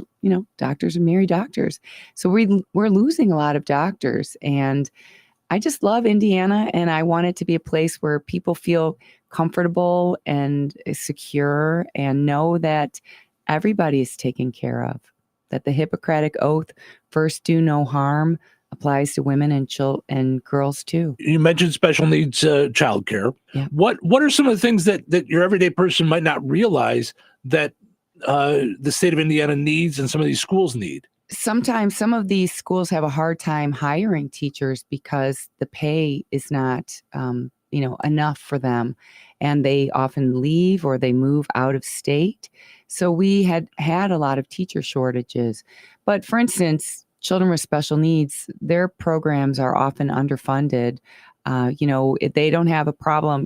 Speaker 20: doctors are married doctors. So we're losing a lot of doctors. And I just love Indiana, and I want it to be a place where people feel comfortable and secure and know that everybody is taken care of, that the Hippocratic Oath, first do no harm, applies to women and girls too.
Speaker 16: You mentioned special needs childcare.
Speaker 20: Yeah.
Speaker 16: What are some of the things that your everyday person might not realize that the state of Indiana needs and some of these schools need?
Speaker 20: Sometimes some of these schools have a hard time hiring teachers because the pay is not, enough for them, and they often leave or they move out of state. So we had a lot of teacher shortages. But for instance, children with special needs, their programs are often underfunded. If they don't have a problem,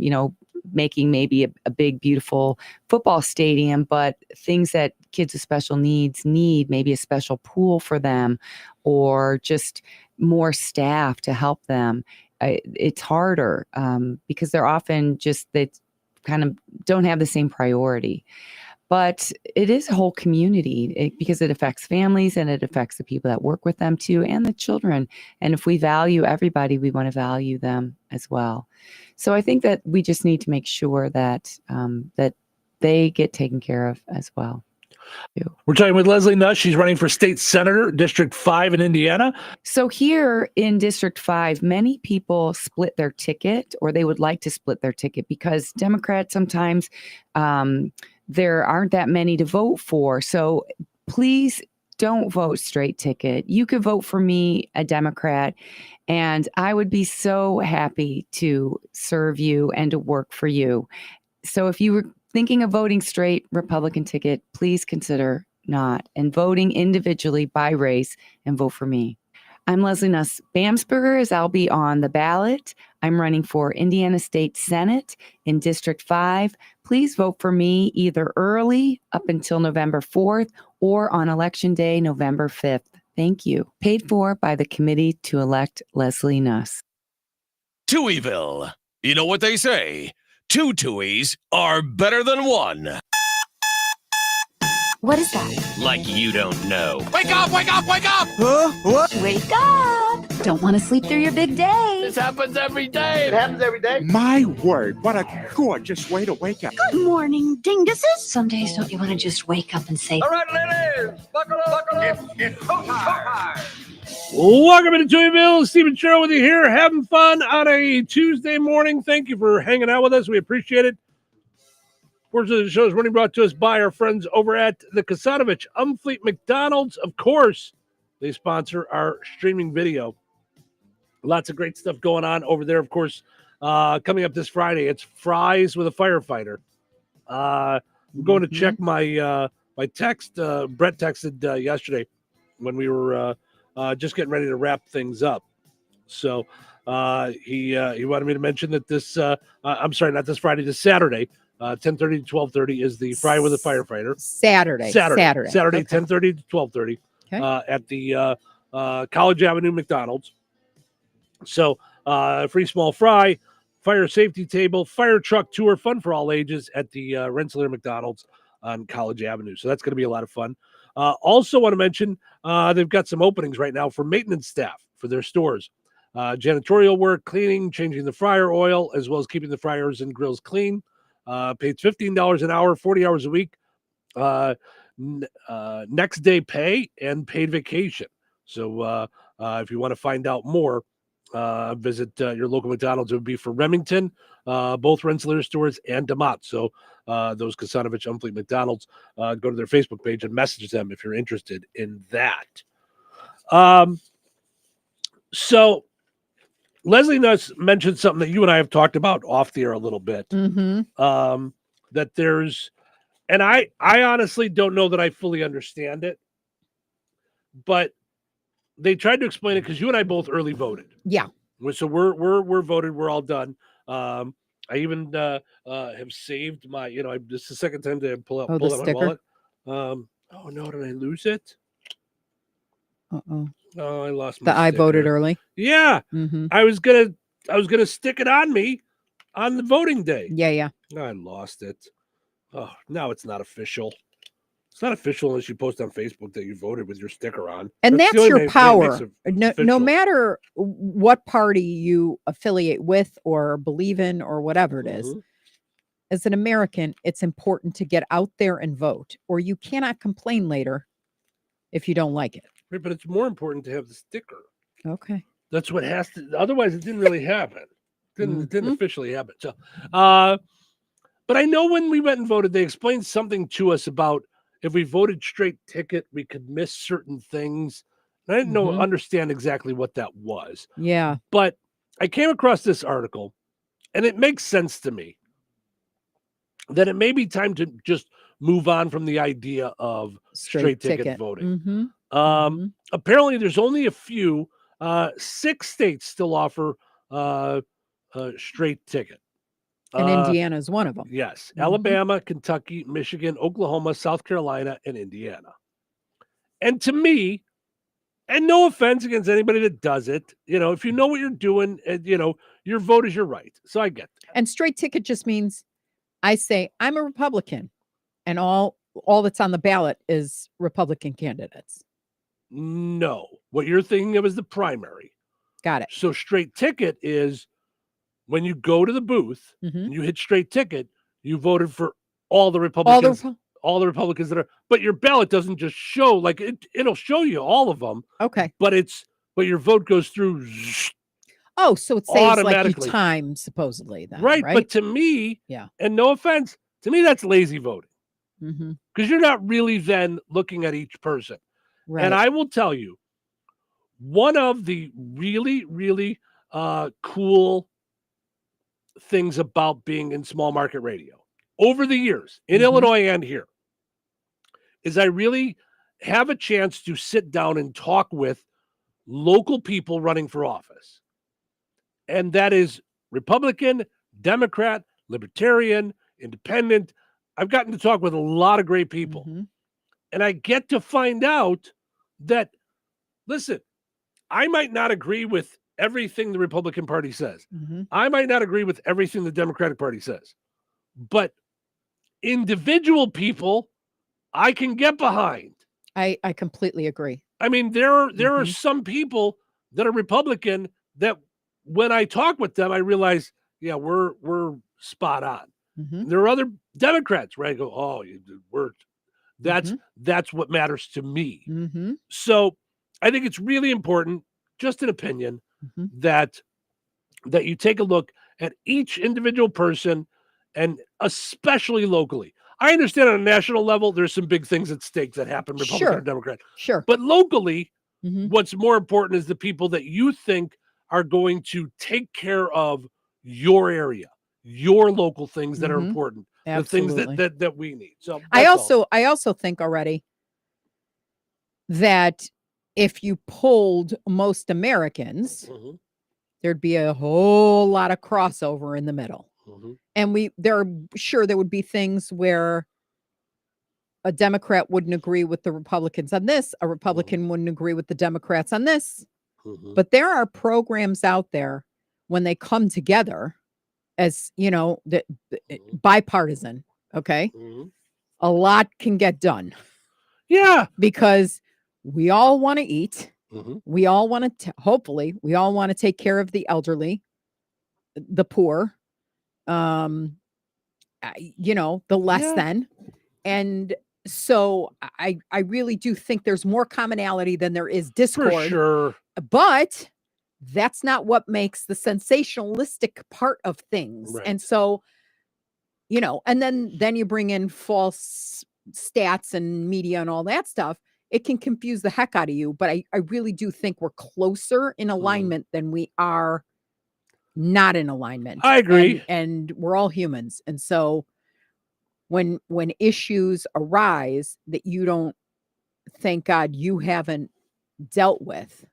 Speaker 20: making maybe a big, beautiful football stadium, but things that kids with special needs need, maybe a special pool for them or just more staff to help them. It's harder because they're often they kind of don't have the same priority. But it is a whole community because it affects families and it affects the people that work with them too, and the children. And if we value everybody, we want to value them as well. So I think that we just need to make sure that that they get taken care of as well.
Speaker 16: We're talking with Leslie Nuss. She's running for state senator, District 5 in Indiana.
Speaker 20: So here in District 5, many people split their ticket, or they would like to split their ticket, because Democrats sometimes there aren't that many to vote for. So please don't vote straight ticket. You could vote for me, a Democrat, and I would be so happy to serve you and to work for you. So if you were thinking of voting straight Republican ticket, please consider not, and voting individually by race, and vote for me. I'm Leslie Nuss Bamsberger, as I'll be on the ballot. I'm running for Indiana State Senate in District 5. Please vote for me either early, up until November 4th, or on Election Day, November 5th. Thank you. Paid for by the Committee to Elect Leslie Nuss.
Speaker 30: Touhyville. You know what they say? 2 Touhies are better than 1.
Speaker 2: What is that?
Speaker 30: Like you don't know.
Speaker 19: Wake up, wake up, wake up!
Speaker 2: Huh? What? Wake up! Don't want to sleep through your big day.
Speaker 19: This happens every day. It happens every day.
Speaker 8: My word, what a gorgeous way to wake up.
Speaker 2: Good morning, dinguses. Some days, don't you want to just wake up and say,
Speaker 19: All right, ladies, buckle up. It's time.
Speaker 16: Welcome into Touhyville. Steve and Cheryl with you here, having fun on a Tuesday morning. Thank you for hanging out with us. We appreciate it. Portion of the show is running brought to us by our friends over at the Kasanovich Umfleet McDonald's. Of course, They sponsor our streaming video. Lots of great stuff going on over there, of course. Coming up this Friday, it's Fries with a Firefighter. I'm going to check my my text. Brett texted yesterday when we were just getting ready to wrap things up. So he wanted me to mention that this. I'm sorry, not this Friday. This Saturday, 10:30 to 12:30 is the Fry with a Firefighter.
Speaker 11: Saturday,
Speaker 16: okay. 10:30 to 12:30 at the College Avenue McDonald's. So free small fry, fire safety table, fire truck tour, fun for all ages at the Rensselaer McDonald's on College Avenue. So that's going to be a lot of fun. Also want to mention they've got some openings right now for maintenance staff for their stores. Janitorial work, cleaning, changing the fryer oil, as well as keeping the fryers and grills clean. Paid $15 an hour, 40 hours a week. Next day pay and paid vacation. So if you want to find out more, visit your local McDonald's. It would be for Remington, both Rensselaer stores, and DeMott. So those Kasanovich Umfleet McDonald's, go to their Facebook page and message them if you're interested in that. So Leslie Nuss mentioned something that you and I have talked about off the air a little bit. That there's, and I honestly don't know that I fully understand it, but they tried to explain it because you and I both early voted.
Speaker 11: Yeah.
Speaker 16: So we're voted. We're all done. I even have saved my. This is the second time to pull out my wallet. Oh no! Did I lose it?
Speaker 11: Uh-oh.
Speaker 16: Oh, I lost my
Speaker 11: sticker. I voted early.
Speaker 16: Yeah. I was gonna stick it on me on the voting day.
Speaker 11: Yeah.
Speaker 16: I lost it. Oh, now it's not official. It's not official unless you post on Facebook that you voted with your sticker on.
Speaker 11: And that's your power. No
Speaker 16: official.
Speaker 11: Matter what party you affiliate with or believe in or whatever it is, as an American, it's important to get out there and vote, or you cannot complain later if you don't like it.
Speaker 16: Right, but it's more important to have the sticker.
Speaker 11: Okay.
Speaker 16: That's what has to. Otherwise, it didn't really happen. It didn't officially happen. So, but I know when we went and voted, they explained something to us about if we voted straight ticket, we could miss certain things. And I didn't understand exactly what that was.
Speaker 11: Yeah.
Speaker 16: But I came across this article, and it makes sense to me that it may be time to just move on from the idea of straight ticket voting. Apparently, there's only a few. 6 states still offer straight ticket.
Speaker 11: And Indiana is one of them.
Speaker 16: Yes. Alabama, Kentucky, Michigan, Oklahoma, South Carolina, and Indiana. And to me, and no offense against anybody that does it, if you know what you're doing, your vote is your right. So I get that.
Speaker 11: And straight ticket just means I say I'm a Republican and all that's on the ballot is Republican candidates.
Speaker 16: No. What you're thinking of is the primary.
Speaker 11: Got it.
Speaker 16: So straight ticket is when you go to the booth and you hit straight ticket, you voted for all the Republicans. All the Republicans that are, but your ballot doesn't just show, like it'll show you all of them.
Speaker 11: Okay.
Speaker 16: But your vote goes through.
Speaker 11: Oh, so it saves
Speaker 16: automatically.
Speaker 11: Like time, supposedly. Then,
Speaker 16: right. But to me,
Speaker 11: yeah.
Speaker 16: And no offense, to me, that's lazy voting. Because you're not really then looking at each person.
Speaker 11: Right.
Speaker 16: And I will tell you, one of the really, really cool things about being in small market radio over the years in Illinois and here is I really have a chance to sit down and talk with local people running for office. And that is Republican, Democrat, Libertarian, Independent. I've gotten to talk with a lot of great people. And I get to find out that, listen, I might not agree with everything the Republican Party says. I might not agree with everything the Democratic Party says. But individual people, I can get behind.
Speaker 11: I completely agree.
Speaker 16: I mean, there are some people that are Republican that when I talk with them, I realize, yeah, we're spot on. There are other Democrats where I go, oh, that's what matters to me. So I think it's really important, just an opinion, that you take a look at each individual person, and especially locally. I understand on a national level, there's some big things at stake that happen, Republican or Democrat.
Speaker 11: Sure.
Speaker 16: But locally, What's more important is the people that you think are going to take care of your area, your local things that are important,
Speaker 11: Absolutely.
Speaker 16: the things that we need. So
Speaker 11: I also think already that if you polled most Americans, there'd be a whole lot of crossover in the middle. And there would be things where a Democrat wouldn't agree with the Republicans on this, a Republican wouldn't agree with the Democrats on this. But there are programs out there when they come together as, bipartisan, okay? A lot can get done.
Speaker 16: Yeah.
Speaker 11: Because we all want to eat. We all want to, hopefully, we all want to take care of the elderly, the poor, the less than. And so I really do think there's more commonality than there is discord.
Speaker 16: For sure.
Speaker 11: But that's not what makes the sensationalistic part of things.
Speaker 16: Right.
Speaker 11: And so, and then you bring in false stats and media and all that stuff. It can confuse the heck out of you. But I really do think we're closer in alignment than we are not in alignment.
Speaker 16: I agree.
Speaker 11: And we're all humans. And so when issues arise that you don't, thank God, you haven't dealt with,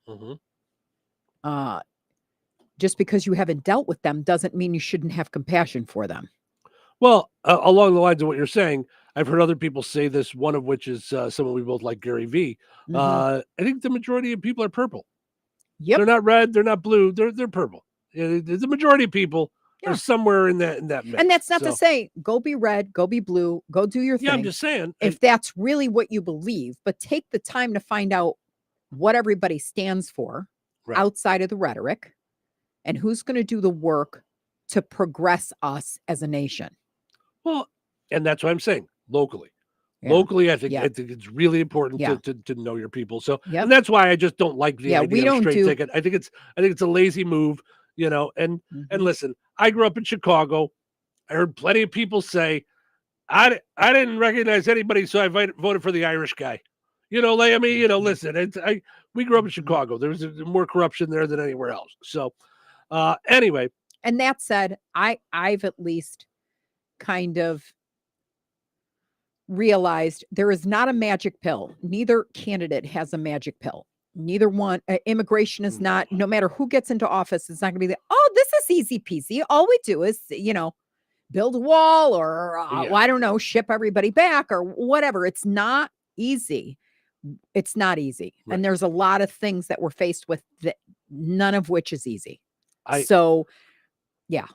Speaker 11: just because you haven't dealt with them doesn't mean you shouldn't have compassion for them.
Speaker 16: Well, along the lines of what you're saying, I've heard other people say this, one of which is someone we both like, Gary V. I think the majority of people are purple.
Speaker 11: Yep.
Speaker 16: They're not red, they're not blue, they're purple. The majority of people are somewhere in that mix.
Speaker 11: And that's not to say go be red, go be blue, go do your thing.
Speaker 16: Yeah, I'm just saying.
Speaker 11: If that's really what you believe, but take the time to find out what everybody stands for outside of the rhetoric and who's going to do the work to progress us as a nation.
Speaker 16: Well, and that's what I'm saying, locally. Yeah. Locally, I think it's really important to know your people. So and that's why I just don't like the idea of straight ticket. I think it's a lazy move, and listen, I grew up in Chicago. I heard plenty of people say, I didn't recognize anybody, so I voted for the Irish guy. Listen, we grew up in Chicago. There was more corruption there than anywhere else. So anyway.
Speaker 11: And that said, I've at least kind of realized there is not a magic pill. Neither candidate has a magic pill. Neither one. Immigration is not, no matter who gets into office, it's not going to be this is easy peasy. All we do is, build a wall or, I don't know, ship everybody back or whatever. It's not easy. It's not easy. Right. And there's a lot of things that we're faced with, that none of which is easy. Yeah.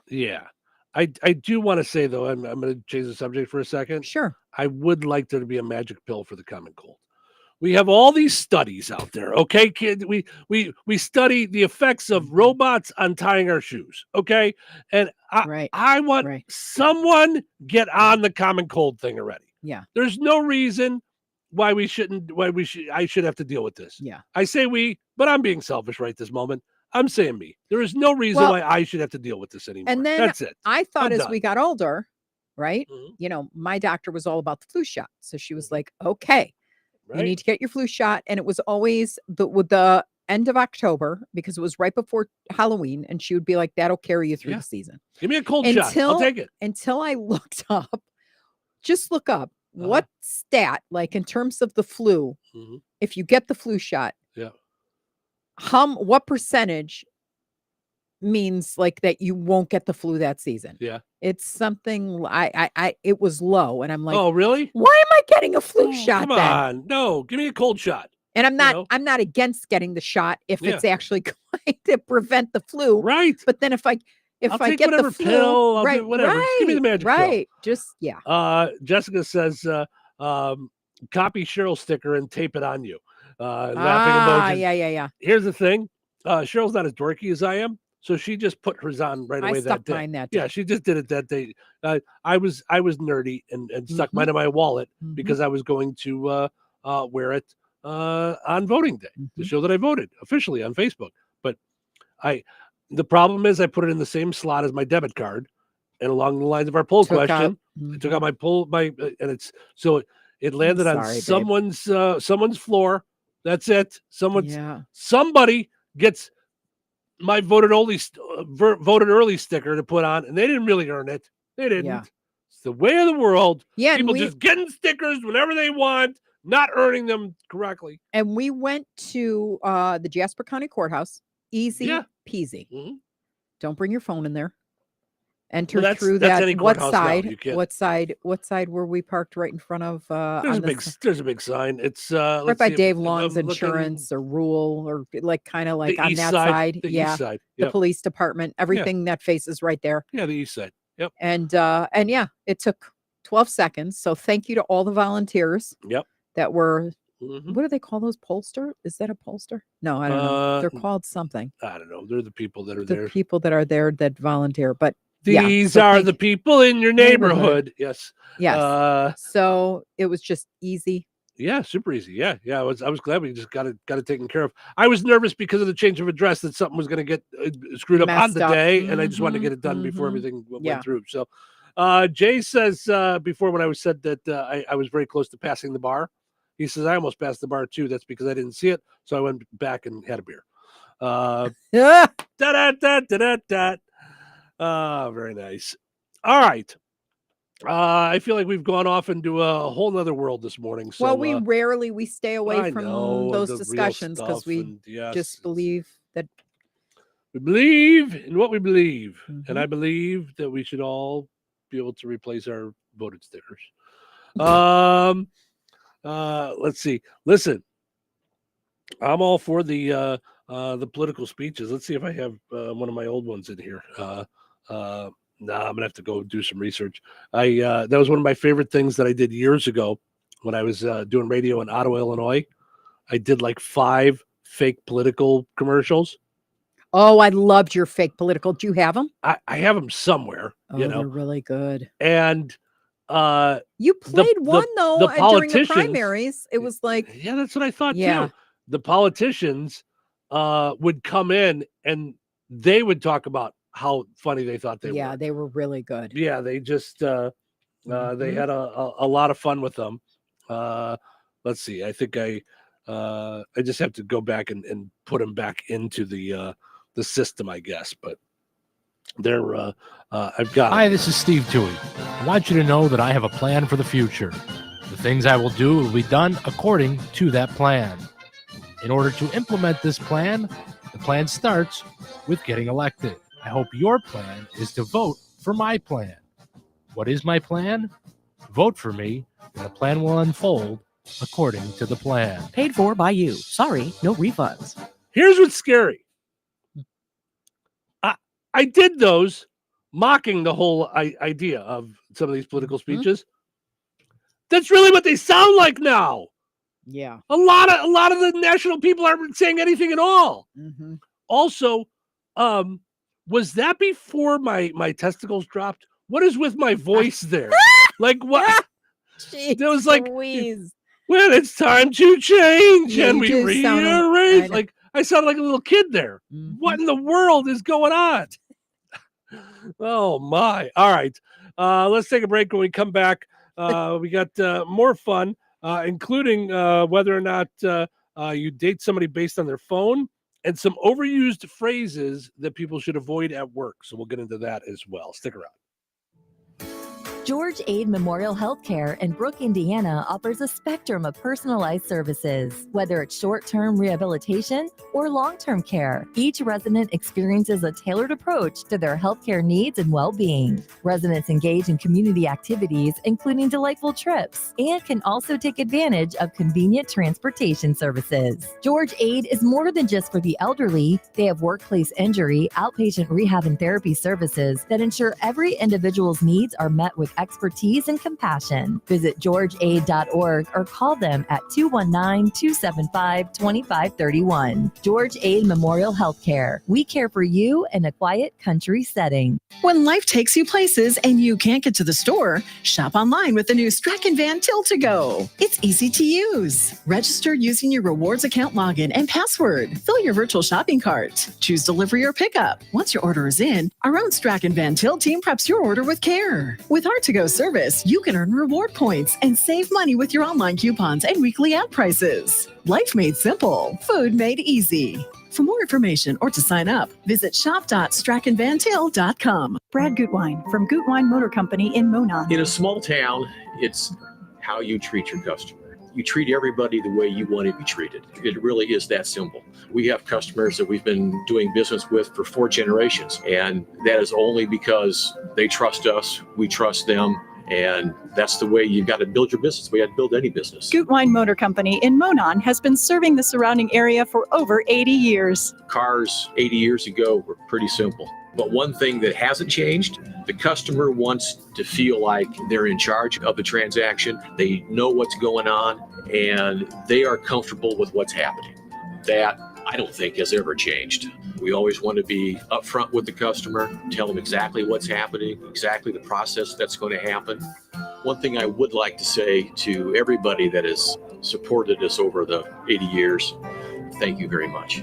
Speaker 16: I do want to say, though, I'm going to change the subject for a second.
Speaker 11: Sure.
Speaker 16: I would like there to be a magic pill for the common cold. We have all these studies out there, okay, kid? We study the effects of robots on tying our shoes, okay? And I want someone get on the common cold thing already.
Speaker 11: Yeah.
Speaker 16: There's no reason why I should have to deal with this.
Speaker 11: Yeah.
Speaker 16: I say we, but I'm being selfish right this moment. I'm saying me. There is no reason why I should have to deal with this anymore.
Speaker 11: And then
Speaker 16: that's it.
Speaker 11: I thought as we got older, right? My doctor was all about the flu shot. So she was like, okay, you need to get your flu shot. And it was always with the end of October because it was right before Halloween. And she would be like, that'll carry you through the season.
Speaker 16: Give me a cold shot. I'll take it.
Speaker 11: Until I looked up, just look up what stat, like in terms of the flu, if you get the flu shot, what percentage means like that you won't get the flu that season?
Speaker 16: Yeah.
Speaker 11: It's something it was low. And I'm like,
Speaker 16: oh, really?
Speaker 11: Why am I getting a flu shot?
Speaker 16: Come on. No, give me a cold shot.
Speaker 11: And I'm not against getting the shot if it's actually going to prevent the flu.
Speaker 16: Right.
Speaker 11: But then if I get the flu,
Speaker 16: pill, I'll do whatever. Just give me the magic pill.
Speaker 11: Just
Speaker 16: Jessica says, copy Cheryl sticker and tape it on you. Laughing emojis.
Speaker 11: Yeah.
Speaker 16: Here's the thing. Cheryl's not as dorky as I am. So she just put hers on right away that day.
Speaker 11: Mine that day.
Speaker 16: Yeah, she just did it that day. I was nerdy and stuck mine in my wallet because I was going to wear it on voting day to show that I voted officially on Facebook. But the problem is I put it in the same slot as my debit card, and along the lines of our poll question, I took out my poll and it landed on someone's floor That's it. Somebody gets my voted early sticker to put on, and they didn't really earn it. They didn't.
Speaker 11: Yeah.
Speaker 16: It's the way of the world.
Speaker 11: Yeah,
Speaker 16: People just getting stickers whenever they want, not earning them correctly.
Speaker 11: And we went to the Jasper County Courthouse. Easy peasy.
Speaker 16: Mm-hmm.
Speaker 11: Don't bring your phone in there. Enter
Speaker 16: Well,
Speaker 11: through
Speaker 16: that's
Speaker 11: that.
Speaker 16: any
Speaker 11: What
Speaker 16: courthouse now.
Speaker 11: side?
Speaker 16: You can't.
Speaker 11: What side were we parked right in front of?
Speaker 16: There's a big sign. It's
Speaker 11: right by Dave Long's Insurance or Rule or kind of like on that side.
Speaker 16: The east side.
Speaker 11: The police department, everything that faces right there.
Speaker 16: Yeah, the east side. Yep.
Speaker 11: And yeah, it took 12 seconds. So thank you to all the volunteers.
Speaker 16: Yep.
Speaker 11: That were. What do they call those? Pollster? Is that a pollster? No, I don't know. They're called something.
Speaker 16: I don't know. They're the people that are
Speaker 11: the
Speaker 16: there.
Speaker 11: People that are there that volunteer. But
Speaker 16: these are the people in your neighborhood. Yes.
Speaker 11: Yes. So it was just easy.
Speaker 16: Yeah, super easy. Yeah. I was glad we just got it taken care of. I was nervous because of the change of address that something was going to get screwed up on the day, and I just wanted to get it done before everything went through. So, Jay says before when I was said that I was very close to passing the bar. He says I almost passed the bar too. That's because I didn't see it, so I went back and had a beer. Very nice. All right. I feel like we've gone off into a whole nother world this morning. So,
Speaker 11: well, we stay away from those discussions because we just believe that
Speaker 16: we believe in what we believe, and I believe that we should all be able to replace our voted stickers. Let's see. Listen, I'm all for the political speeches. Let's see if I have one of my old ones in here. I'm gonna have to go do some research. That was one of my favorite things that I did years ago when I was doing radio in Ottawa, Illinois. I did like 5 fake political commercials.
Speaker 11: Oh, I loved your fake political. Do you have them?
Speaker 16: I have them somewhere.
Speaker 11: Oh, they're really good.
Speaker 16: And
Speaker 11: you played one though during the primaries. It was like
Speaker 16: that's what I thought too. The politicians would come in and they would talk about how funny they thought they were.
Speaker 11: Yeah, they were really good.
Speaker 16: Yeah, they just they had a lot of fun with them. Let's see. I think I just have to go back and put them back into the system, I guess. But they're I've got.
Speaker 9: Hi, this is Steve Touhy. I want you to know that I have a plan for the future. The things I will do will be done according to that plan. In order to implement this plan, the plan starts with getting elected. I hope your plan is to vote for my plan. What is my plan? Vote for me, and the plan will unfold according to the plan.
Speaker 13: Paid for by you. Sorry, no refunds.
Speaker 16: Here's what's scary. I did those mocking the whole idea of some of these political speeches. That's really what they sound like now.
Speaker 11: Yeah.
Speaker 16: A lot of the national people aren't saying anything at all. Also, was that before my testicles dropped? What is with my voice there? Like what? It was like
Speaker 11: Louise.
Speaker 16: Well, it's time to change and we
Speaker 11: sound-
Speaker 16: rearrange. Like I sound like a little kid there. What in the world is going on? Oh my. All right. Let's take a break. When we come back, we got more fun, including whether or not you date somebody based on their phone and some overused phrases that people should avoid at work. So we'll get into that as well. Stick around.
Speaker 14: George Aid Memorial Healthcare in Brooke, Indiana offers a spectrum of personalized services. Whether it's short-term rehabilitation or long-term care, each resident experiences a tailored approach to their healthcare needs and well-being. Residents engage in community activities, including delightful trips, and can also take advantage of convenient transportation services. George Aid is more than just for the elderly. They have workplace injury, outpatient rehab and therapy services that ensure every individual's needs are met with expertise and compassion. Visit georgeaid.org or call them at 219-275-2531. George Aid Memorial Healthcare. We care for you in a quiet country setting.
Speaker 13: When life takes you places and you can't get to the store, shop online with the new Strachan Van Till to Go. It's easy to use. Register using your rewards account login and password. Fill your virtual shopping cart. Choose delivery or pickup. Once your order is in, our own Strachan Van Till team preps your order with care. With our Till-To-Go service, you can earn reward points and save money with your online coupons and weekly ad prices. Life made simple, food made easy. For more information or to sign up, visit shop.strachanvantil.com.
Speaker 1: Brad Gutwein from Gutwein Motor Company in Monon.
Speaker 4: In a small town, it's how you treat your customer. You treat everybody the way you want to be treated. It really is that simple. We have customers that we've been doing business with for 4 generations, and that is only because they trust us, we trust them, and that's the way you've got to build your business. We had to build any business.
Speaker 1: Gutwein Motor Company in Monon has been serving the surrounding area for over 80 years.
Speaker 4: Cars 80 years ago were pretty simple. But one thing that hasn't changed, the customer wants to feel like they're in charge of the transaction. They know what's going on and they are comfortable with what's happening. That I don't think has ever changed. We always want to be upfront with the customer, tell them exactly what's happening, exactly the process that's going to happen. One thing I would like to say to everybody that has supported us over the 80 years, thank you very much.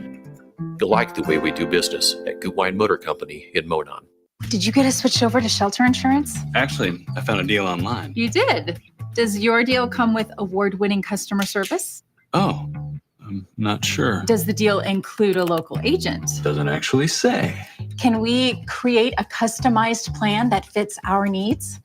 Speaker 4: You'll like the way we do business at Gutwein Motor Company in Monon.
Speaker 15: Did you get us switched over to shelter insurance?
Speaker 21: Actually, I found a deal online.
Speaker 15: You did. Does your deal come with award-winning customer service?
Speaker 21: Oh, I'm not sure.
Speaker 15: Does the deal include a local agent?
Speaker 21: Doesn't actually say.
Speaker 15: Can we create a customized plan that fits our needs?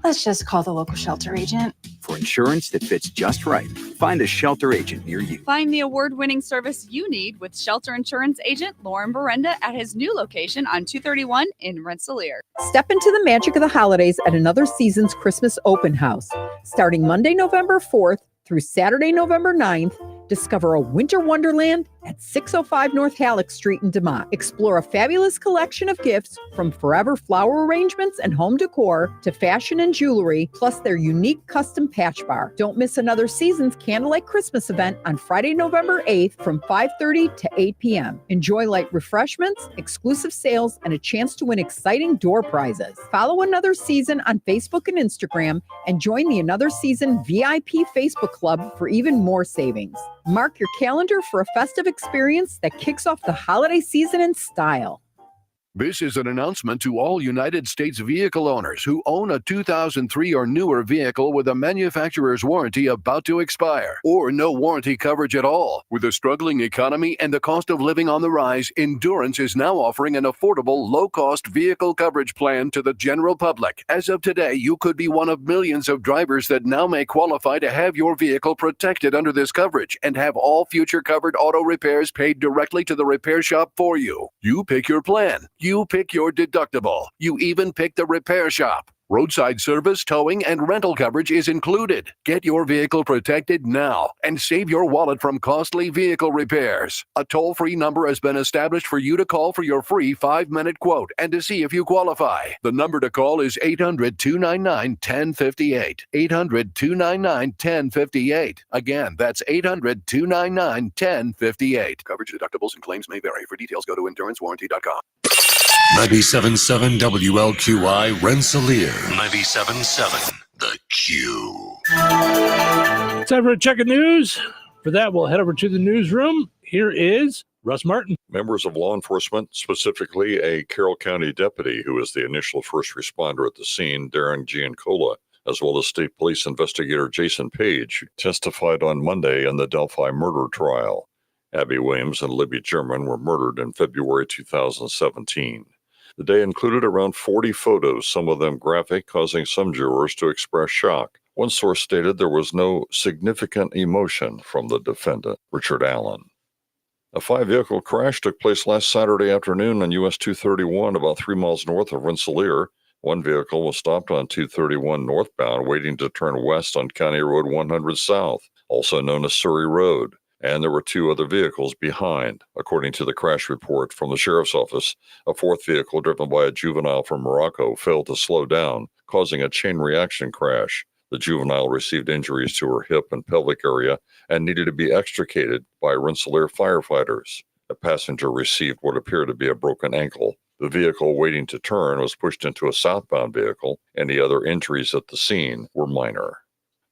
Speaker 15: Let's just call the local shelter agent.
Speaker 22: For insurance that fits just right, find a shelter agent near you.
Speaker 23: Find the award-winning service you need with shelter insurance agent Lauren Berenda at his new location on 231 in Rensselaer.
Speaker 11: Step into the magic of the holidays at Another Season's Christmas Open House. Starting Monday, November 4th through Saturday, November 9th, discover a winter wonderland at 605 North Halleck Street in DeMont. Explore a fabulous collection of gifts from forever flower arrangements and home decor to fashion and jewelry, plus their unique custom patch bar. Don't miss Another Season's Candlelight Christmas event on Friday, November 8th from 5:30 to 8 p.m. Enjoy light refreshments, exclusive sales, and a chance to win exciting door prizes. Follow Another Season on Facebook and Instagram and join the Another Season VIP Facebook Club for even more savings. Mark your calendar for a festive experience that kicks off the holiday season in style.
Speaker 24: This is an announcement to all United States vehicle owners who own a 2003 or newer vehicle with a manufacturer's warranty about to expire, or no warranty coverage at all. With a struggling economy and the cost of living on the rise, Endurance is now offering an affordable, low-cost vehicle coverage plan to the general public. As of today, you could be one of millions of drivers that now may qualify to have your vehicle protected under this coverage and have all future covered auto repairs paid directly to the repair shop for you. You pick your plan. You pick your deductible. You even pick the repair shop. Roadside service, towing, and rental coverage is included. Get your vehicle protected now and save your wallet from costly vehicle repairs. A toll-free number has been established for you to call for your free 5-minute quote and to see if you qualify. The number to call is 800-299-1058. 800-299-1058. Again, that's 800-299-1058. Coverage, deductibles, and claims may vary. For details, go to endurancewarranty.com.
Speaker 30: 97.7 WLQI Rensselaer. 97.7 The Q.
Speaker 16: Time for a check of news. For that, we'll head over to the newsroom. Here is Russ Martin.
Speaker 25: Members of law enforcement, specifically a Carroll County deputy who was the initial first responder at the scene, Darren Giancola, as well as state police investigator Jason Page, testified on Monday in the Delphi murder trial. Abby Williams and Libby German were murdered in February 2017. The day included around 40 photos, some of them graphic, causing some jurors to express shock. One source stated there was no significant emotion from the defendant, Richard Allen. A 5-vehicle crash took place last Saturday afternoon on US 231, about 3 miles north of Rensselaer. One vehicle was stopped on 231 northbound, waiting to turn west on County Road 100 South, also known as Surrey Road. And there were 2 other vehicles behind. According to the crash report from the sheriff's office, a 4th vehicle driven by a juvenile from Morocco failed to slow down, causing a chain reaction crash. The juvenile received injuries to her hip and pelvic area and needed to be extricated by Rensselaer firefighters. A passenger received what appeared to be a broken ankle. The vehicle waiting to turn was pushed into a southbound vehicle, and the other injuries at the scene were minor.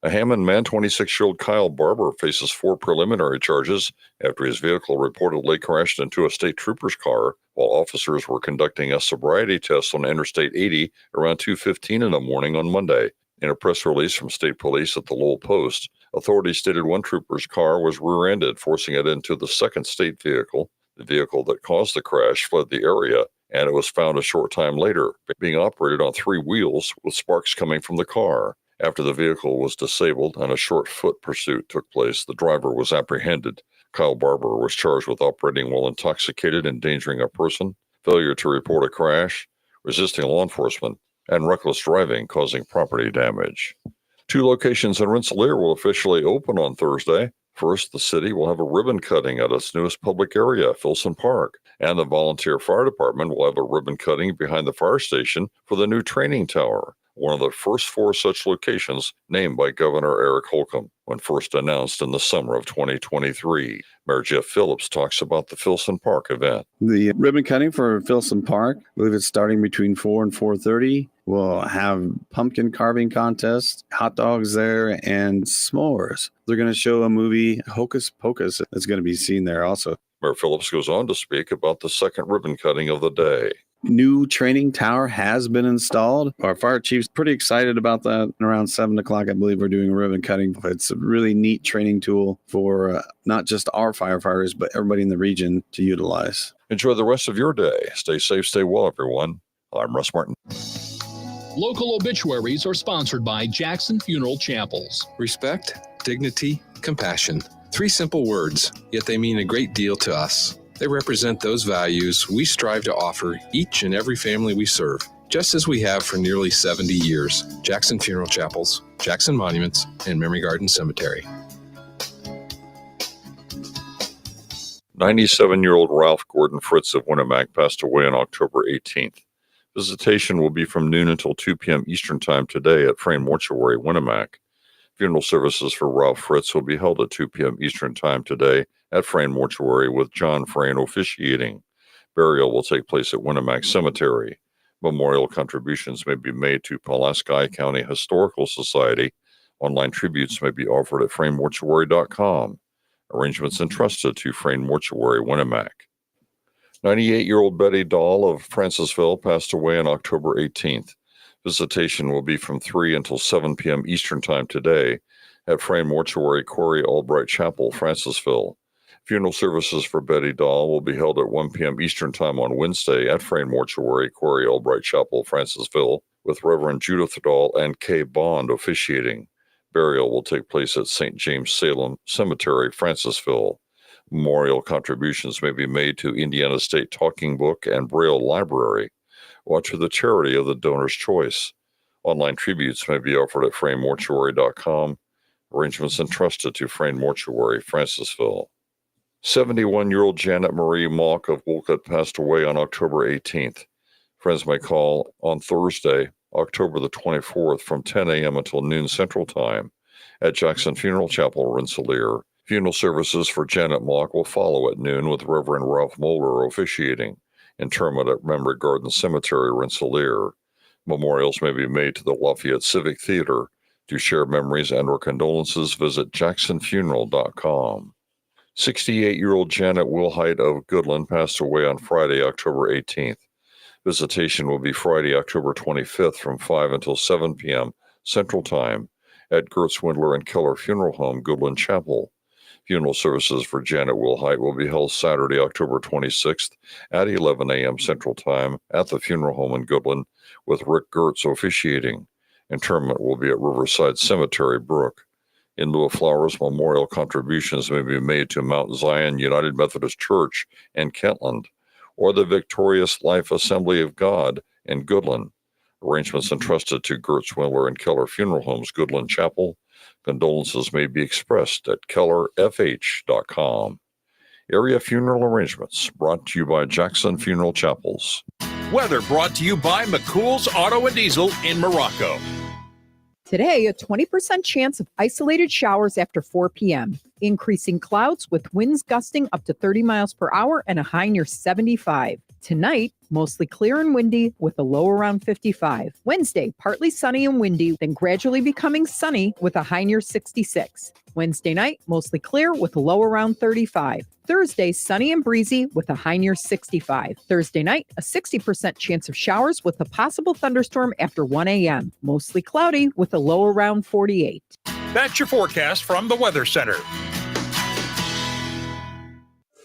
Speaker 25: A Hammond man, 26-year-old Kyle Barber, faces 4 preliminary charges after his vehicle reportedly crashed into a state trooper's car while officers were conducting a sobriety test on Interstate 80 around 2:15 in the morning on Monday. In a press release from state police at the Lowell Post, authorities stated one trooper's car was rear-ended, forcing it into the second state vehicle. The vehicle that caused the crash fled the area, and it was found a short time later, being operated on 3 wheels with sparks coming from the car. After the vehicle was disabled and a short foot pursuit took place, the driver was apprehended. Kyle Barber was charged with operating while intoxicated, endangering a person, failure to report a crash, resisting law enforcement, and reckless driving causing property damage. 2 locations in Rensselaer will officially open on Thursday. First, the city will have a ribbon cutting at its newest public area, Filson Park, and the volunteer fire department will have a ribbon cutting behind the fire station for the new training tower, one of the first 4 such locations named by Governor Eric Holcomb when first announced in the summer of 2023. Mayor Jeff Phillips talks about the Filson Park event.
Speaker 3: The ribbon cutting for Filson Park, I believe it's starting between 4 and 4:30. We'll have pumpkin carving contest, hot dogs there, and s'mores. They're going to show a movie, Hocus Pocus, that's going to be seen there also.
Speaker 25: Mayor Phillips goes on to speak about the second ribbon cutting of the day.
Speaker 3: New training tower has been installed. Our fire chief's pretty excited about that. Around 7 o'clock, I believe we're doing a ribbon cutting. It's a really neat training tool for not just our firefighters, but everybody in the region to utilize.
Speaker 25: Enjoy the rest of your day. Stay safe, stay well, everyone. I'm Russ Martin.
Speaker 5: Local obituaries are sponsored by Jackson Funeral Chapels.
Speaker 6: Respect, dignity, compassion. 3 simple words, yet they mean a great deal to us. They represent those values we strive to offer each and every family we serve, just as we have for nearly 70 years. Jackson Funeral Chapels, Jackson Monuments, and Memory Garden Cemetery.
Speaker 25: 97-year-old Ralph Gordon Fritz of Winnemac passed away on October 18th. Visitation will be from noon until 2 p.m. Eastern Time today at Frayne Mortuary, Winnemac. Funeral services for Ralph Fritz will be held at 2 p.m. Eastern Time today at Frayne Mortuary with John Frayne officiating. Burial will take place at Winnemac Cemetery. Memorial contributions may be made to Pulaski County Historical Society. Online tributes may be offered at FrayneMortuary.com. Arrangements entrusted to Frayne Mortuary, Winnemac. 98-year-old Betty Dahl of Francisville passed away on October 18th. Visitation will be from 3 until 7 p.m. Eastern Time today at Frayne Mortuary, Corey Albright Chapel, Francisville. Funeral services for Betty Dahl will be held at 1 p.m. Eastern Time on Wednesday at Frayne Mortuary, Corey Albright Chapel, Francisville, with Reverend Judith Dahl and Kay Bond officiating. Burial will take place at St. James Salem Cemetery, Francisville. Memorial contributions may be made to Indiana State Talking Book and Braille Library, or to the charity of the donor's choice. Online tributes may be offered at FrayneMortuary.com. Arrangements entrusted to Frayne Mortuary, Francisville. 71-year-old Janet Marie Mock of Wolcott passed away on October 18th. Friends may call on Thursday, October the 24th from 10 a.m. until noon Central Time at Jackson Funeral Chapel, Rensselaer. Funeral services for Janet Mock will follow at noon with Reverend Ralph Moeller officiating. Interment at Memory Garden Cemetery, Rensselaer. Memorials may be made to the Lafayette Civic Theater. To share memories and or condolences, visit jacksonfuneral.com. 68-year-old Janet Wilhite of Goodland passed away on Friday, October 18th. Visitation will be Friday, October 25th from 5 until 7 p.m. Central Time at Gertz Windler and Keller Funeral Home, Goodland Chapel. Funeral services for Janet Wilhite will be held Saturday, October 26th at 11 a.m. Central Time at the Funeral Home in Goodland with Rick Gertz officiating. Interment will be at Riverside Cemetery, Brook. In lieu of flowers, memorial contributions may be made to Mount Zion United Methodist Church in Kentland or the Victorious Life Assembly of God in Goodland. Arrangements entrusted to Gertz Windler and Keller Funeral Homes, Goodland Chapel. Condolences may be expressed at kellerfh.com. Area funeral arrangements brought to you by Jackson Funeral Chapels.
Speaker 30: Weather brought to you by McCool's Auto and Diesel in Morocco.
Speaker 11: Today, a 20% chance of isolated showers after 4 p.m. Increasing clouds with winds gusting up to 30 miles per hour and a high near 75. Tonight, mostly clear and windy with a low around 55. Wednesday, partly sunny and windy, then gradually becoming sunny with a high near 66. Wednesday night, mostly clear with a low around 35. Thursday, sunny and breezy with a high near 65. Thursday night, a 60% chance of showers with a possible thunderstorm after 1 a.m. Mostly cloudy with a low around 48.
Speaker 7: That's your forecast from the Weather Center.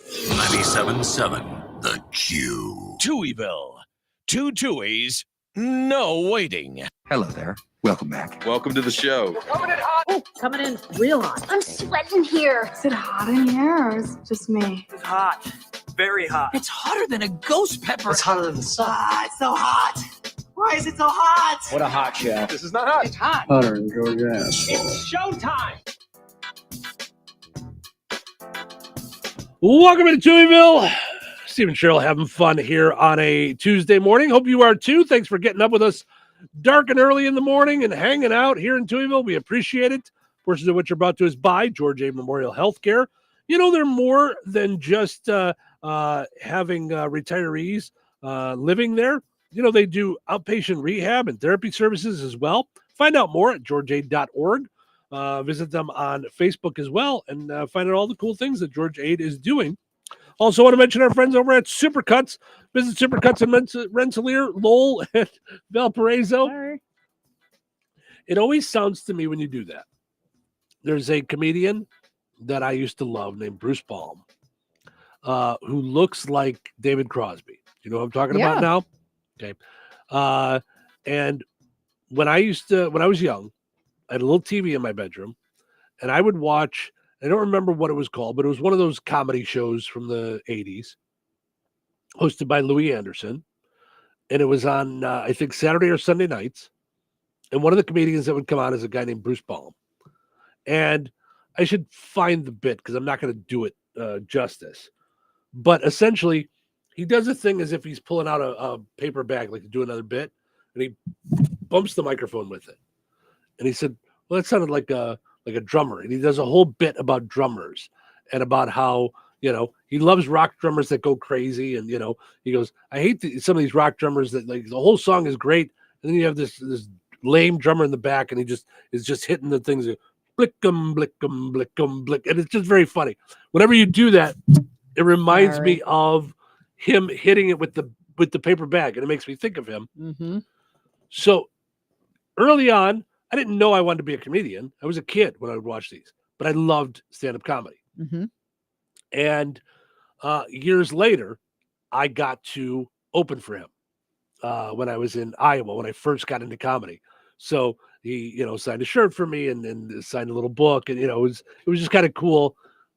Speaker 30: 97.7 The Q. Touhyville. Two Tuies, no waiting.
Speaker 10: Hello there. Welcome back.
Speaker 12: Welcome to the show.
Speaker 17: Coming in hot. Oh, coming in real hot. I'm sweating here. Is it hot in here or is it just me?
Speaker 19: It's hot. Very hot.
Speaker 17: It's hotter than a ghost pepper.
Speaker 19: It's hotter than the sun. It's so hot. Why is it so hot?
Speaker 12: What a hot show.
Speaker 19: This is not hot. It's hot.
Speaker 12: Hotter than Georgia.
Speaker 19: It's showtime.
Speaker 16: Welcome to Touhyville. Steve and Cheryl having fun here on a Tuesday morning. Hope you are too. Thanks for getting up with us dark and early in the morning and hanging out here in Touhyville. We appreciate it. Portions of what you're about to is by George A. Memorial Healthcare. You know, they're more than just having retirees living there. You know, they do outpatient rehab and therapy services as well. Find out more at georgeaid.org. Visit them on Facebook as well and find out all the cool things that George Aid is doing. Also want to mention our friends over at Supercuts. Visit Supercuts in Rensselaer, Lowell, and Valparaiso.
Speaker 11: Sorry.
Speaker 16: It always sounds to me when you do that. There's a comedian that I used to love named Bruce Palm, who looks like David Crosby. You know what I'm talking about now? Okay. And when I was young, I had a little TV in my bedroom, and I would watch, I don't remember what it was called, but it was one of those comedy shows from the 80s, hosted by Louis Anderson. And it was on, I think, Saturday or Sunday nights. And one of the comedians that would come on is a guy named Bruce Palm. And I should find the bit because I'm not going to do it justice. But essentially, he does a thing as if he's pulling out a paper bag, like to do another bit, and he bumps the microphone with it. And he said, well, that sounded like a drummer. And he does a whole bit about drummers and about how, you know, he loves rock drummers that go crazy. And, you know, he goes, I hate some of these rock drummers that, like, the whole song is great. And then you have this lame drummer in the back, and he just is just hitting the things, blickum, blickum, blickum, blick. And it's just very funny. Whenever you do that, it reminds me of him hitting it with the paper bag, and it makes me think of him.
Speaker 11: Mm-hmm.
Speaker 16: So early on, I didn't know I wanted to be a comedian. I was a kid when I would watch these, but I loved stand-up comedy.
Speaker 11: Mm-hmm.
Speaker 16: And years later, I got to open for him when I was in Iowa, when I first got into comedy. So he, you know, signed a shirt for me and signed a little book. And, you know, it was just kind of cool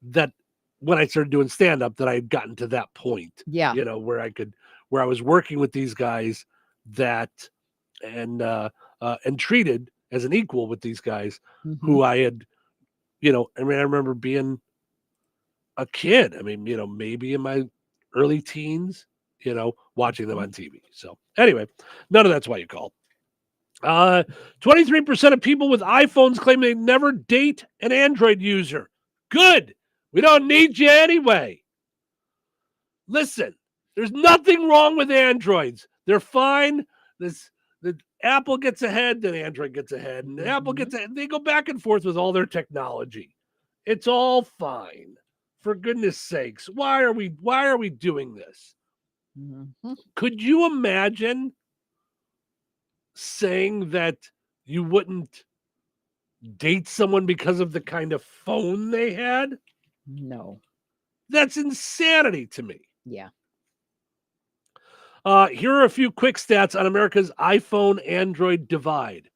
Speaker 16: that when I started doing stand-up that I had gotten to that point, you know, where I was working with these guys and treated as an equal with these guys who I had, you know, I mean, I remember being a kid. I mean, you know, maybe in my early teens, you know, watching them on TV. So anyway, none of that's why you called. 23% of people with iPhones claim they never date an Android user. Good. We don't need you anyway. Listen, there's nothing wrong with Androids. They're fine. The Apple gets ahead, then Android gets ahead, and Apple gets ahead. They go back and forth with all their technology. It's all fine. For goodness sakes, why are we doing this?
Speaker 11: Mm-hmm.
Speaker 16: Could you imagine saying that you wouldn't date someone because of the kind of phone they had?
Speaker 11: No.
Speaker 16: That's insanity to me.
Speaker 11: Yeah.
Speaker 16: Here are a few quick stats on America's iPhone-Android divide.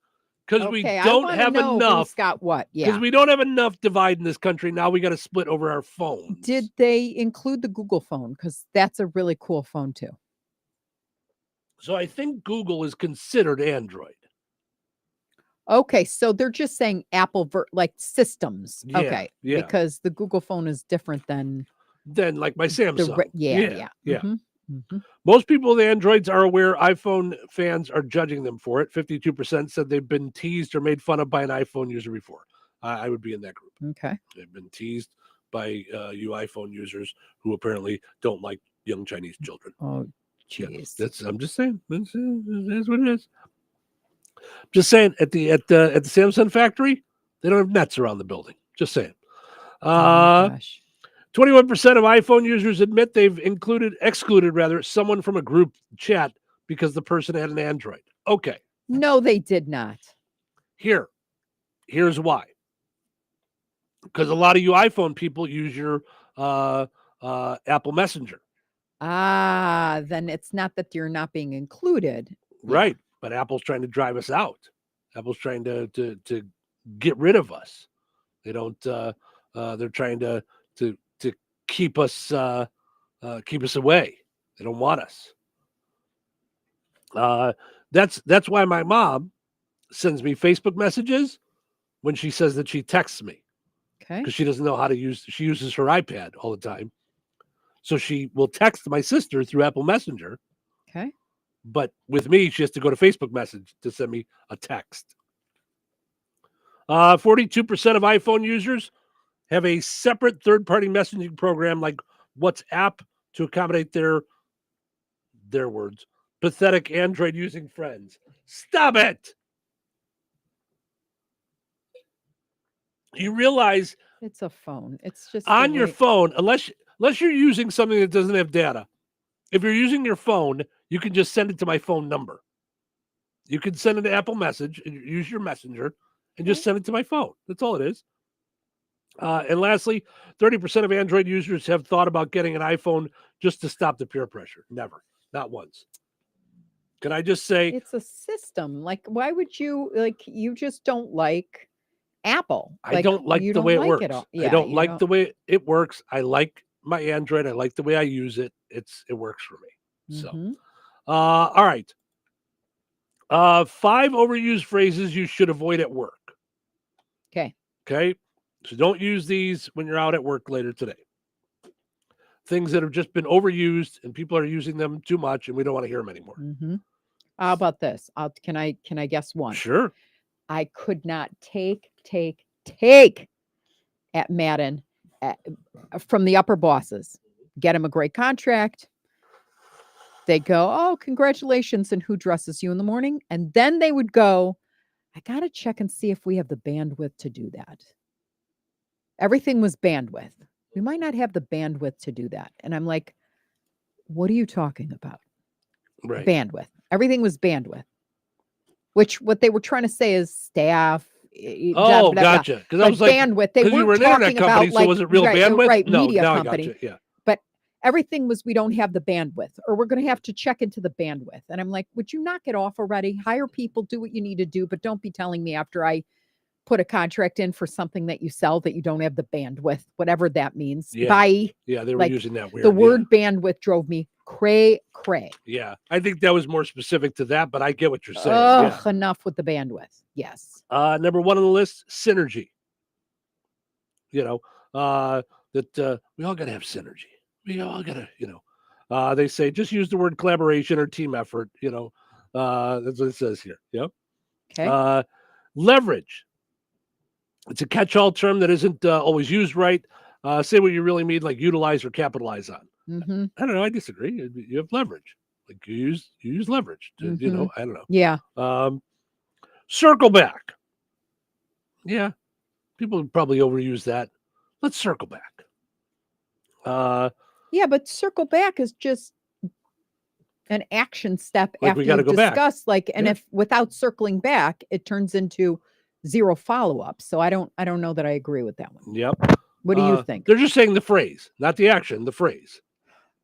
Speaker 16: Because we don't have enough.
Speaker 11: Got what? Yeah.
Speaker 16: Because we don't have enough divide in this country. Now we got to split over our phones.
Speaker 11: Did they include the Google phone? Because that's a really cool phone too.
Speaker 16: So I think Google is considered Android.
Speaker 11: Okay, so they're just saying Apple like systems.
Speaker 16: Yeah,
Speaker 11: okay,
Speaker 16: yeah.
Speaker 11: Because the Google phone is different than
Speaker 16: like my Samsung.
Speaker 11: Yeah.
Speaker 16: Mm-hmm. Mm-hmm. Most people with Androids are aware iPhone fans are judging them for it. 52% said they've been teased or made fun of by an iPhone user before. I would be in that group.
Speaker 11: Okay.
Speaker 16: They've been teased by you iPhone users who apparently don't like young Chinese children.
Speaker 11: Oh, jeez.
Speaker 16: I'm just saying. That's what it is. Just saying. At the Samsung factory, they don't have nets around the building. Just saying.
Speaker 11: Gosh.
Speaker 16: 21% of iPhone users admit they've excluded someone from a group chat because the person had an Android. Okay.
Speaker 11: No, they did not.
Speaker 16: Here's why. Because a lot of you iPhone people use your Apple Messenger.
Speaker 11: Then it's not that you're not being included.
Speaker 16: Right. But Apple's trying to drive us out. Apple's trying to get rid of us. They don't they're trying to keep us away. They don't want us. That's why my mom sends me Facebook messages when she says that she texts me.
Speaker 11: Okay.
Speaker 16: Because she doesn't know how to she uses her iPad all the time. So she will text my sister through Apple Messenger.
Speaker 11: Okay.
Speaker 16: But with me, she has to go to Facebook message to send me a text. 42% of iPhone users have a separate third-party messaging program like WhatsApp to accommodate their words, pathetic Android-using friends. Stop it! You realize
Speaker 11: it's a phone. It's just
Speaker 16: on your phone, unless you're using something that doesn't have data. If you're using your phone, you can just send it to my phone number. You can send it to Apple Message and use your messenger and just send it to my phone. That's all it is. And lastly, 30% of Android users have thought about getting an iPhone just to stop the peer pressure. Never. Not once. Can I just say
Speaker 11: it's a system? Like, why would you you just don't like Apple?
Speaker 16: I don't like the way it works.
Speaker 11: Yeah,
Speaker 16: I don't like the way it works. I like my Android. I like the way I use it. It works for me. So, all right. 5 overused phrases you should avoid at work. Okay. So don't use these when you're out at work later today. Things that have just been overused and people are using them too much and we don't want to hear them anymore.
Speaker 11: How about this? Can I guess one?
Speaker 16: Sure.
Speaker 11: I could not take at Madden from the upper bosses. Get them a great contract. They go, oh, congratulations. And who dresses you in the morning? And then they would go, I got to check and see if we have the bandwidth to do that. Everything was bandwidth. We might not have the bandwidth to do that. And I'm like, what are you talking about?
Speaker 16: Right.
Speaker 11: Bandwidth. Everything was bandwidth. Which what they were trying to say is staff.
Speaker 16: Oh, gotcha. Because I was like,
Speaker 11: bandwidth. They
Speaker 16: weren't
Speaker 11: were
Speaker 16: talking
Speaker 11: about
Speaker 16: so was it real bandwidth?
Speaker 11: Right,
Speaker 16: No,
Speaker 11: media
Speaker 16: now
Speaker 11: company.
Speaker 16: I gotcha. Yeah.
Speaker 11: But everything was we don't have the bandwidth, or we're going to have to check into the bandwidth. And I'm like, would you knock it off already? Hire people, do what you need to do, but don't be telling me after I put a contract in for something that you sell that you don't have the bandwidth, whatever that means.
Speaker 16: Yeah.
Speaker 11: Bye.
Speaker 16: Yeah, they were using that weird.
Speaker 11: The word bandwidth drove me cray.
Speaker 16: Yeah, I think that was more specific to that, but I get what you're saying.
Speaker 11: Enough with the bandwidth. Yes.
Speaker 16: Number 1 on the list, synergy. You know, that we all got to have synergy. We all got to, they say just use the word collaboration or team effort. That's what it says here. Yep.
Speaker 11: Okay.
Speaker 16: Leverage. It's a catch-all term that isn't always used right. Say what you really mean, like utilize or capitalize on. I don't know. I disagree. You have leverage. Like you use leverage. I don't know.
Speaker 11: Yeah.
Speaker 16: Circle back. Yeah. People probably overuse that. Let's circle back.
Speaker 11: Yeah, but circle back is just an action step
Speaker 16: Like
Speaker 11: after
Speaker 16: we gotta
Speaker 11: you
Speaker 16: go back.
Speaker 11: discuss. And
Speaker 16: Yeah.
Speaker 11: if without circling back, it turns into zero follow-up. So I don't know that I agree with that one.
Speaker 16: Yep.
Speaker 11: What do you think?
Speaker 16: They're just saying the phrase, not the action, the phrase.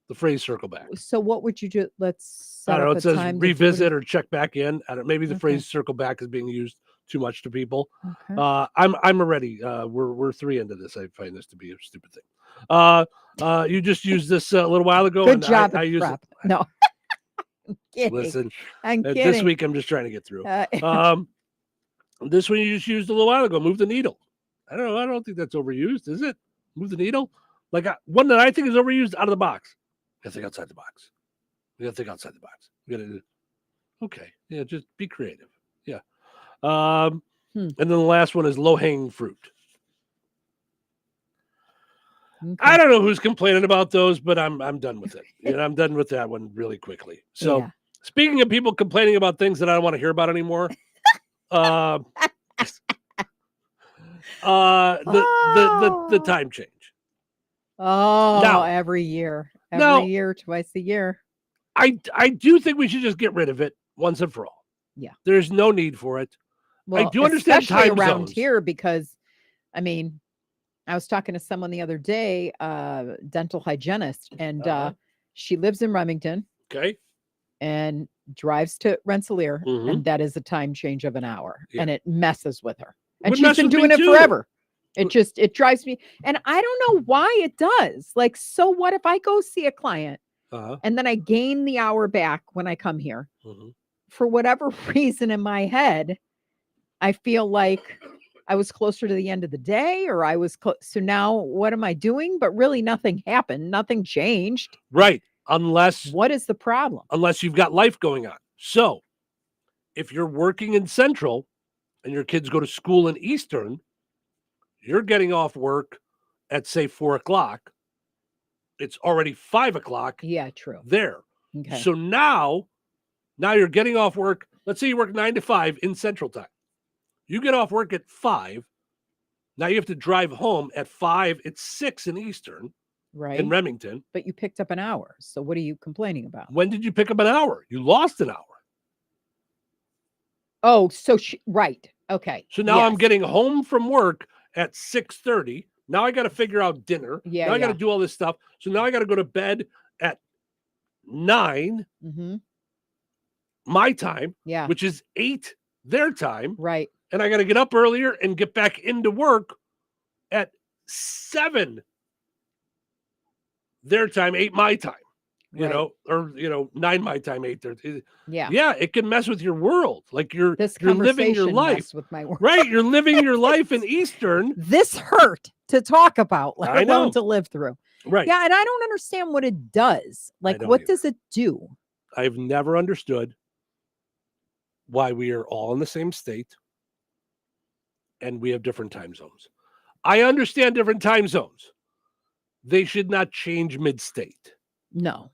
Speaker 16: The phrase circle back.
Speaker 11: So what would you do? Let's
Speaker 16: I
Speaker 11: set
Speaker 16: don't know.
Speaker 11: up
Speaker 16: It
Speaker 11: a
Speaker 16: says
Speaker 11: time to do
Speaker 16: revisit
Speaker 11: it.
Speaker 16: or check back in. I don't. Maybe the
Speaker 11: Okay.
Speaker 16: phrase "circle back" is being used too much to people.
Speaker 11: Okay.
Speaker 16: I'm already. We're 3 into this. I find this to be a stupid thing. You just used this a little while ago.
Speaker 11: Good
Speaker 16: and
Speaker 11: job
Speaker 16: I
Speaker 11: at
Speaker 16: use
Speaker 11: prep.
Speaker 16: it.
Speaker 11: No. I'm kidding.
Speaker 16: Listen,
Speaker 11: I'm
Speaker 16: this
Speaker 11: kidding.
Speaker 16: week I'm just trying to get through. This one you just used a little while ago. Move the needle. I don't know. I don't think that's overused, is it? Move the needle. Like one that I think is overused, out of the box. You gotta think outside the box. We gotta think outside the box. We gotta. Okay. Yeah. Just be creative. Yeah. And then the last one is low hanging fruit. I don't know who's complaining about those, but I'm done with it. I'm done with that one really quickly. So speaking of people complaining about things that I don't want to hear about anymore, the time change.
Speaker 11: Oh,
Speaker 16: Now,
Speaker 11: every year, twice a year.
Speaker 16: I do think we should just get rid of it once and for all.
Speaker 11: Yeah.
Speaker 16: There's no need for it.
Speaker 11: Well,
Speaker 16: I do understand
Speaker 11: especially
Speaker 16: time
Speaker 11: around
Speaker 16: zones.
Speaker 11: here because, I mean, I was talking to someone the other day, dental hygienist, and she lives in Remington.
Speaker 16: Okay.
Speaker 11: And drives to Rensselaer,
Speaker 16: Mhm.
Speaker 11: and that is a time change of an hour,
Speaker 16: Yeah.
Speaker 11: and it messes with her. And
Speaker 16: Would
Speaker 11: she's
Speaker 16: mess
Speaker 11: been
Speaker 16: with me
Speaker 11: doing it
Speaker 16: too.
Speaker 11: forever. It drives me, and I don't know why it does. Like, so what if I go see a client and then I gain the hour back when I come here?
Speaker 16: Mhm.
Speaker 11: For whatever reason in my head, I feel like I was closer to the end of the day, or I was so now what am I doing? But really nothing happened. Nothing changed.
Speaker 16: Right. Unless
Speaker 11: what is the problem?
Speaker 16: Unless you've got life going on. So if you're working in Central and your kids go to school in Eastern, you're getting off work at say 4:00. It's already 5:00.
Speaker 11: Yeah, true.
Speaker 16: There.
Speaker 11: Okay.
Speaker 16: So now you're getting off work. Let's say you work 9 to 5 in Central Time. You get off work at 5. Now you have to drive home at 5. It's 6 in Eastern.
Speaker 11: Right.
Speaker 16: In Remington.
Speaker 11: But you picked up an hour. So what are you complaining about?
Speaker 16: When did you pick up an hour? You lost an hour.
Speaker 11: Oh, so right. Okay.
Speaker 16: So now I'm getting home from work at 6:30. Now I got to figure out dinner.
Speaker 11: Yeah.
Speaker 16: Now I got to do all this stuff. So now I got to go to bed at 9 my time, which is 8 their time.
Speaker 11: Right.
Speaker 16: And I got to get up earlier and get back into work at 7 their time, 8 my time. You know, or 9 my time, 8 their.
Speaker 11: Yeah.
Speaker 16: Yeah, it can mess with your world. Like you're living your
Speaker 11: conversation
Speaker 16: life
Speaker 11: messed with my world.
Speaker 16: Right, you're living your life in Eastern.
Speaker 11: This hurt to talk about, let
Speaker 16: I know.
Speaker 11: alone to live through.
Speaker 16: Right.
Speaker 11: Yeah, and I don't understand what it does. Like,
Speaker 16: don't
Speaker 11: what
Speaker 16: either.
Speaker 11: does it do?
Speaker 16: I've never understood why we are all in the same state and we have different time zones. I understand different time zones. They should not change mid-state.
Speaker 11: No.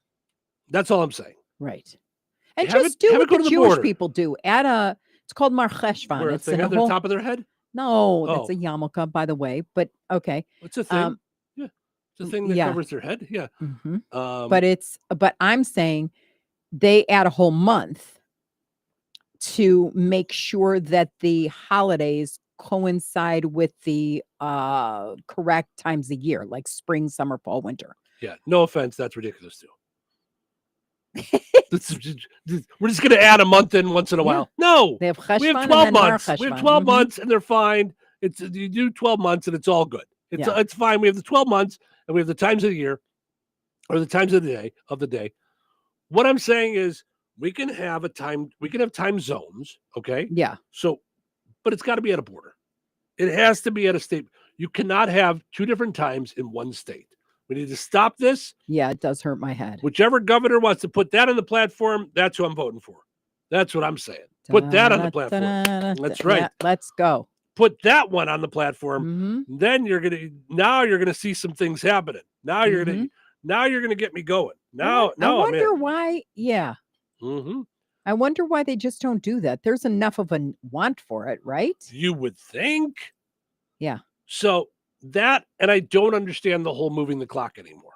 Speaker 16: That's all I'm saying.
Speaker 11: Right. And
Speaker 16: Have
Speaker 11: just
Speaker 16: it-
Speaker 11: do
Speaker 16: have
Speaker 11: what
Speaker 16: it go
Speaker 11: the
Speaker 16: to the
Speaker 11: Jewish
Speaker 16: border.
Speaker 11: people do. Add it's called Mar Cheshvan.
Speaker 16: Where
Speaker 11: It's
Speaker 16: they
Speaker 11: in a
Speaker 16: have their
Speaker 11: whole,
Speaker 16: top of their head?
Speaker 11: no,
Speaker 16: Oh.
Speaker 11: that's a yarmulke, by the way. But okay.
Speaker 16: It's a thing. Yeah. It's a thing that
Speaker 11: yeah.
Speaker 16: covers their head. Yeah.
Speaker 11: Mhm.
Speaker 16: Um,
Speaker 11: but I'm saying they add a whole month to make sure that the holidays coincide with the correct times of year, like spring, summer, fall, winter.
Speaker 16: yeah. No offense. That's ridiculous too. We're just going to add a month in once in a while. No.
Speaker 11: They have
Speaker 16: We have
Speaker 11: Cheshvan
Speaker 16: 12
Speaker 11: and then Mar
Speaker 16: months. We have
Speaker 11: Cheshvan.
Speaker 16: 12
Speaker 11: Mhm.
Speaker 16: months and they're fine. You do 12 months and it's all good. It's fine. We have the 12 months and we have the times of the year or the times of the day. What I'm saying is we can have time zones, okay?
Speaker 11: Yeah.
Speaker 16: So, but it's got to be at a border. It has to be at a state. You cannot have two different times in one state. We need to stop this.
Speaker 11: Yeah, it does hurt my head.
Speaker 16: Whichever governor wants to put that on the platform, that's who I'm voting for. That's what I'm saying. Put that on the platform. That's right.
Speaker 11: Yeah, let's go.
Speaker 16: Put that one on the platform. Then you're gonna see some things happening. Now you're gonna get me going. Now
Speaker 11: I wonder why. Yeah.
Speaker 16: Mm-hmm.
Speaker 11: I wonder why they just don't do that. There's enough of a want for it, right?
Speaker 16: You would think.
Speaker 11: Yeah.
Speaker 16: So that, and I don't understand the whole moving the clock anymore.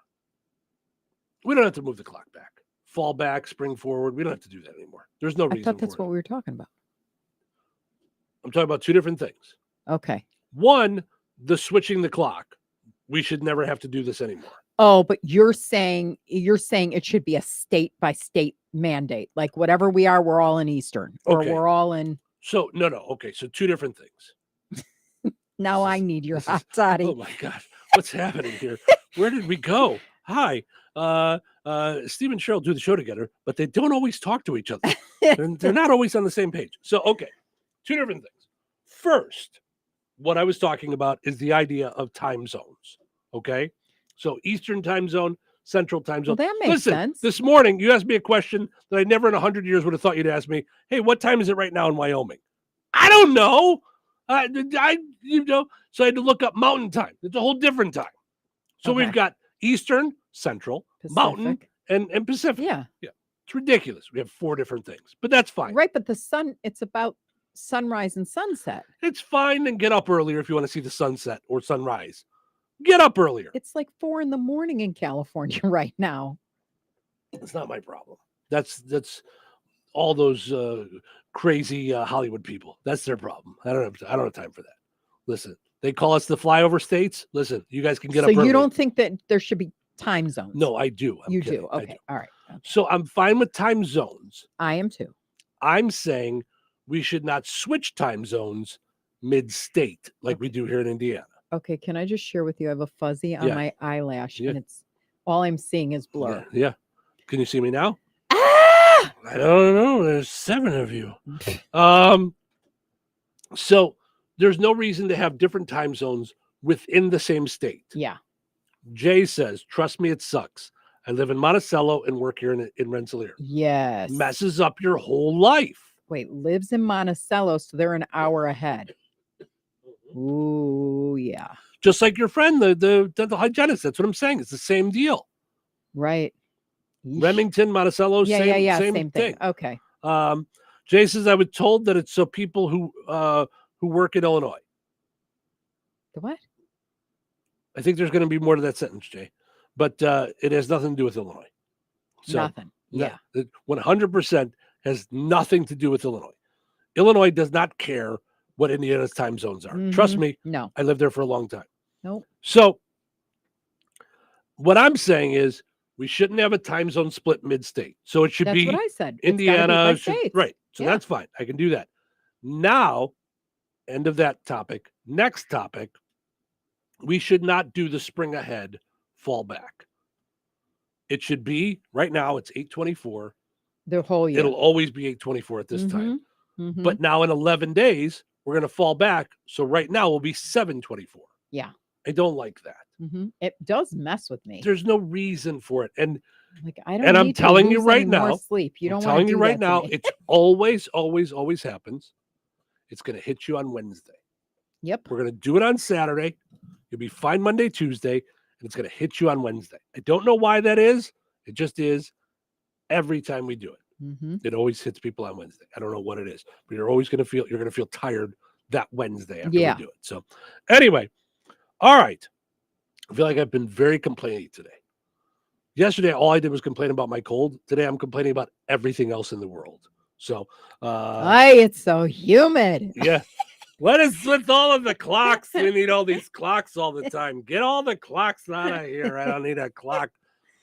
Speaker 16: We don't have to move the clock back. Fall back, spring forward. We don't have to do that anymore. There's no reason.
Speaker 11: I thought that's
Speaker 16: for
Speaker 11: what we were talking about.
Speaker 16: I'm talking about two different things.
Speaker 11: Okay.
Speaker 16: One, the switching the clock. We should never have to do this anymore.
Speaker 11: Oh, but you're saying it should be a state by state mandate. Like whatever we are, we're all in Eastern or
Speaker 16: Okay.
Speaker 11: we're all in.
Speaker 16: So no. Okay. So two different things.
Speaker 11: Now I need your hot toddy.
Speaker 16: Oh my gosh. What's happening here? Where did we go? Hi. Steve and Cheryl do the show together, but they don't always talk to each other. They're not always on the same page. So, okay. Two different things. First, what I was talking about is the idea of time zones. Okay. So Eastern time zone, Central time zone.
Speaker 11: Well, that makes sense.
Speaker 16: This morning, you asked me a question that I never in 100 years would have thought you'd ask me. Hey, what time is it right now in Wyoming? I don't know. So I had to look up mountain time. It's a whole different time. So we've got Eastern, Central, Mountain, and Pacific.
Speaker 11: Yeah.
Speaker 16: It's ridiculous. We have 4 different things, but that's fine.
Speaker 11: Right, but the sun, it's about sunrise and sunset.
Speaker 16: It's fine, and get up earlier if you want to see the sunset or sunrise. Get up earlier.
Speaker 11: It's like 4 a.m. in California right now.
Speaker 16: It's not my problem. That's all those crazy Hollywood people. That's their problem. I don't have time for that. Listen, they call us the flyover states. Listen, you guys can get up early.
Speaker 11: So you don't think that there should be time zones?
Speaker 16: No, I do.
Speaker 11: You do. Okay. All right. Okay.
Speaker 16: So I'm fine with time zones.
Speaker 11: I am too.
Speaker 16: I'm saying we should not switch time zones mid-state like we do here in Indiana.
Speaker 11: Okay. Can I just share with you? I have a fuzzy on my eyelash, and it's all I'm seeing is blur.
Speaker 16: Yeah. Can you see me now? I don't know. There's 7 of you. So there's no reason to have different time zones within the same state.
Speaker 11: Yeah.
Speaker 16: Jay says, trust me, it sucks. I live in Monticello and work here in Rensselaer.
Speaker 11: Yes.
Speaker 16: Messes up your whole life.
Speaker 11: Wait, lives in Monticello, so they're an hour ahead. Ooh, yeah.
Speaker 16: Just like your friend, the dental hygienist. That's what I'm saying. It's the same deal.
Speaker 11: Right.
Speaker 16: Remington, Monticello, same thing.
Speaker 11: Okay.
Speaker 16: Jay says, I was told that it's so people who work in Illinois.
Speaker 11: The what?
Speaker 16: I think there's going to be more to that sentence, Jay, but it has nothing to do with Illinois. So,
Speaker 11: nothing. Yeah.
Speaker 16: 100% has nothing to do with Illinois. Illinois does not care what Indiana's time zones are. Trust me.
Speaker 11: No.
Speaker 16: I lived there for a long time.
Speaker 11: Nope.
Speaker 16: So what I'm saying is we shouldn't have a time zone split mid-state. So it should be
Speaker 11: what I said.
Speaker 16: Indiana.
Speaker 11: It's gotta be by
Speaker 16: Right. So that's fine. I can do that. Now, end of that topic. Next topic. We should not do the spring ahead fallback. It should be right now. It's 8/24.
Speaker 11: The whole year.
Speaker 16: It'll always be 8/24 at this time. But now in 11 days, we're going to fall back. So right now will be 7/24.
Speaker 11: Yeah.
Speaker 16: I don't like that.
Speaker 11: It does mess with me.
Speaker 16: There's no reason for it. And
Speaker 11: like I don't.
Speaker 16: And I'm
Speaker 11: need to
Speaker 16: telling you
Speaker 11: lose
Speaker 16: right
Speaker 11: any more
Speaker 16: now.
Speaker 11: sleep. You don't
Speaker 16: I'm
Speaker 11: want
Speaker 16: telling
Speaker 11: to
Speaker 16: you
Speaker 11: do
Speaker 16: right
Speaker 11: that to
Speaker 16: now.
Speaker 11: me.
Speaker 16: It's always happens. It's going to hit you on Wednesday.
Speaker 11: Yep.
Speaker 16: We're going to do it on Saturday. You'll be fine Monday, Tuesday, and it's going to hit you on Wednesday. I don't know why that is. It just is every time we do it. It always hits people on Wednesday. I don't know what it is, but you're going to feel tired that Wednesday after we do it. So anyway, all right. I feel like I've been very complaining today. Yesterday, all I did was complain about my cold. Today, I'm complaining about everything else in the world. So,
Speaker 11: it's so humid.
Speaker 16: Yeah. What is with all of the clocks? We need all these clocks all the time. Get all the clocks out of here. I don't need a clock.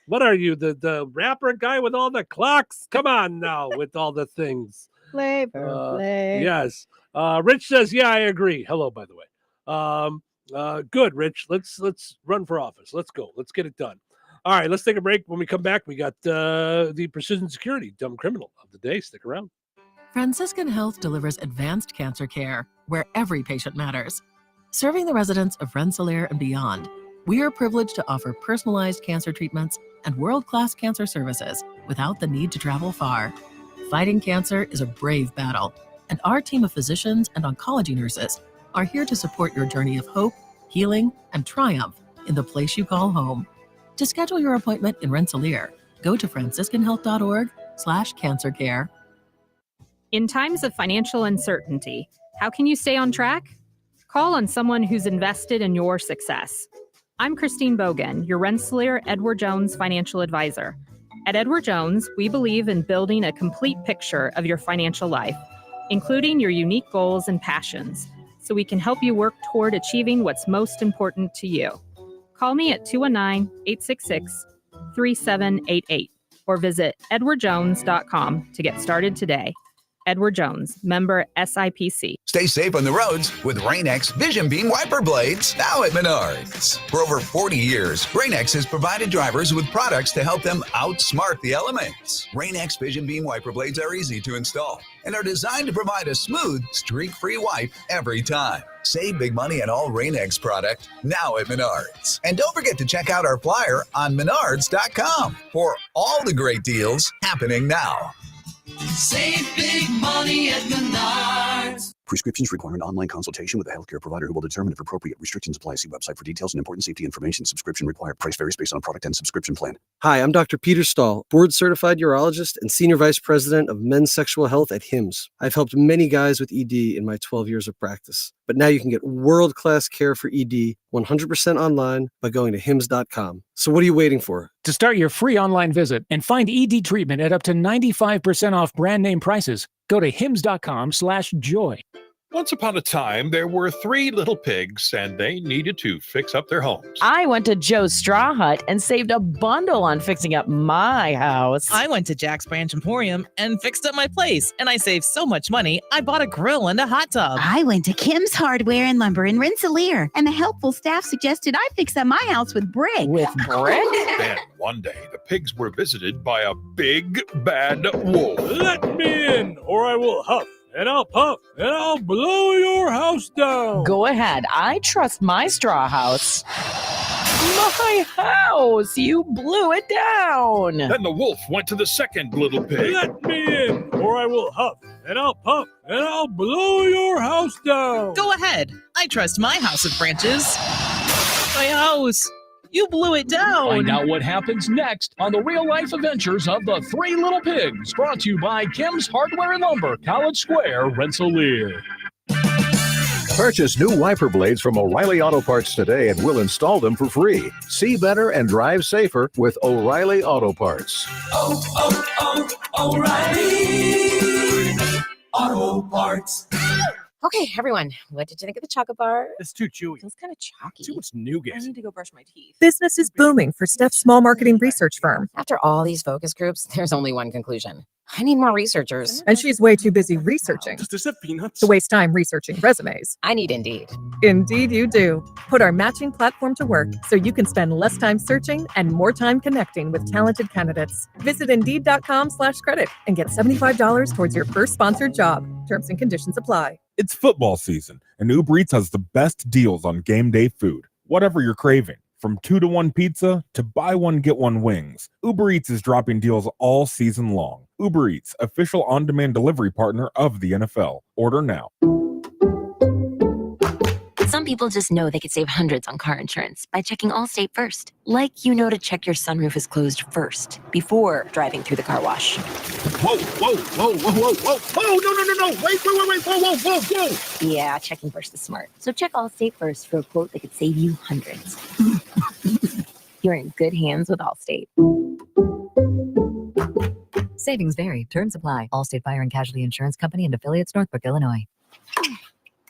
Speaker 16: What are you, the rapper guy with all the clocks? Come on now with all the things.
Speaker 11: Flavor.
Speaker 16: Yes. Rich says, yeah, I agree. Hello, by the way. Good, Rich. Let's run for office. Let's go. Let's get it done. All right, let's take a break. When we come back, we got the Precision Security Dumb Criminal of the Day. Stick around.
Speaker 2: Franciscan Health delivers advanced cancer care where every patient matters. Serving the residents of Rensselaer and beyond, we are privileged to offer personalized cancer treatments and world-class cancer services without the need to travel far. Fighting cancer is a brave battle, and our team of physicians and oncology nurses are here to support your journey of hope, healing, and triumph in the place you call home. To schedule your appointment in Rensselaer, go to franciscanhealth.org/cancercare.
Speaker 8: In times of financial uncertainty, how can you stay on track? Call on someone who's invested in your success. I'm Christine Bogan, your Rensselaer Edward Jones financial advisor. At Edward Jones, we believe in building a complete picture of your financial life, including your unique goals and passions, so we can help you work toward achieving what's most important to you. Call me at 219-866-3788 or visit edwardjones.com to get started today. Edward Jones, member SIPC.
Speaker 9: Stay safe on the roads with Rain-X Vision Beam Wiper Blades, now at Menards. For over 40 years, Rain-X has provided drivers with products to help them outsmart the elements. Rain-X Vision Beam Wiper Blades are easy to install and are designed to provide a smooth, streak-free wipe every time. Save big money on all Rain-X product, now at Menards. And don't forget to check out our flyer on menards.com for all the great deals happening now.
Speaker 19: Save big money at Menards.
Speaker 1: Prescriptions require an online consultation with a healthcare provider who will determine if appropriate. Restrictions apply. See website for details and important safety information. Subscription required. Price varies based on product and subscription plan.
Speaker 4: Hi, I'm Dr. Peter Stahl, board-certified urologist and senior vice president of men's sexual health at HIMSS. I've helped many guys with ED in my 12 years of practice. But now you can get world-class care for ED 100% online by going to hims.com. So what are you waiting for?
Speaker 13: To start your free online visit and find ED treatment at up to 95% off brand name prices, go to hims.com/joy.
Speaker 7: Once upon a time, there were 3 little pigs, and they needed to fix up their homes.
Speaker 14: I went to Joe's Straw Hut and saved a bundle on fixing up my house.
Speaker 18: I went to Jack's Branch Emporium and fixed up my place, and I saved so much money, I bought a grill and a hot tub.
Speaker 20: I went to Kim's Hardware and Lumber in Rensselaer, and the helpful staff suggested I fix up my house with brick.
Speaker 14: With brick?
Speaker 7: Then one day, the pigs were visited by a big, bad wolf.
Speaker 16: Let me in, or I will huff and I'll puff and I'll blow your house down.
Speaker 14: Go ahead. I trust my straw house. My house! You blew it down.
Speaker 7: Then the wolf went to the second little pig.
Speaker 16: Let me in, or I will huff and I'll puff and I'll blow your house down.
Speaker 18: Go ahead. I trust my house of branches. My house. You blew it down.
Speaker 5: Find out what happens next on the real-life adventures of the 3 Little Pigs, brought to you by Kim's Hardware and Lumber, College Square, Rensselaer.
Speaker 26: Purchase new wiper blades from O'Reilly Auto Parts today and we'll install them for free. See better and drive safer with O'Reilly Auto Parts.
Speaker 19: O'Reilly Auto Parts.
Speaker 27: Okay, everyone, what did you think of the chocolate bar?
Speaker 28: It's too chewy.
Speaker 27: Feels kind of chalky.
Speaker 28: Too much nougat.
Speaker 27: I need to go brush my teeth.
Speaker 29: Business is booming for Steph's small marketing research firm.
Speaker 27: After all these focus groups, there's only one conclusion. I need more researchers.
Speaker 29: And she's way too busy researching
Speaker 28: Does this have peanuts?
Speaker 29: to waste time researching resumes.
Speaker 27: I need Indeed.
Speaker 29: Indeed, you do. Put our matching platform to work so you can spend less time searching and more time connecting with talented candidates. Visit Indeed.com/credit and get $75 towards your first sponsored job. Terms and conditions apply.
Speaker 31: It's football season, and Uber Eats has the best deals on game day food. Whatever you're craving, from 2-to-1 pizza to buy one, get one wings, Uber Eats is dropping deals all season long. Uber Eats, official on-demand delivery partner of the NFL. Order now.
Speaker 32: Some people just know they could save hundreds on car insurance by checking Allstate first. Like you know to check your sunroof is closed first before driving through the car wash.
Speaker 19: Whoa, whoa, whoa, whoa, whoa, whoa, whoa, no, wait, whoa.
Speaker 32: Yeah, checking first is smart. So check Allstate first for a quote that could save you hundreds. You're in good hands with Allstate.
Speaker 33: Savings vary. Terms apply. Allstate Fire and Casualty Insurance Company and affiliates, Northbrook, Illinois.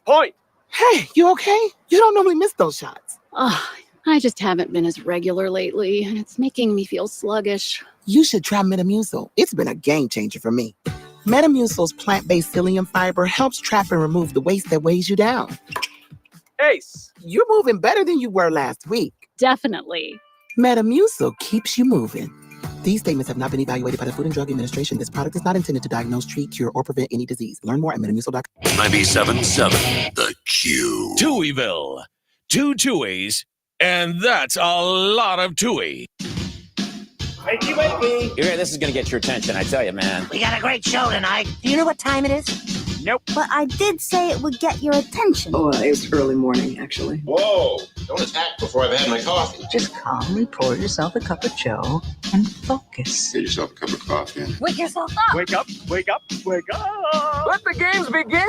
Speaker 19: Point. Hey, you okay? You don't normally miss those shots.
Speaker 34: I just haven't been as regular lately, and it's making me feel sluggish.
Speaker 19: You should try Metamucil. It's been a game changer for me. Metamucil's plant-based psyllium fiber helps trap and remove the waste that weighs you down. Ace, you're moving better than you were last week.
Speaker 34: Definitely.
Speaker 19: Metamucil keeps you moving. These statements have not been evaluated by the Food and Drug Administration. This product is not intended to diagnose, treat, cure, or prevent any disease. Learn more at metamucil.com.
Speaker 30: 97.7 The Q. Touhyville. 2 Touhies, and that's a lot of Touhy.
Speaker 35: Wakey. Here, this is going to get your attention, I tell you, man.
Speaker 36: We got a great show tonight. Do you know what time it is?
Speaker 35: Nope.
Speaker 36: But I did say it would get your attention.
Speaker 37: Oh, it's early morning, actually.
Speaker 38: Whoa! Don't attack before I've had my coffee.
Speaker 36: Just calmly pour yourself a cup of joe and focus.
Speaker 38: Get yourself a cup of coffee.
Speaker 36: Wake yourself up.
Speaker 19: Wake up, wake up, wake up. Let the games begin.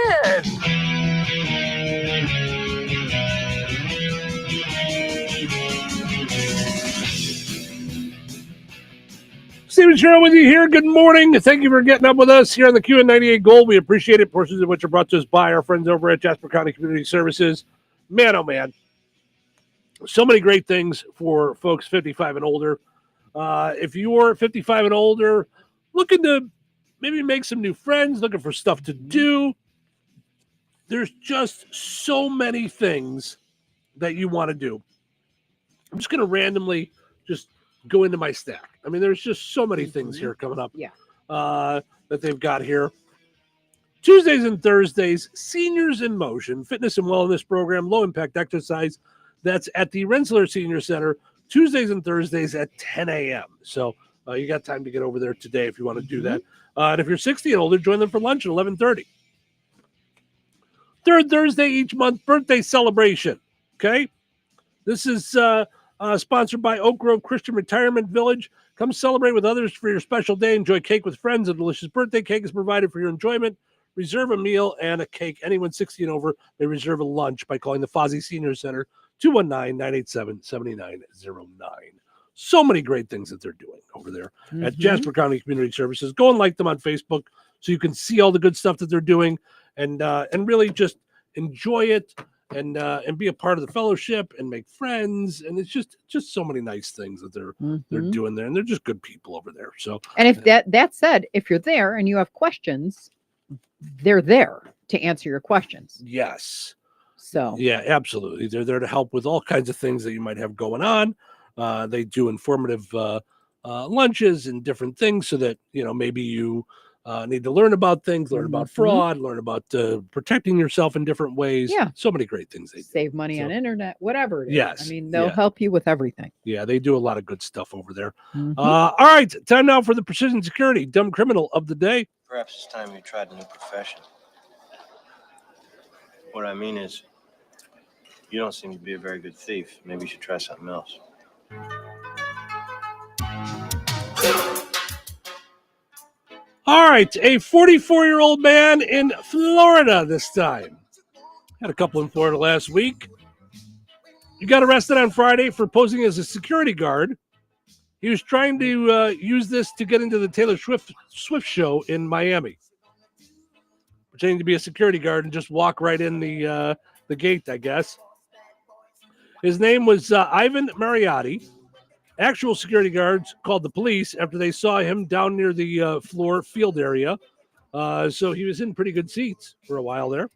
Speaker 16: Stephen Cheryl with you here. Good morning. Thank you for getting up with us here on the Q98 Gold. We appreciate it. Portions of which are brought to us by our friends over at Jasper County Community Services. Man, oh man. So many great things for folks 55 and older. If you're 55 and older, looking to maybe make some new friends, looking for stuff to do, there's just so many things that you want to do. I'm just going to randomly just go into my stack. I mean, there's just so many things here coming up that they've got here. Tuesdays and Thursdays, Seniors in Motion, fitness and wellness program, low-impact exercise. That's at the Rensselaer Senior Center, Tuesdays and Thursdays at 10 a.m. So you got time to get over there today if you want to do that. And if you're 60 and older, join them for lunch at 11:30. third Thursday each month birthday celebration. Okay? This is sponsored by Oak Grove Christian Retirement Village. Come celebrate with others for your special day. Enjoy cake with friends. A delicious birthday cake is provided for your enjoyment. Reserve a meal and a cake. Anyone 60 and over may reserve a lunch by calling the Fozzie Senior Center, 219-987-7909. So many great things that they're doing over there at Jasper County Community Services. Go and like them on Facebook so you can see all the good stuff that they're doing and really just enjoy it and be a part of the fellowship and make friends. And it's just so many nice things that they're doing there, and they're just good people over there. So,
Speaker 1: and if that said, if you're there and you have questions, they're there to answer your questions.
Speaker 16: Yes.
Speaker 1: So
Speaker 16: yeah, absolutely. They're there to help with all kinds of things that you might have going on. They do informative lunches and different things so that, maybe you need to learn about things, learn about fraud, learn about protecting yourself in different ways.
Speaker 1: Yeah.
Speaker 16: So many great things they do.
Speaker 1: Save money on internet, whatever it is.
Speaker 16: Yes.
Speaker 1: I mean, they'll help you with everything.
Speaker 16: Yeah, they do a lot of good stuff over there. All right, time now for the Precision Security Dumb Criminal of the Day.
Speaker 2: Perhaps it's time you tried a new profession. What I mean is, you don't seem to be a very good thief. Maybe you should try something else.
Speaker 16: All right, a 44-year-old man in Florida this time. Had a couple in Florida last week. He got arrested on Friday for posing as a security guard. He was trying to use this to get into the Taylor Swift show in Miami. Pretending to be a security guard and just walk right in the gate, I guess. His name was Ivan Mariotti. Actual security guards called the police after they saw him down near the floor field area. So he was in pretty good seats for a while there.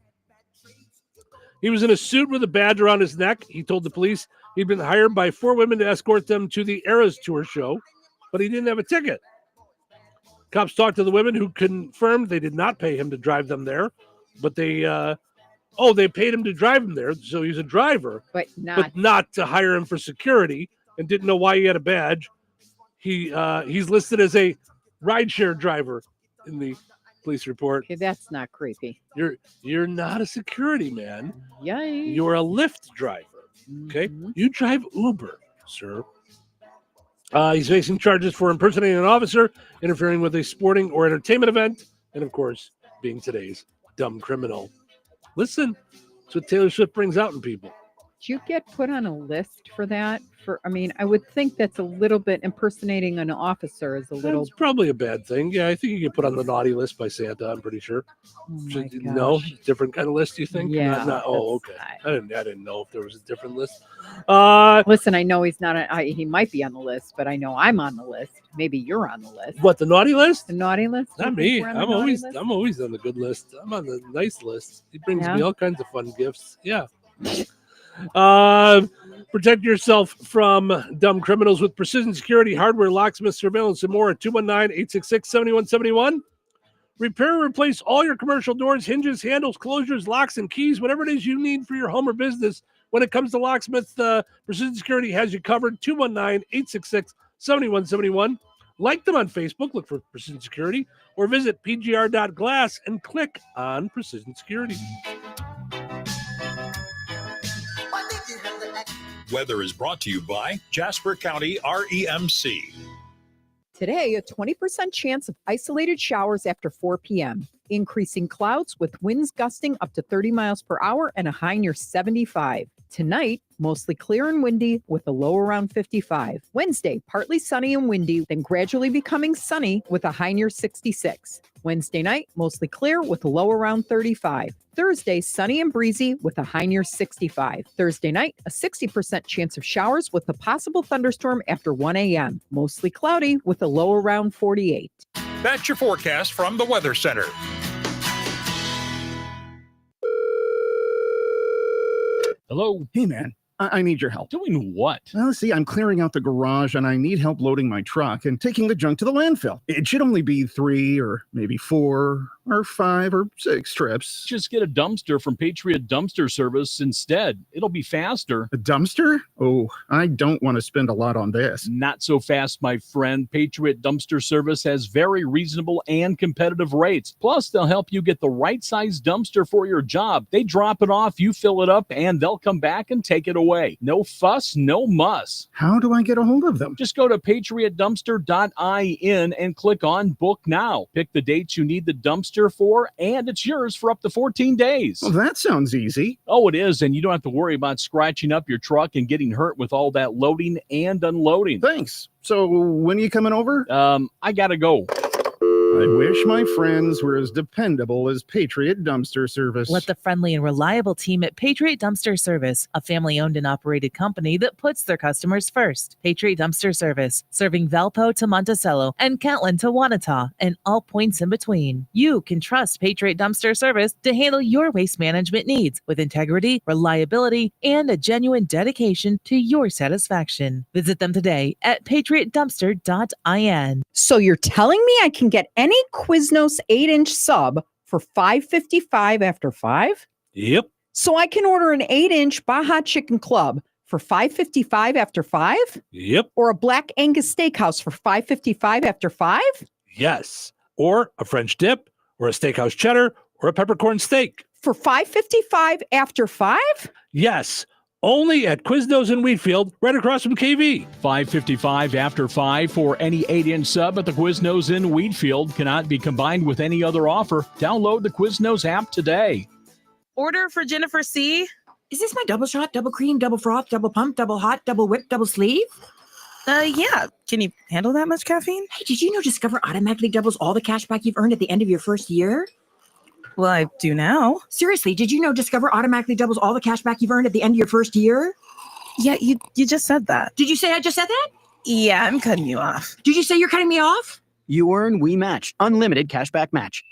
Speaker 16: He was in a suit with a badge around his neck. He told the police he'd been hired by 4 women to escort them to the Eras Tour show, but he didn't have a ticket. Cops talked to the women who confirmed they did not pay him to drive them there, but they paid him to drive him there, so he's a driver,
Speaker 1: but
Speaker 16: not to hire him for security, and didn't know why he had a badge. He's listed as a rideshare driver in the police report.
Speaker 1: Okay, that's not creepy.
Speaker 16: You're not a security man.
Speaker 1: Yikes.
Speaker 16: You're a Lyft driver. Okay, you drive Uber, sir. He's facing charges for impersonating an officer, interfering with a sporting or entertainment event, and of course, being today's dumb criminal. Listen, that's what Taylor Swift brings out in people.
Speaker 1: Do you get put on a list for that? I would think that's a little bit impersonating an officer is a little.
Speaker 16: It's probably a bad thing. Yeah, I think you get put on the naughty list by Santa. I'm pretty sure. No, different kind of list. You think?
Speaker 1: Yeah.
Speaker 16: Okay. I didn't know if there was a different list.
Speaker 1: Listen, I know he's not. He might be on the list, but I know I'm on the list. Maybe you're on the list.
Speaker 16: What, the naughty list?
Speaker 1: The naughty list?
Speaker 16: Not me. I'm always on the good list. I'm on the nice list. He brings me all kinds of fun gifts. Yeah. Protect yourself from dumb criminals with Precision Security hardware, locksmith, surveillance, and more at 219-866-7171. Repair and replace all your commercial doors, hinges, handles, closures, locks, and keys, whatever it is you need for your home or business. When it comes to locksmith, Precision Security has you covered. 219-866-7171. Like them on Facebook, look for Precision Security, or visit pgr.glass and click on Precision Security.
Speaker 7: Weather is brought to you by Jasper County REMC.
Speaker 1: Today, a 20% chance of isolated showers after 4 p.m. Increasing clouds with winds gusting up to 30 miles per hour and a high near 75. Tonight, mostly clear and windy with a low around 55. Wednesday, partly sunny and windy, then gradually becoming sunny with a high near 66. Wednesday night, mostly clear with a low around 35. Thursday, sunny and breezy with a high near 65. Thursday night, a 60% chance of showers with a possible thunderstorm after 1 a.m. Mostly cloudy with a low around 48.
Speaker 7: That's your forecast from the Weather Center.
Speaker 5: Hello?
Speaker 3: Hey, man. I need your help.
Speaker 5: Doing what?
Speaker 3: Well, see, I'm clearing out the garage and I need help loading my truck and taking the junk to the landfill. It should only be 3 or maybe 4 or 5 or 6 trips.
Speaker 5: Just get a dumpster from Patriot Dumpster Service instead. It'll be faster.
Speaker 3: A dumpster? Oh, I don't want to spend a lot on this.
Speaker 5: Not so fast, my friend. Patriot Dumpster Service has very reasonable and competitive rates. Plus, they'll help you get the right size dumpster for your job. They drop it off, you fill it up, and they'll come back and take it away. No fuss, no muss.
Speaker 3: How do I get a hold of them?
Speaker 5: Just go to patriotdumpster.in and click on Book Now. Pick the dates you need the dumpster for, and it's yours for up to 14 days.
Speaker 3: Well, that sounds easy.
Speaker 5: Oh, it is, and you don't have to worry about scratching up your truck and getting hurt with all that loading and unloading.
Speaker 3: Thanks. So when are you coming over?
Speaker 5: I gotta go.
Speaker 3: I wish my friends were as dependable as Patriot Dumpster Service.
Speaker 18: Let the friendly and reliable team at Patriot Dumpster Service, a family-owned and operated company that puts their customers first. Patriot Dumpster Service, serving Valpo to Monticello and Catlin to Wanata and all points in between. You can trust Patriot Dumpster Service to handle your waste management needs with integrity, reliability, and a genuine dedication to your satisfaction. Visit them today at patriotdumpster.in.
Speaker 1: So you're telling me I can get any Quiznos 8-inch sub for $5.55 after 5?
Speaker 16: Yep.
Speaker 1: So I can order an 8-inch Baja Chicken Club for $5.55 after 5?
Speaker 16: Yep.
Speaker 1: Or a Black Angus Steakhouse for $5.55 after 5?
Speaker 16: Yes. Or a French dip, or a steakhouse cheddar, or a peppercorn steak.
Speaker 1: For $5.55 after 5?
Speaker 16: Yes. Only at Quiznos in Wheatfield, right across from KV.
Speaker 5: $5.55 after 5 for any 8-inch sub at the Quiznos in Wheatfield. Cannot be combined with any other offer. Download the Quiznos app today.
Speaker 14: Order for Jennifer C.
Speaker 4: Is this my double shot, double cream, double froth, double pump, double hot, double whip, double sleeve?
Speaker 14: Yeah. Can you handle that much caffeine?
Speaker 4: Hey, did you know Discover automatically doubles all the cash back you've earned at the end of your first year?
Speaker 14: Well, I do now.
Speaker 4: Seriously, did you know Discover automatically doubles all the cash back you've earned at the end of your first year?
Speaker 14: Yeah, you just said that.
Speaker 4: Did you say I just said that?
Speaker 14: Yeah, I'm cutting you off.
Speaker 4: Did you say you're cutting me off?
Speaker 6: You earn, we match. Unlimited cashback match.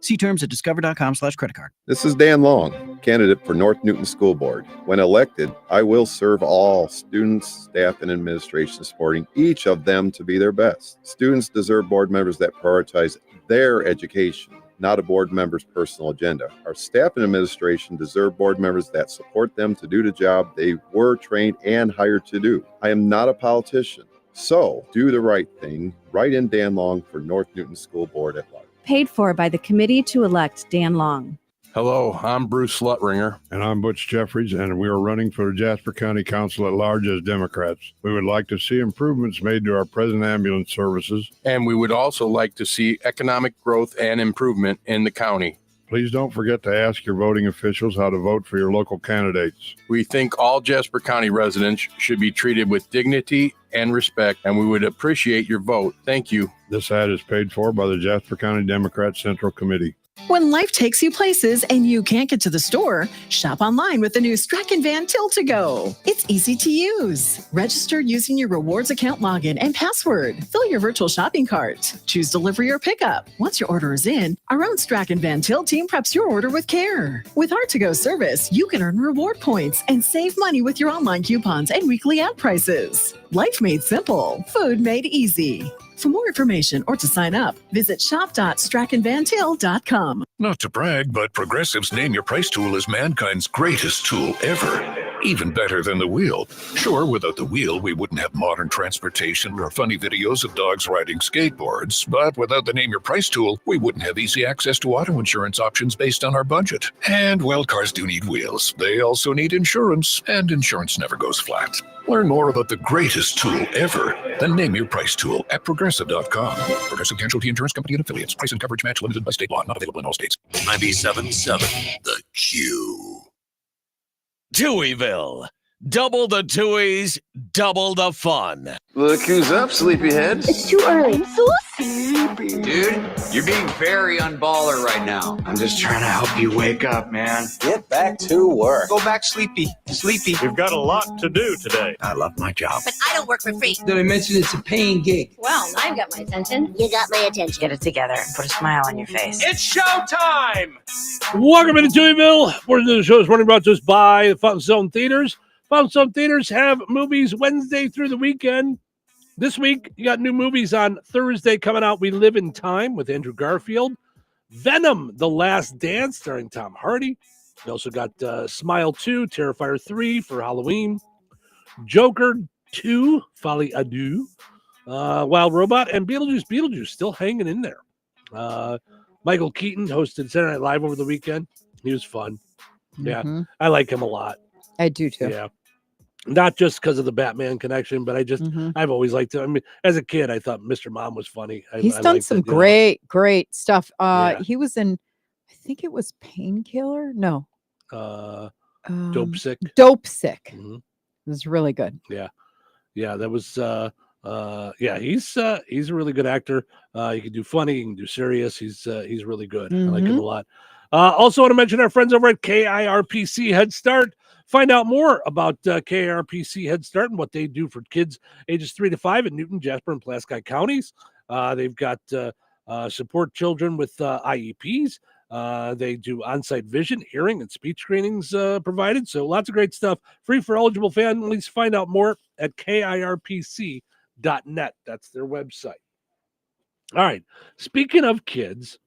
Speaker 6: See terms at discover.com/creditcard.
Speaker 8: This is Dan Long, candidate for North Newton School Board. When elected, I will serve all students, staff, and administration, supporting each of them to be their best. Students deserve board members that prioritize their education, not a board member's personal agenda. Our staff and administration deserve board members that support them to do the job they were trained and hired to do. I am not a politician, so do the right thing. Write in Dan Long for North Newton School Board at large.
Speaker 9: Paid for by the committee to elect Dan Long.
Speaker 10: Hello, I'm Bruce Slutringer.
Speaker 11: And I'm Butch Jeffries, and we are running for the Jasper County Council at large as Democrats. We would like to see improvements made to our present ambulance services.
Speaker 10: And we would also like to see economic growth and improvement in the county.
Speaker 11: Please don't forget to ask your voting officials how to vote for your local candidates.
Speaker 10: We think all Jasper County residents should be treated with dignity and respect, and we would appreciate your vote. Thank you.
Speaker 11: This ad is paid for by the Jasper County Democrat Central Committee.
Speaker 12: When life takes you places and you can't get to the store, shop online with the new Strachan Van Til to Go. It's easy to use. Register using your rewards account login and password. Fill your virtual shopping cart. Choose delivery or pickup. Once your order is in, our own Strachan Van Til team preps your order with care. With our to-go service, you can earn reward points and save money with your online coupons and weekly ad prices. Life made simple. Food made easy. For more information or to sign up, visit shop.strachanvantil.com.
Speaker 31: Not to brag, but Progressive's Name Your Price tool is mankind's greatest tool ever. Even better than the wheel. Sure, without the wheel, we wouldn't have modern transportation or funny videos of dogs riding skateboards. But without the Name Your Price tool, we wouldn't have easy access to auto insurance options based on our budget. And, well, cars do need wheels. They also need insurance, and insurance never goes flat. Learn more about the greatest tool ever, the Name Your Price tool at Progressive.com. Progressive Casualty Insurance Company and Affiliates. Price and coverage match limited by state law. Not available in all states.
Speaker 30: 97.7 The Q. Touhyville. Double the Touhies, double the fun.
Speaker 2: Look who's up, sleepyhead.
Speaker 13: It's too early. I'm so sleepy.
Speaker 35: Dude, you're being very unballer right now.
Speaker 2: I'm just trying to help you wake up, man.
Speaker 35: Get back to work.
Speaker 2: Go back sleepy. Sleepy.
Speaker 31: We've got a lot to do today.
Speaker 2: I love my job.
Speaker 13: But I don't work for free.
Speaker 35: Did I mention it's a paying gig?
Speaker 13: Well, I've got my attention.
Speaker 33: You got my attention. Get it together. Put a smile on your face.
Speaker 35: It's showtime!
Speaker 16: Welcome into Touhyville. Portion of the show is running brought to us by the Fun Zone Theaters. Palm Stone Theaters have movies Wednesday through the weekend. This week, you got new movies on Thursday coming out. We Live in Time with Andrew Garfield. Venom, The Last Dance, starring Tom Hardy. We also got Smile 2, Terrifier 3 for Halloween. Joker 2, Folie à Deux. Wild Robot, and Beetlejuice still hanging in there. Michael Keaton hosted Saturday Night Live over the weekend. He was fun. Yeah, I like him a lot.
Speaker 1: I do too.
Speaker 16: Yeah. Not just because of the Batman connection, but I've always liked it. I mean, as a kid, I thought Mr. Mom was funny.
Speaker 1: He's done some great stuff. He was in, I think it was Painkiller. No.
Speaker 16: Dope Sick.
Speaker 1: Dope Sick. It was really good.
Speaker 16: Yeah. Yeah, that was he's a really good actor. He can do funny, he can do serious. He's really good. I like him a lot. Also want to mention our friends over at KIRPC Head Start. Find out more about KIRPC Head Start and what they do for kids ages 3 to 5 in Newton, Jasper, and Pulaski counties. They've got support children with IEPs. They do on-site vision, hearing, and speech screenings provided. So lots of great stuff. Free for eligible families. Find out more at KIRPC.net. That's their website. All right. Speaking of kids,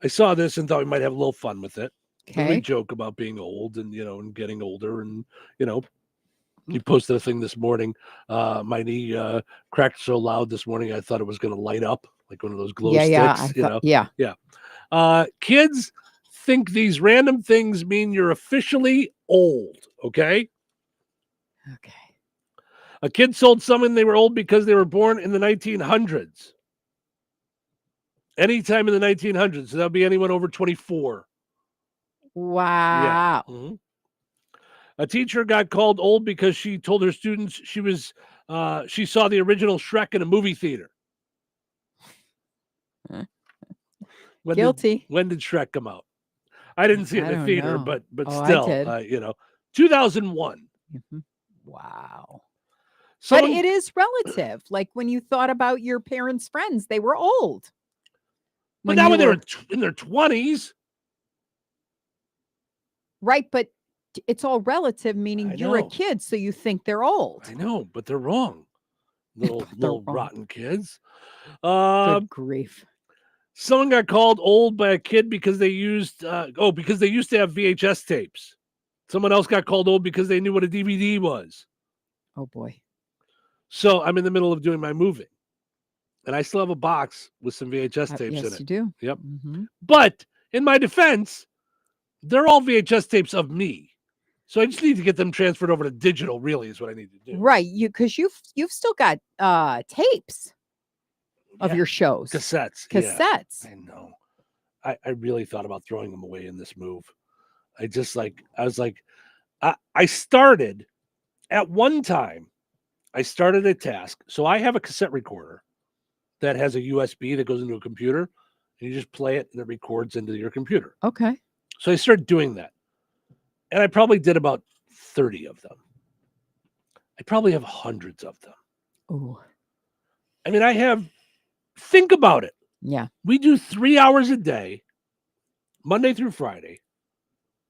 Speaker 16: I saw this and thought we might have a little fun with it.
Speaker 1: Okay.
Speaker 16: We joke about being old and, and getting older. And, you posted a thing this morning. My knee cracked so loud this morning, I thought it was going to light up like one of those glow sticks. Yeah. Kids think these random things mean you're officially old. Okay. A kid told someone they were old because they were born in the 1900s. Anytime in the 1900s. So that'll be anyone over 24.
Speaker 1: Wow.
Speaker 16: Yeah. A teacher got called old because she told her students she saw the original Shrek in a movie theater.
Speaker 1: Guilty.
Speaker 16: When did Shrek come out? I didn't see it in the theater, but
Speaker 1: I
Speaker 16: still,
Speaker 1: did.
Speaker 16: 2001.
Speaker 1: Wow.
Speaker 16: So
Speaker 1: but it is relative. Like when you thought about your parents' friends, they were old.
Speaker 16: But now when they were in their 20s.
Speaker 1: Right, but it's all relative, meaning you're a kid, so you think they're old.
Speaker 16: I know, but they're wrong. Little rotten kids.
Speaker 1: Good grief.
Speaker 16: Someone got called old by a kid because they used because they used to have VHS tapes. Someone else got called old because they knew what a DVD was.
Speaker 1: Oh boy.
Speaker 16: So I'm in the middle of doing my moving. And I still have a box with some VHS tapes in it.
Speaker 1: Yes, you do.
Speaker 16: Yep. But in my defense, they're all VHS tapes of me. So I just need to get them transferred over to digital, really, is what I need to do.
Speaker 1: Right. Because you've still got tapes of your shows.
Speaker 16: Cassettes.
Speaker 1: Cassettes.
Speaker 16: Yeah, I know. I really thought about throwing them away in this move. I started at one time, I started a task. So I have a cassette recorder that has a USB that goes into a computer, and you just play it and it records into your computer.
Speaker 1: Okay.
Speaker 16: So I started doing that. And I probably did about 30 of them. I probably have hundreds of them.
Speaker 1: Oh.
Speaker 16: I mean, think about it.
Speaker 1: Yeah.
Speaker 16: We do 3 hours a day, Monday through Friday.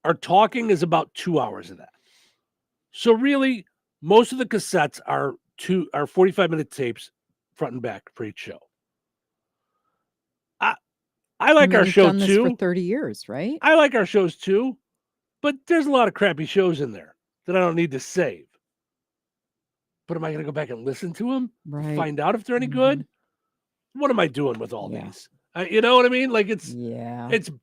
Speaker 16: Our talking is about 2 hours of that. So really, most of the cassettes are 45-minute tapes, front and back for each show. I like our show
Speaker 1: done this
Speaker 16: too.
Speaker 1: For 30 years, right?
Speaker 16: I like our shows too, but there's a lot of crappy shows in there that I don't need to save. But am I going to go back and listen to them?
Speaker 1: Right.
Speaker 16: Find out if they're any good? What am I doing with all these? You know what I mean? Like it's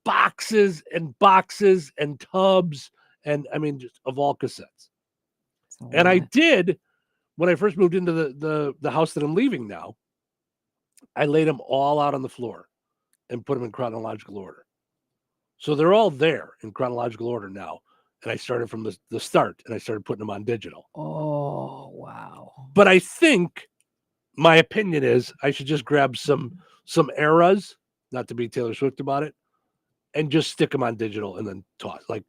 Speaker 16: boxes and boxes and tubs and I mean just of all cassettes. And I did when I first moved into the house that I'm leaving now. I laid them all out on the floor and put them in chronological order. So they're all there in chronological order now. And I started from the start and I started putting them on digital.
Speaker 1: Oh, wow.
Speaker 16: But I think my opinion is I should just grab some eras, not to be Taylor Swift about it, and just stick them on digital and then toss. Like,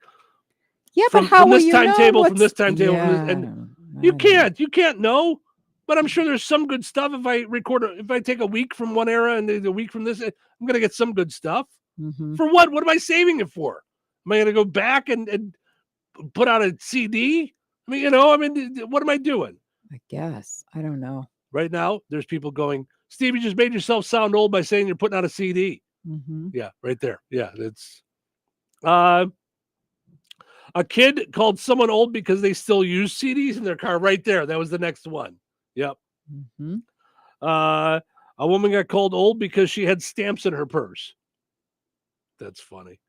Speaker 1: but how
Speaker 16: from
Speaker 1: will
Speaker 16: this
Speaker 1: you
Speaker 16: timetable,
Speaker 1: know
Speaker 16: from this timetable,
Speaker 1: Yeah.
Speaker 16: and you can't know. But I'm sure there's some good stuff. If I take a week from one era and a week from this, I'm gonna get some good stuff. For what? What am I saving it for? Am I gonna go back and put out a CD? I mean, what am I doing?
Speaker 1: I guess. I don't know.
Speaker 16: Right now, there's people going, Steve, you just made yourself sound old by saying you're putting out a CD.
Speaker 1: Mm-hmm.
Speaker 16: Yeah, right there. Yeah, it's a kid called someone old because they still use CDs in their car. Right there. That was the next one. Yep.
Speaker 1: Mm-hmm.
Speaker 16: A woman got called old because she had stamps in her purse. That's funny.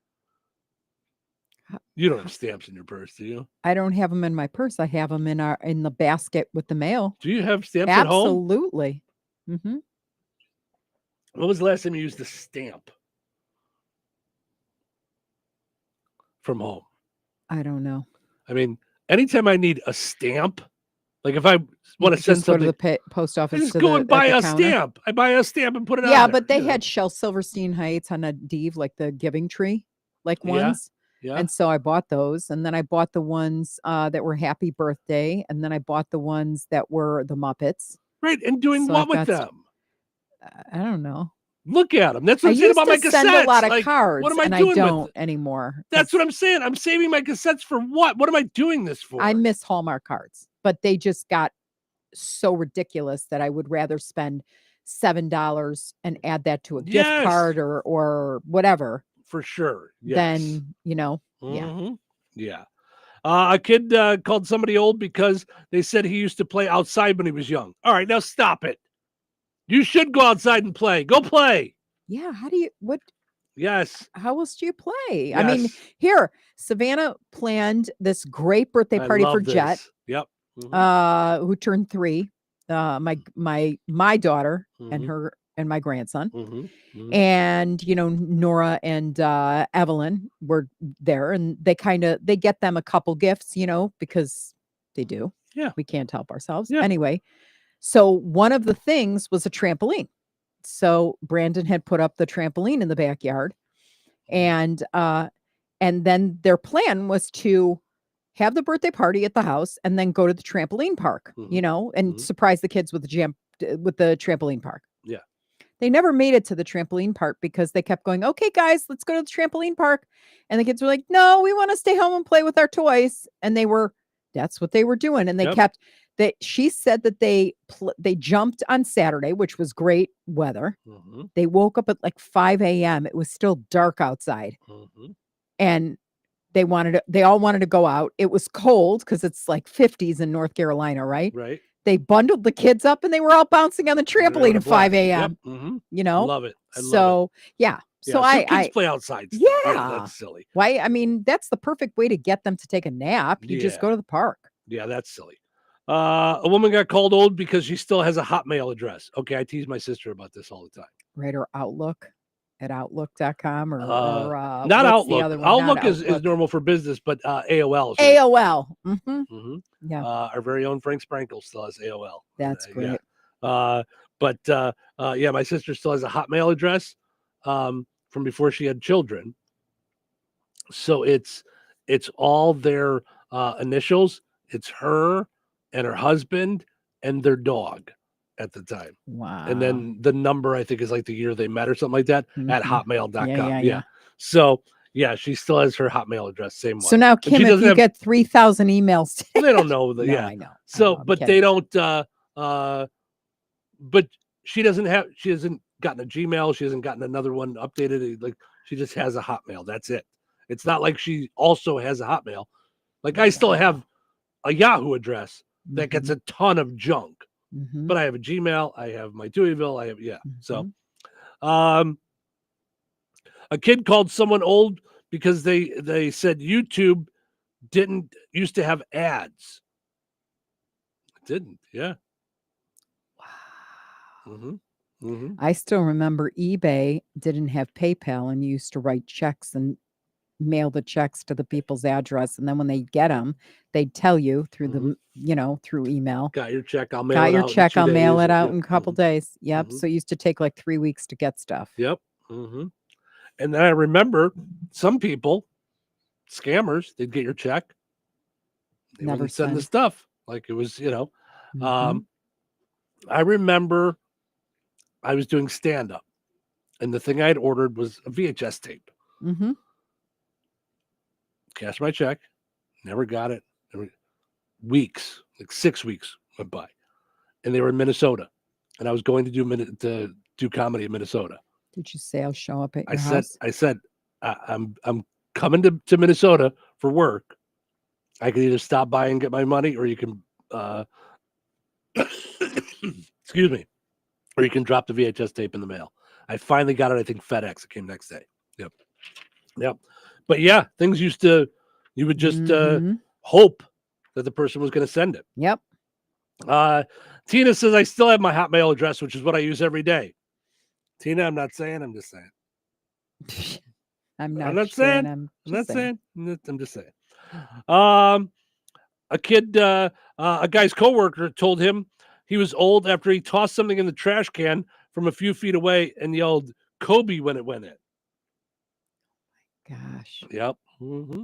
Speaker 16: You don't have stamps in your purse, do you?
Speaker 1: I don't have them in my purse. I have them in the basket with the mail.
Speaker 16: Do you have stamps at home?
Speaker 1: Absolutely. Mm-hmm.
Speaker 16: When was the last time you used a stamp from home?
Speaker 1: I don't know.
Speaker 16: I mean, anytime I need a stamp, like if I want to send
Speaker 1: Just go
Speaker 16: something,
Speaker 1: to the post
Speaker 16: I
Speaker 1: office.
Speaker 16: just
Speaker 1: to
Speaker 16: go
Speaker 1: the-
Speaker 16: and buy
Speaker 1: at the
Speaker 16: a
Speaker 1: counter.
Speaker 16: stamp. I buy a stamp and put it on
Speaker 1: Yeah,
Speaker 16: there,
Speaker 1: but they
Speaker 16: you know.
Speaker 1: had Shell Silverstein Heights on a Deve, like the Giving Tree, like
Speaker 16: Yeah,
Speaker 1: ones.
Speaker 16: yeah.
Speaker 1: And so I bought those, and then I bought the ones that were Happy Birthday, and then I bought the ones that were the Muppets.
Speaker 16: Right, and doing
Speaker 1: So
Speaker 16: what
Speaker 1: I've
Speaker 16: with
Speaker 1: got
Speaker 16: them?
Speaker 1: I don't know.
Speaker 16: Look at them. That's what
Speaker 1: I
Speaker 16: I'm saying
Speaker 1: used
Speaker 16: about my
Speaker 1: to send a
Speaker 16: cassettes.
Speaker 1: lot of
Speaker 16: Like,
Speaker 1: cards,
Speaker 16: what am I
Speaker 1: and
Speaker 16: doing
Speaker 1: I
Speaker 16: with
Speaker 1: don't
Speaker 16: it?
Speaker 1: anymore.
Speaker 16: That's what I'm saying. I'm saving my cassettes for what? What am I doing this for?
Speaker 1: I miss Hallmark cards, but they just got so ridiculous that I would rather spend $7 and add that to a gift
Speaker 16: Yes.
Speaker 1: card or whatever
Speaker 16: For sure. Yes.
Speaker 1: than, yeah.
Speaker 16: Mhm. Yeah. A kid called somebody old because they said he used to play outside when he was young. All right, now stop it. You should go outside and play. Go play.
Speaker 1: Yeah,
Speaker 16: Yes.
Speaker 1: how else do you play? I mean,
Speaker 16: Yes.
Speaker 1: here, Savannah planned this great birthday
Speaker 16: I
Speaker 1: party for
Speaker 16: love
Speaker 1: Jet,
Speaker 16: this. Yep. Mhm.
Speaker 1: who turned 3. My daughter and
Speaker 16: Mhm.
Speaker 1: her and my grandson.
Speaker 16: Mhm. Mhm.
Speaker 1: And Nora and Evelyn were there, and they get them a couple gifts, because they do.
Speaker 16: Yeah.
Speaker 1: We can't help ourselves.
Speaker 16: Yeah.
Speaker 1: Anyway, so one of the things was a trampoline. So Brandon had put up the trampoline in the backyard, and then their plan was to have the birthday party at the house and then go to the trampoline park, and surprise the kids with the trampoline park.
Speaker 16: Yeah.
Speaker 1: They never made it to the trampoline park because they kept going, okay, guys, let's go to the trampoline park. And the kids were like, no, we want to stay home and play with our toys. And that's what they were doing. And they
Speaker 16: Yep.
Speaker 1: she said that they jumped on Saturday, which was great weather.
Speaker 16: Mhm.
Speaker 1: They woke up at like 5 a.m. It was still dark outside.
Speaker 16: Mhm.
Speaker 1: And they all wanted to go out. It was cold because it's like 50s in North Carolina, right?
Speaker 16: Right.
Speaker 1: They bundled the kids up and they were all bouncing on the trampoline at 5 a.m.
Speaker 16: Yep. Mhm.
Speaker 1: You know,
Speaker 16: Love it. I love it.
Speaker 1: so yeah.
Speaker 16: Yeah,
Speaker 1: So
Speaker 16: kids play outside. Still.
Speaker 1: yeah,
Speaker 16: That's silly.
Speaker 1: why? I mean, that's the perfect way to get them to take a nap. You just
Speaker 16: Yeah.
Speaker 1: go to the park.
Speaker 16: Yeah, that's silly. A woman got called old because she still has a Hotmail address. Okay, I tease my sister about this all the time.
Speaker 1: Right, or Outlook at outlook.com or
Speaker 16: Not
Speaker 1: what's the
Speaker 16: Outlook.
Speaker 1: other one? Not
Speaker 16: Outlook is
Speaker 1: Outlook.
Speaker 16: normal for business, but AOL. Is
Speaker 1: AOL. Mm-hmm.
Speaker 16: hmm
Speaker 1: Yeah,
Speaker 16: Our very own Frank Sprankle still has AOL.
Speaker 1: that's great.
Speaker 16: Yeah. Yeah, my sister still has a Hotmail address from before she had children. So it's all their initials. It's her and her husband and their dog at the time.
Speaker 1: Wow.
Speaker 16: And then the number, I think, is like the year they met or something like that at
Speaker 1: Mhm.
Speaker 16: hotmail.com.
Speaker 1: Yeah.
Speaker 16: So, yeah, she still has her Hotmail address. Same one.
Speaker 1: So now,
Speaker 16: But she
Speaker 1: Kim, if
Speaker 16: doesn't
Speaker 1: you
Speaker 16: have-
Speaker 1: get 3,000 emails today,
Speaker 16: Well, they don't know.
Speaker 1: No,
Speaker 16: Yeah.
Speaker 1: I know.
Speaker 16: So,
Speaker 1: I'm
Speaker 16: but
Speaker 1: kidding.
Speaker 16: they don't, but she hasn't gotten a Gmail. She hasn't gotten another one updated. Like, she just has a Hotmail. That's it. It's not like she also has a Hotmail. Like, I still have a Yahoo address that gets a ton of junk,
Speaker 1: Mhm.
Speaker 16: but I have a Gmail. I have my Touhyville. So,
Speaker 1: Mm-hmm.
Speaker 16: a kid called someone old because they said YouTube didn't used to have ads. It didn't. Yeah. Wow. Mm-hmm.
Speaker 1: I still remember eBay didn't have PayPal and you used to write checks and mail the checks to the people's address. And then when they get them, they'd tell you through through email.
Speaker 16: Got your check. I'll mail
Speaker 1: Got
Speaker 16: it
Speaker 1: your
Speaker 16: out in
Speaker 1: check.
Speaker 16: 2
Speaker 1: I'll mail
Speaker 16: days.
Speaker 1: it out
Speaker 16: Yep.
Speaker 1: in a couple days. Yep.
Speaker 16: Mhm.
Speaker 1: So it used to take like 3 weeks to get stuff.
Speaker 16: Yep. Mm-hmm. And then I remember some people, scammers, they'd get your check. They
Speaker 1: Never
Speaker 16: wouldn't send the
Speaker 1: send.
Speaker 16: stuff. Like it was,
Speaker 1: Mhm.
Speaker 16: I remember I was doing stand-up and the thing I had ordered was a VHS tape.
Speaker 1: Mm-hmm.
Speaker 16: Cashed my check, never got it. weeks, like 6 weeks went by, and they were in Minnesota, and I was going to do comedy in Minnesota.
Speaker 1: Did you say I'll show up at your
Speaker 16: I
Speaker 1: house?
Speaker 16: said, I'm coming to Minnesota for work. I can either stop by and get my money, or you can, excuse me, or you can drop the VHS tape in the mail. I finally got it. I think FedEx. It came next day. Yep. But yeah, things you would just hope that the person was going to send it.
Speaker 1: Yep.
Speaker 16: Tina says, I still have my Hotmail address, which is what I use every day. Tina, I'm not saying, I'm just saying.
Speaker 1: I'm
Speaker 16: I'm
Speaker 1: not saying. I'm just saying.
Speaker 16: I'm just saying. A kid, a guy's coworker told him he was old after he tossed something in the trash can from a few feet away and yelled Kobe when it went in.
Speaker 1: Gosh.
Speaker 16: Yep. Mm-hmm.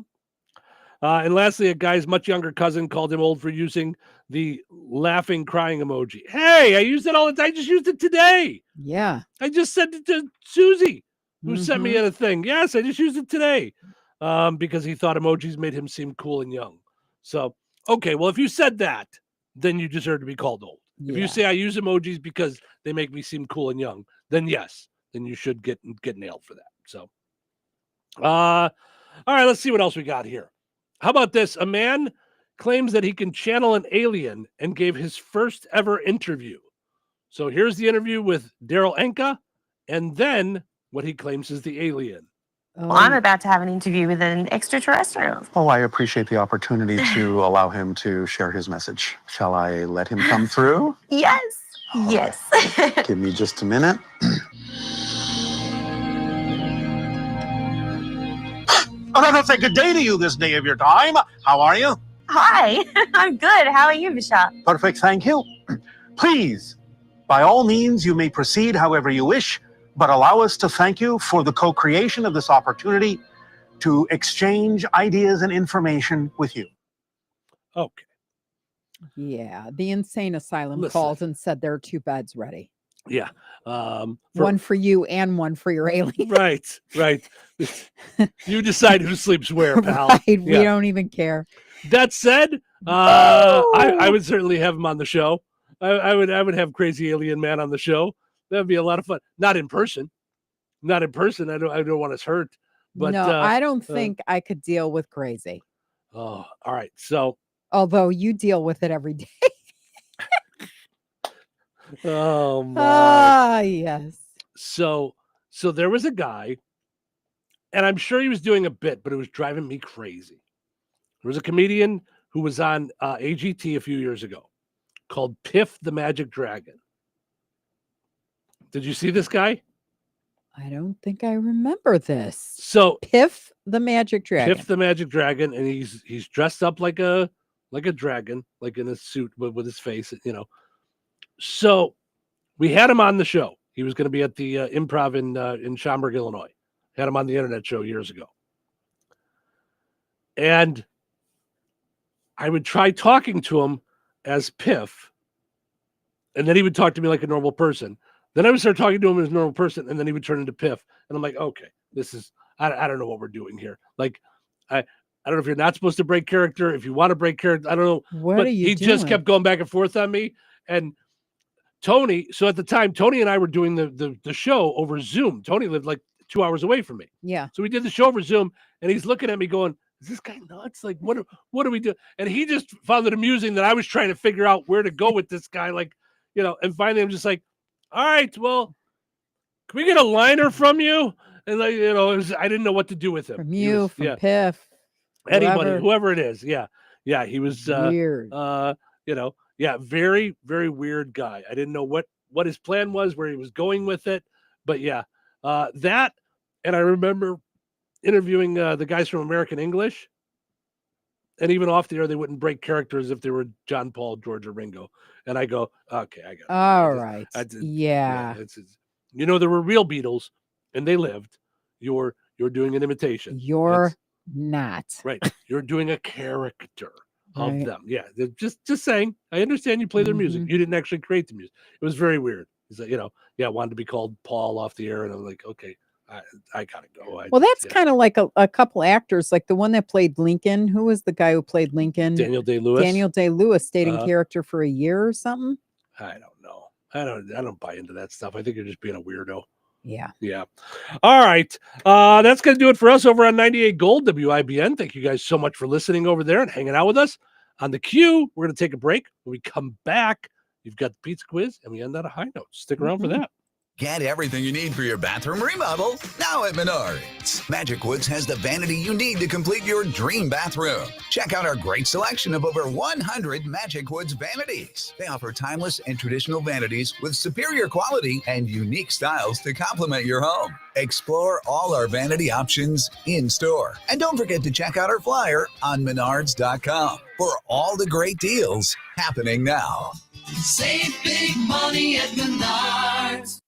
Speaker 16: And lastly, a guy's much younger cousin called him old for using the laughing, crying emoji. Hey, I use it all the time. I just used it today.
Speaker 1: Yeah.
Speaker 16: I just sent it to Susie, who sent me a thing. Yes, I just used it today because he thought emojis made him seem cool and young. So, okay, well, if you said that, then you deserve to be called old.
Speaker 1: Yeah.
Speaker 16: If you say I use emojis because they make me seem cool and young, then yes, then you should get nailed for that. So, all right, let's see what else we got here. How about this? A man claims that he can channel an alien and gave his first ever interview. So here's the interview with Daryl Enka, and then what he claims is the alien.
Speaker 15: Well, I'm about to have an interview with an extraterrestrial.
Speaker 17: Oh, I appreciate the opportunity to allow him to share his message. Shall I let him come through?
Speaker 15: Yes. Yes.
Speaker 17: Give me just a minute.
Speaker 19: Oh, let's say good day to you this day of your time. How are you?
Speaker 15: Hi. I'm good. How are you, Vishal?
Speaker 17: Perfect, thank you. Please, by all means, you may proceed however you wish, but allow us to thank you for the co-creation of this opportunity to exchange ideas and information with you.
Speaker 16: Okay.
Speaker 1: Yeah. The insane asylum called and said there are 2 beds ready.
Speaker 16: Yeah.
Speaker 1: One for you and one for your alien.
Speaker 16: Right. You decide who sleeps where, pal.
Speaker 1: Right.
Speaker 16: Yeah.
Speaker 1: We don't even care.
Speaker 16: That said, I would certainly have him on the show. I would have Crazy Alien Man on the show. That'd be a lot of fun. Not in person. I don't want us hurt. But
Speaker 1: no, I don't think I could deal with crazy.
Speaker 16: Oh, all right. So,
Speaker 1: although you deal with it every day.
Speaker 16: Oh my.
Speaker 1: Ah, yes.
Speaker 16: So there was a guy, and I'm sure he was doing a bit, but it was driving me crazy. There was a comedian who was on AGT a few years ago called Piff the Magic Dragon. Did you see this guy?
Speaker 1: I don't think I remember this.
Speaker 16: So
Speaker 1: Piff the Magic Dragon.
Speaker 16: Piff the Magic Dragon, and he's dressed up like a dragon, like in a suit with his face, you know. So we had him on the show. He was going to be at the Improv in Schaumburg, Illinois. Had him on the internet show years ago. And I would try talking to him as Piff, and then he would talk to me like a normal person. Then I would start talking to him as a normal person, and then he would turn into Piff. And I'm like, okay, this is, I don't know what we're doing here. Like, I don't know if you're not supposed to break character, if you want to break character, I don't know.
Speaker 1: What are you
Speaker 16: He
Speaker 1: doing?
Speaker 16: just kept going back and forth on me. And Tony, so at the time, Tony and I were doing the show over Zoom. Tony lived like 2 hours away from me.
Speaker 1: Yeah.
Speaker 16: So we did the show over Zoom, and he's looking at me going, is this guy nuts? Like, what do we do? And he just found it amusing that I was trying to figure out where to go with this guy. Like, you know, and finally I'm just like, all right, well, can we get a liner from you? And like, you know, I didn't know what to do with him.
Speaker 1: From you, from Piff.
Speaker 16: Anybody, whoever it is. Yeah. Yeah. He was
Speaker 1: weird.
Speaker 16: You know, yeah, very, very weird guy. I didn't know what his plan was, where he was going with it. But yeah, that, and I remember interviewing the guys from American English, and even off the air, they wouldn't break characters if they were John Paul, George, or Ringo. And I go, okay, I got it.
Speaker 1: All right.
Speaker 16: Yeah. You know, there were real Beatles, and they lived. You're doing an imitation.
Speaker 1: You're not.
Speaker 16: Right. You're doing a character of
Speaker 1: Right.
Speaker 16: them. Yeah. Just saying. I understand you play their music. You didn't actually create the music. It was very weird. He's like, you know, yeah, I wanted to be called Paul off the air, and I'm like, okay, I gotta go.
Speaker 1: Well, that's kind of like a couple actors, like the one that played Lincoln. Who was the guy who played Lincoln?
Speaker 16: Daniel Day-Lewis.
Speaker 1: Daniel Day-Lewis stayed in character for a year or something.
Speaker 16: I don't know. I don't buy into that stuff. I think you're just being a weirdo.
Speaker 1: Yeah.
Speaker 16: Yeah. All right. That's going to do it for us over on 98 Gold WIBN. Thank you guys so much for listening over there and hanging out with us. On the Q, we're going to take a break. When we come back, you've got the pizza quiz, and we end on a high note. Stick around for that.
Speaker 3: Get everything you need for your bathroom remodel now at Menards. Magic Woods has the vanity you need to complete your dream bathroom. Check out our great selection of over 100 Magic Woods vanities. They offer timeless and traditional vanities with superior quality and unique styles to complement your home. Explore all our vanity options in store. And don't forget to check out our flyer on Menards.com for all the great deals happening now.
Speaker 7: Save big money at Menards.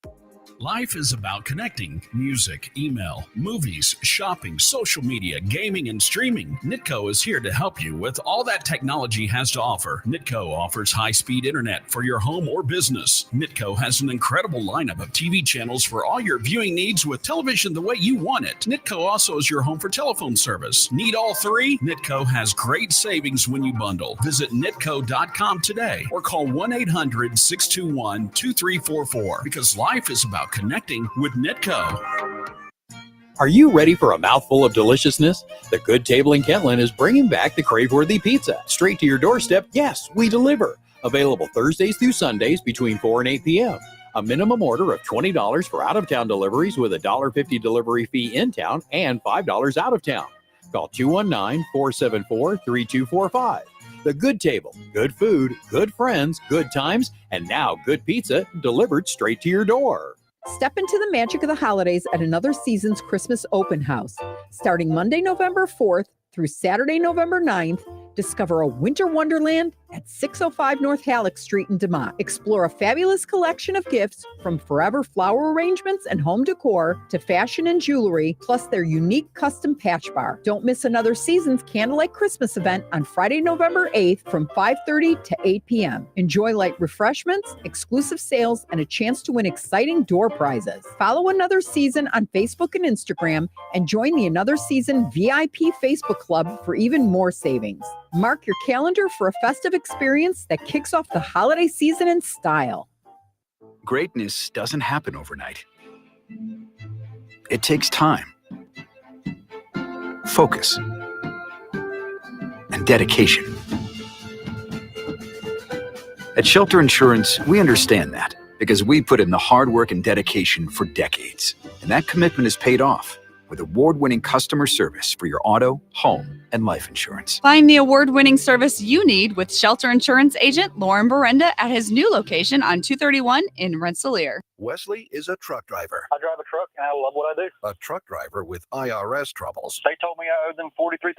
Speaker 18: Life is about connecting. Music, email, movies, shopping, social media, gaming, and streaming. Nitco is here to help you with all that technology has to offer. Nitco offers high-speed internet for your home or business. Nitco has an incredible lineup of TV channels for all your viewing needs with television the way you want it. Nitco also is your home for telephone service. Need all three? Nitco has great savings when you bundle. Visit nitco.com today or call 1-800-621-2344 because life is about connecting with Nitco.
Speaker 20: Are you ready for a mouthful of deliciousness? The Good Table in Kentland is bringing back the crave-worthy pizza. Straight to your doorstep, yes, we deliver. Available Thursdays through Sundays between 4 and 8 p.m. A minimum order of $20 for out-of-town deliveries with a $1.50 delivery fee in town and $5 out of town. Call 219-474-3245. The Good Table, good food, good friends, good times, and now good pizza delivered straight to your door.
Speaker 1: Step into the magic of the holidays at Another Season's Christmas Open House. Starting Monday, November 4th through Saturday, November 9th, discover a winter wonderland at 605 North Halleck Street in DeMont. Explore a fabulous collection of gifts from forever flower arrangements and home decor to fashion and jewelry, plus their unique custom patch bar. Don't miss Another Season's Candlelight Christmas event on Friday, November 8th from 5:30 to 8 p.m. Enjoy light refreshments, exclusive sales, and a chance to win exciting door prizes. Follow Another Season on Facebook and Instagram and join the Another Season VIP Facebook Club for even more savings. Mark your calendar for a festive experience that kicks off the holiday season in style.
Speaker 21: Greatness doesn't happen overnight. It takes time, focus, and dedication. At Shelter Insurance, we understand that because we put in the hard work and dedication for decades. And that commitment is paid off with award-winning customer service for your auto, home, and life insurance.
Speaker 22: Find the award-winning service you need with Shelter Insurance agent Lauren Berenda at his new location on 231 in Rensselaer.
Speaker 23: Wesley is a truck driver.
Speaker 24: I drive a truck and I love what I do.
Speaker 23: A truck driver with IRS troubles.
Speaker 24: They told me I owed them $43,000.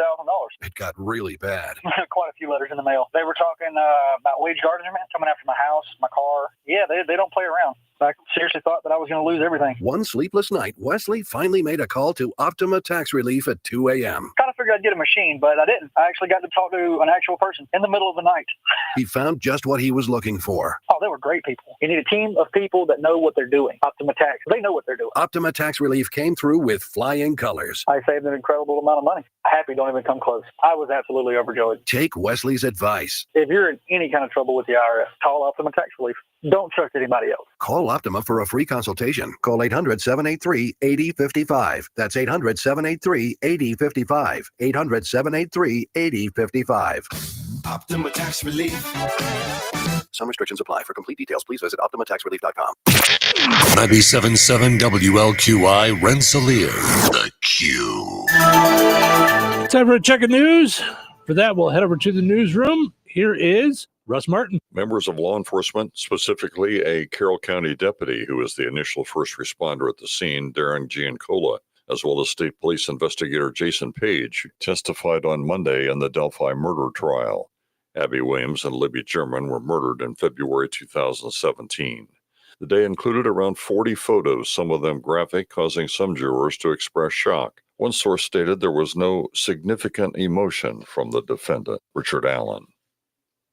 Speaker 23: It got really bad.
Speaker 24: Quite a few letters in the mail. They were talking about wage garnishment coming after my house, my car. Yeah, they don't play around. I seriously thought that I was going to lose everything.
Speaker 23: One sleepless night, Wesley finally made a call to Optima Tax Relief at 2 a.m.
Speaker 24: Kind of figured I'd get a machine, but I didn't. I actually got to talk to an actual person in the middle of the night.
Speaker 23: He found just what he was looking for.
Speaker 24: Oh, they were great people. You need a team of people that know what they're doing. Optima Tax, they know what they're doing.
Speaker 23: Optima Tax Relief came through with flying colors.
Speaker 24: I saved an incredible amount of money. Happy don't even come close. I was absolutely overjoyed.
Speaker 23: Take Wesley's advice.
Speaker 24: If you're in any kind of trouble with the IRS, call Optima Tax Relief. Don't trust anybody else.
Speaker 23: Call Optima for a free consultation. Call 800-783-8055. That's 800-783-8055. 800-783-8055.
Speaker 7: Optima Tax Relief.
Speaker 23: Some restrictions apply. For complete details, please visit OptimaTaxRelief.com.
Speaker 30: 97.7 WLQI Rensselaer. The Q.
Speaker 16: Time for a check of news. For that, we'll head over to the newsroom. Here is Russ Martin.
Speaker 25: Members of law enforcement, specifically a Carroll County deputy who was the initial first responder at the scene, Darren Giancola, as well as state police investigator Jason Page, testified on Monday in the Delphi murder trial. Abby Williams and Libby German were murdered in February 2017. The day included around 40 photos, some of them graphic, causing some jurors to express shock. One source stated there was no significant emotion from the defendant, Richard Allen.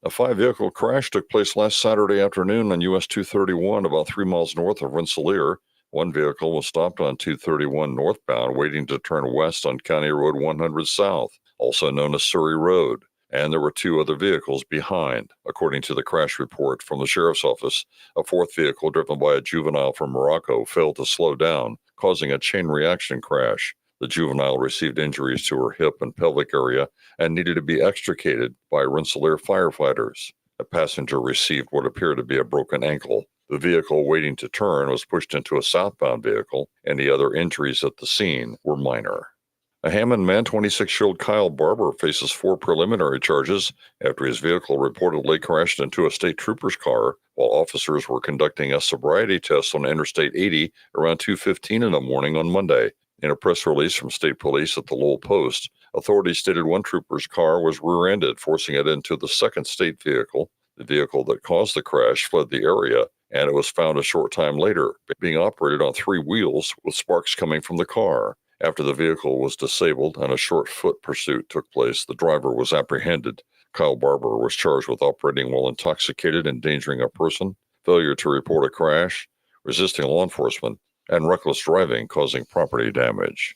Speaker 25: A 5-vehicle crash took place last Saturday afternoon on US 231 about 3 miles north of Rensselaer One vehicle was stopped on 231 northbound, waiting to turn west on County Road 100 South, also known as Surrey Road, and there were two other vehicles behind. According to the crash report from the sheriff's office, a fourth vehicle driven by a juvenile from Morocco failed to slow down, causing a chain reaction crash. The juvenile received injuries to her hip and pelvic area and needed to be extricated by Rensselaer firefighters. A passenger received what appeared to be a broken ankle. The vehicle waiting to turn was pushed into a southbound vehicle, and the other injuries at the scene were minor. A Hammond man, 26-year-old Kyle Barber, faces 4 preliminary charges after his vehicle reportedly crashed into a state trooper's car while officers were conducting a sobriety test on Interstate 80 around 2:15 in the morning on Monday. In a press release from state police at the Lowell Post, authorities stated one trooper's car was rear-ended, forcing it into the second state vehicle. The vehicle that caused the crash fled the area, and it was found a short time later, being operated on 3 wheels with sparks coming from the car. After the vehicle was disabled and a short foot pursuit took place, the driver was apprehended. Kyle Barber was charged with operating while intoxicated, endangering a person, failure to report a crash, resisting law enforcement, and reckless driving causing property damage.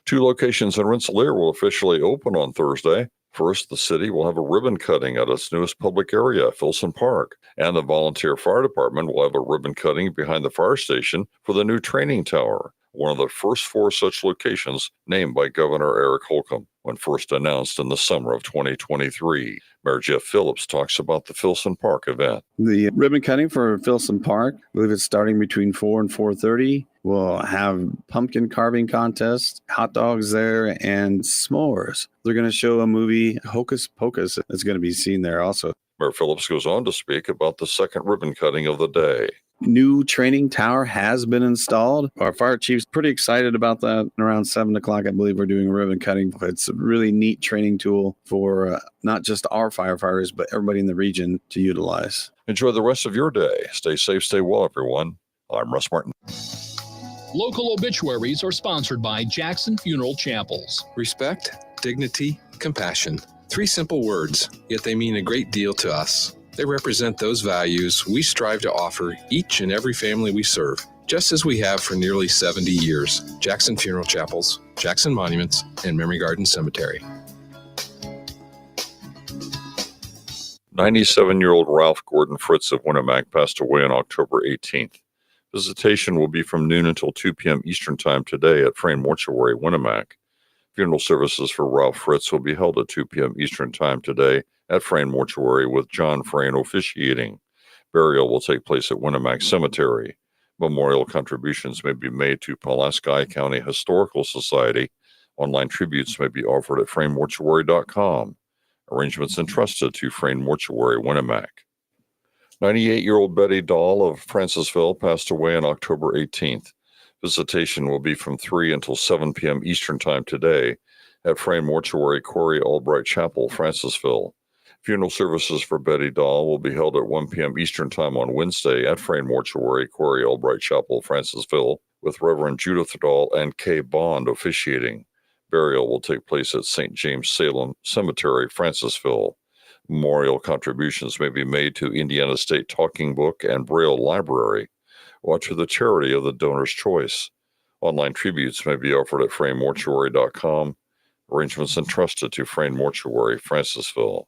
Speaker 25: 2 locations in Rensselaer will officially open on Thursday. First, the city will have a ribbon cutting at its newest public area, Filson Park, and the volunteer fire department will have a ribbon cutting behind the fire station for the new training tower, one of the first 4 such locations named by Governor Eric Holcomb when first announced in the summer of 2023. Mayor Jeff Phillips talks about the Filson Park event.
Speaker 4: The ribbon cutting for Filson Park, I believe it's starting between 4 and 4:30. We'll have pumpkin carving contest, hot dogs there, and s'mores. They're going to show a movie, Hocus Pocus, that's going to be seen there also.
Speaker 25: Mayor Phillips goes on to speak about the second ribbon cutting of the day.
Speaker 4: New training tower has been installed. Our fire chief's pretty excited about that. Around 7 o'clock, I believe we're doing a ribbon cutting. It's a really neat training tool for not just our firefighters, but everybody in the region to utilize.
Speaker 25: Enjoy the rest of your day. Stay safe, stay well, everyone. I'm Russ Martin.
Speaker 5: Local obituaries are sponsored by Jackson Funeral Chapels.
Speaker 6: Respect, dignity, compassion. 3 simple words, yet they mean a great deal to us. They represent those values we strive to offer each and every family we serve, just as we have for nearly 70 years. Jackson Funeral Chapels, Jackson Monuments, and Memory Garden Cemetery.
Speaker 25: 97-year-old Ralph Gordon Fritz of Winnemac passed away on October 18th. Visitation will be from noon until 2 p.m. Eastern Time today at Frayne Mortuary, Winnemac. Funeral services for Ralph Fritz will be held at 2 p.m. Eastern Time today at Frayne Mortuary with John Frayne officiating. Burial will take place at Winnemac Cemetery. Memorial contributions may be made to Pulaski County Historical Society. Online tributes may be offered at FrayneMortuary.com. Arrangements entrusted to Frayne Mortuary, Winnemac. 98-year-old Betty Dahl of Francisville passed away on October 18th. Visitation will be from 3 until 7 p.m. Eastern Time today at Frayne Mortuary, Corey Albright Chapel, Francisville. Funeral services for Betty Dahl will be held at 1 p.m. Eastern Time on Wednesday at Frayne Mortuary, Corey Albright Chapel, Francisville, with Reverend Judith Dahl and Kay Bond officiating. Burial will take place at St. James Salem Cemetery, Francisville. Memorial contributions may be made to Indiana State Talking Book and Braille Library, or to the charity of the donor's choice. Online tributes may be offered at FrayneMortuary.com. Arrangements entrusted to Frayne Mortuary, Francisville.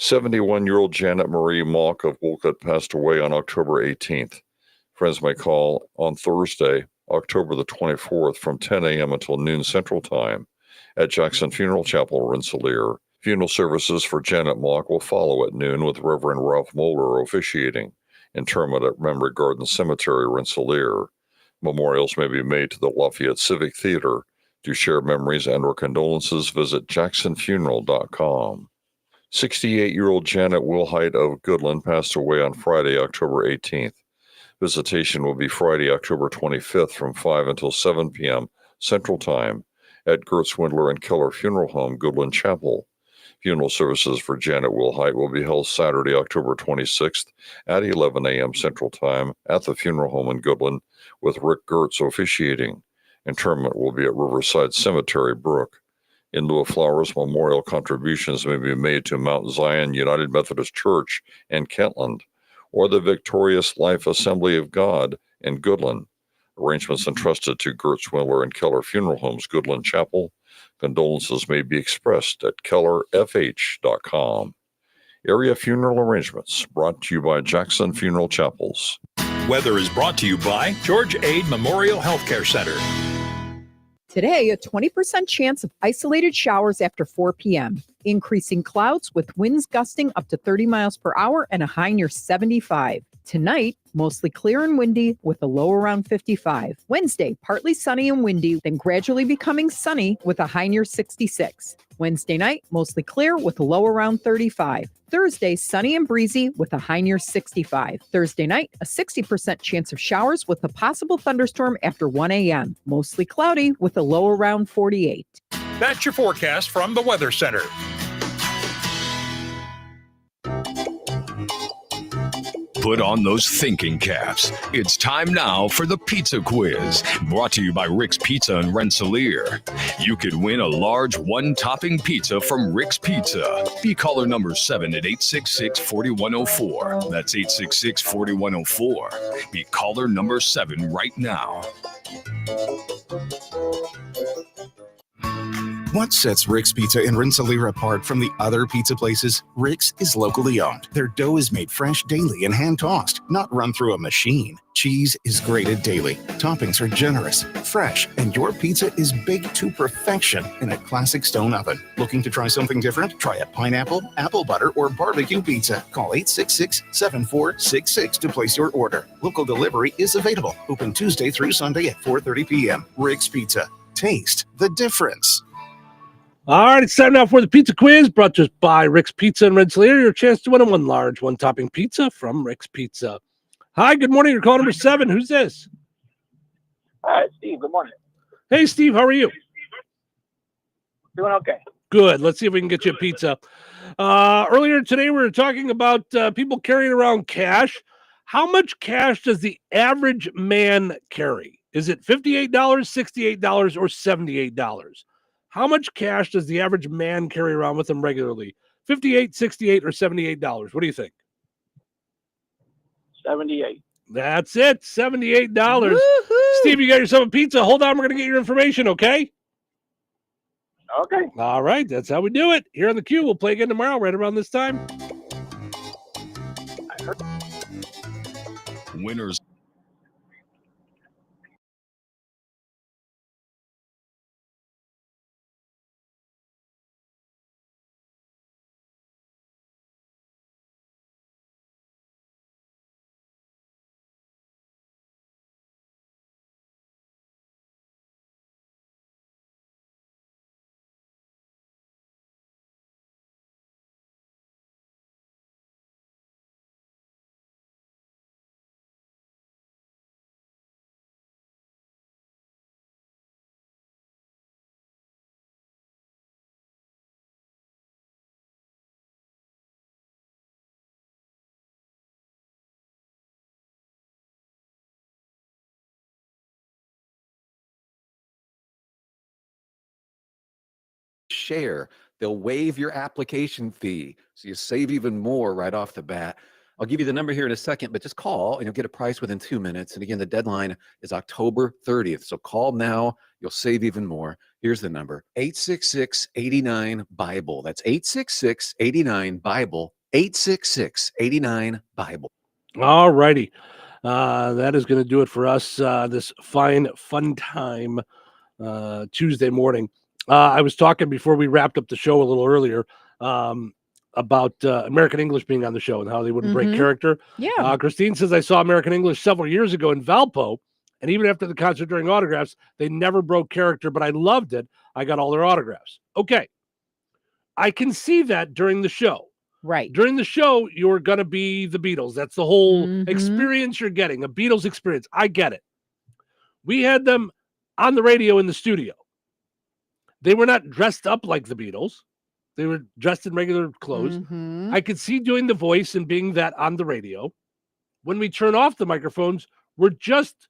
Speaker 25: 71-year-old Janet Marie Malk of Wolcott passed away on October 18th. Friends may call on Thursday, October the 24th from 10 a.m. until noon Central Time at Jackson Funeral Chapel, Rensselaer. Funeral services for Janet Malk will follow at noon with Reverend Ralph Moeller officiating. Interment at Memory Garden Cemetery, Rensselaer. Memorials may be made to the Lafayette Civic Theater. To share memories and/or condolences, visit jacksonfuneral.com. 68-year-old Janet Wilhite of Goodland passed away on Friday, October 18th. Visitation will be Friday, October 25th from 5 until 7 p.m. Central Time at Gertz Windler and Keller Funeral Home, Goodland Chapel. Funeral services for Janet Wilhite will be held Saturday, October 26th at 11 a.m. Central Time at the Funeral Home in Goodland with Rick Gertz officiating. Interment will be at Riverside Cemetery, Brook. In lieu of flowers, memorial contributions may be made to Mount Zion United Methodist Church in Kentland or the Victorious Life Assembly of God in Goodland. Arrangements entrusted to Gertz, Miller, and Keller Funeral Homes, Goodland Chapel. Condolences may be expressed at kellerfh.com. Area funeral arrangements brought to you by Jackson Funeral Chapels.
Speaker 2: Weather is brought to you by George Aid Memorial Healthcare Center.
Speaker 1: Today, a 20% chance of isolated showers after 4 p.m. Increasing clouds with winds gusting up to 30 miles per hour and a high near 75. Tonight, mostly clear and windy with a low around 55. Wednesday, partly sunny and windy, then gradually becoming sunny with a high near 66. Wednesday night, mostly clear with a low around 35. Thursday, sunny and breezy with a high near 65. Thursday night, a 60% chance of showers with a possible thunderstorm after 1 a.m. Mostly cloudy with a low around 48.
Speaker 2: That's your forecast from the Weather Center.
Speaker 8: Put on those thinking caps. It's time now for the Pizza Quiz, brought to you by Rick's Pizza in Rensselaer. You could win a large one-topping pizza from Rick's Pizza. Be caller number 7 at 866-4104. That's 866-4104. Be caller number 7 right now.
Speaker 9: What sets Rick's Pizza in Rensselaer apart from the other pizza places? Rick's is locally owned. Their dough is made fresh daily and hand-tossed, not run through a machine. Cheese is grated daily. Toppings are generous, fresh, and your pizza is baked to perfection in a classic stone oven. Looking to try something different? Try a pineapple, apple butter, or barbecue pizza. Call 866-7466 to place your order. Local delivery is available. Open Tuesday through Sunday at 4:30 p.m. Rick's Pizza. Taste the difference.
Speaker 16: All right, it's time now for the Pizza Quiz, brought to us by Rick's Pizza in Rensselaer. Your chance to win a one large, one-topping pizza from Rick's Pizza. Hi, good morning. You're call number 7. Who's this?
Speaker 10: Hi, Steve. Good morning.
Speaker 16: Hey, Steve. How are you?
Speaker 10: Doing okay.
Speaker 16: Good. Let's see if we can get you a pizza. Earlier today, we were talking about people carrying around cash. How much cash does the average man carry? Is it $58, $68, or $78? How much cash does the average man carry around with him regularly? $58, $68, or $78? What do you think?
Speaker 10: 78.
Speaker 16: That's it. $78. Woo-hoo! Steve, you got yourself a pizza. Hold on. We're going to get your information, okay?
Speaker 10: Okay.
Speaker 16: All right. That's how we do it. Here on the Q, we'll play again tomorrow right around this time.
Speaker 8: Winners.
Speaker 11: Share. They'll waive your application fee, so you save even more right off the bat. I'll give you the number here in a second, but just call and you'll get a price within 2 minutes. And again, the deadline is October 30th. So call now. You'll save even more. Here's the number, 866-89-BIBLE. That's 866-89-BIBLE, 866-89-BIBLE.
Speaker 16: All righty. That is going to do it for us this fine, fun time Tuesday morning. I was talking before we wrapped up the show a little earlier about American English being on the show and how they wouldn't break character.
Speaker 1: Yeah.
Speaker 16: Christine says, I saw American English several years ago in Valpo, and even after the concert during autographs, they never broke character, but I loved it. I got all their autographs. Okay. I can see that during the show.
Speaker 1: Right.
Speaker 16: During the show, you're going to be the Beatles. That's the whole experience you're getting, a Beatles experience. I get it. We had them on the radio in the studio. They were not dressed up like the Beatles. They were dressed in regular clothes. I could see doing the voice and being that on the radio. When we turn off the microphones, we're just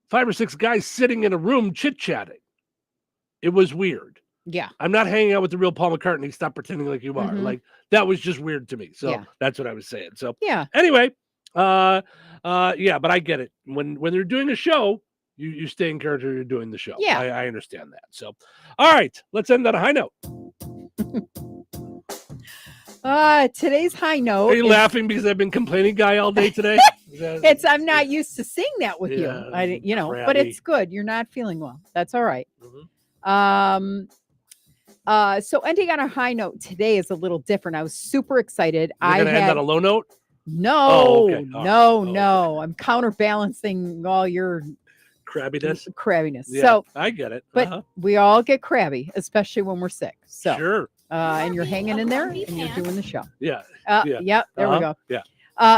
Speaker 16: 5 or 6 guys sitting in a room chit-chatting. It was weird.
Speaker 1: Yeah.
Speaker 16: I'm not hanging out with the real Paul McCartney. Stop pretending like you are. Like, that was just weird to me. So that's what I was saying. So
Speaker 1: yeah.
Speaker 16: Anyway, Yeah, but I get it. When they're doing a show, you stay in character. You're doing the show.
Speaker 1: Yeah.
Speaker 16: I understand that. So, all right, let's end on a high note.
Speaker 1: Today's high note.
Speaker 16: Are you laughing because I've been complaining guy all day today?
Speaker 1: I'm not used to seeing that with you. But it's good. You're not feeling well. That's all right. So ending on a high note today is a little different. I was super excited.
Speaker 16: You're gonna end on a low note?
Speaker 1: No,
Speaker 16: Oh, okay.
Speaker 1: no. I'm counterbalancing all your
Speaker 16: crabbiness. Yeah,
Speaker 1: So
Speaker 16: I get it.
Speaker 1: But we all get crabby, especially when we're sick. So
Speaker 16: Sure.
Speaker 1: And you're hanging in there and you're doing the show.
Speaker 16: Yeah.
Speaker 1: Yep. There we go.
Speaker 16: Yeah.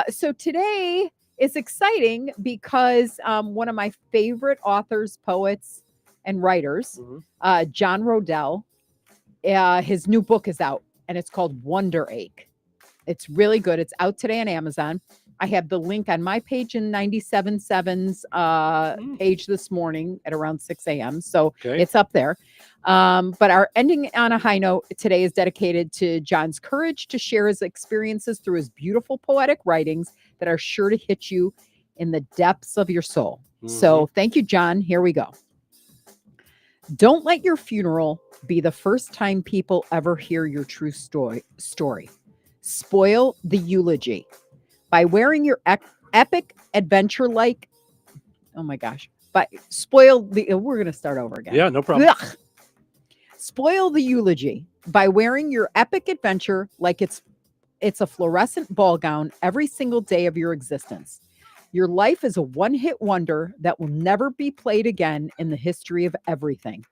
Speaker 1: So today is exciting because one of my favorite authors, poets, and writers, John Rodell, his new book is out and it's called Wonder Ache. It's really good. It's out today on Amazon. I have the link on my page in 97.7's page this morning at around 6 a.m. So it's up there. But our ending on a high note today is dedicated to John's courage to share his experiences through his beautiful poetic writings that are sure to hit you in the depths of your soul. So thank you, John. Here we go. Don't let your funeral be the first time people ever hear your true story. Spoil the eulogy by wearing your epic adventure like, oh my gosh, but we're going to start over again.
Speaker 16: Yeah, no problem.
Speaker 1: Ugh. Spoil the eulogy by wearing your epic adventure like it's a fluorescent ball gown every single day of your existence. Your life is a one-hit wonder that will never be played again in the history of everything.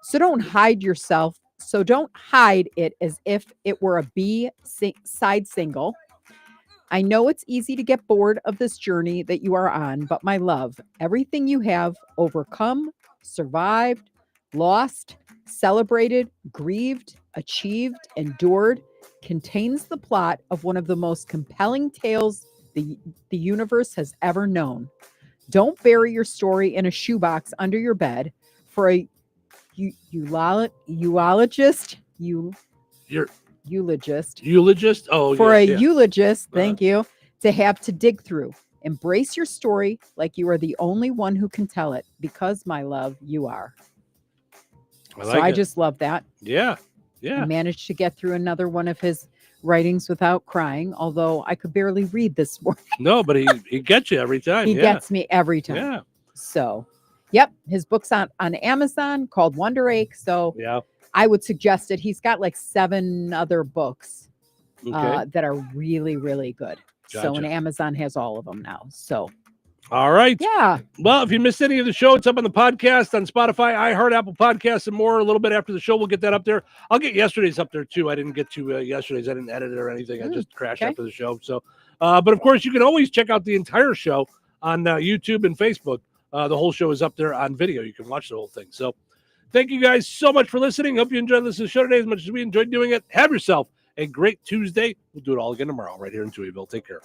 Speaker 1: So don't hide yourself. So don't hide it as if it were a B-side single. I know it's easy to get bored of this journey that you are on, but my love, everything you have overcome, survived, lost, celebrated, grieved, achieved, endured, contains the plot of one of the most compelling tales the universe has ever known. Don't bury your story in a shoebox under your bed for a eulogist. Oh,
Speaker 16: for a
Speaker 1: eulogist, thank you, to have to dig through. Embrace your story like you are the only one who can tell it, because my love, you are. I just love that.
Speaker 16: Yeah.
Speaker 1: I managed to get through another one of his writings without crying, although I could barely read this morning.
Speaker 16: No, but he gets you every time.
Speaker 1: He gets me every time.
Speaker 16: Yeah.
Speaker 1: So, yep, his book's on Amazon called Wonder Ache. So
Speaker 16: yeah,
Speaker 1: I would suggest it. He's got like 7 other books that are really, really good. So,
Speaker 16: Gotcha.
Speaker 1: and Amazon has all of them now. So,
Speaker 16: all right.
Speaker 1: Yeah.
Speaker 16: Well, if you missed any of the show, it's up on the podcast on Spotify, iHeart, Apple Podcasts, and more. A little bit after the show, we'll get that up there. I'll get yesterday's up there too. I didn't get to yesterday's. I didn't edit it or anything. I just crashed after the show. So, but of course, you can always check out the entire show on YouTube and Facebook. The whole show is up there on video. You can watch the whole thing. So, thank you guys so much for listening. Hope you enjoyed listening to the show today as much as we enjoyed doing it. Have yourself a great Tuesday. We'll do it all again tomorrow right here in Touhyville. Take care.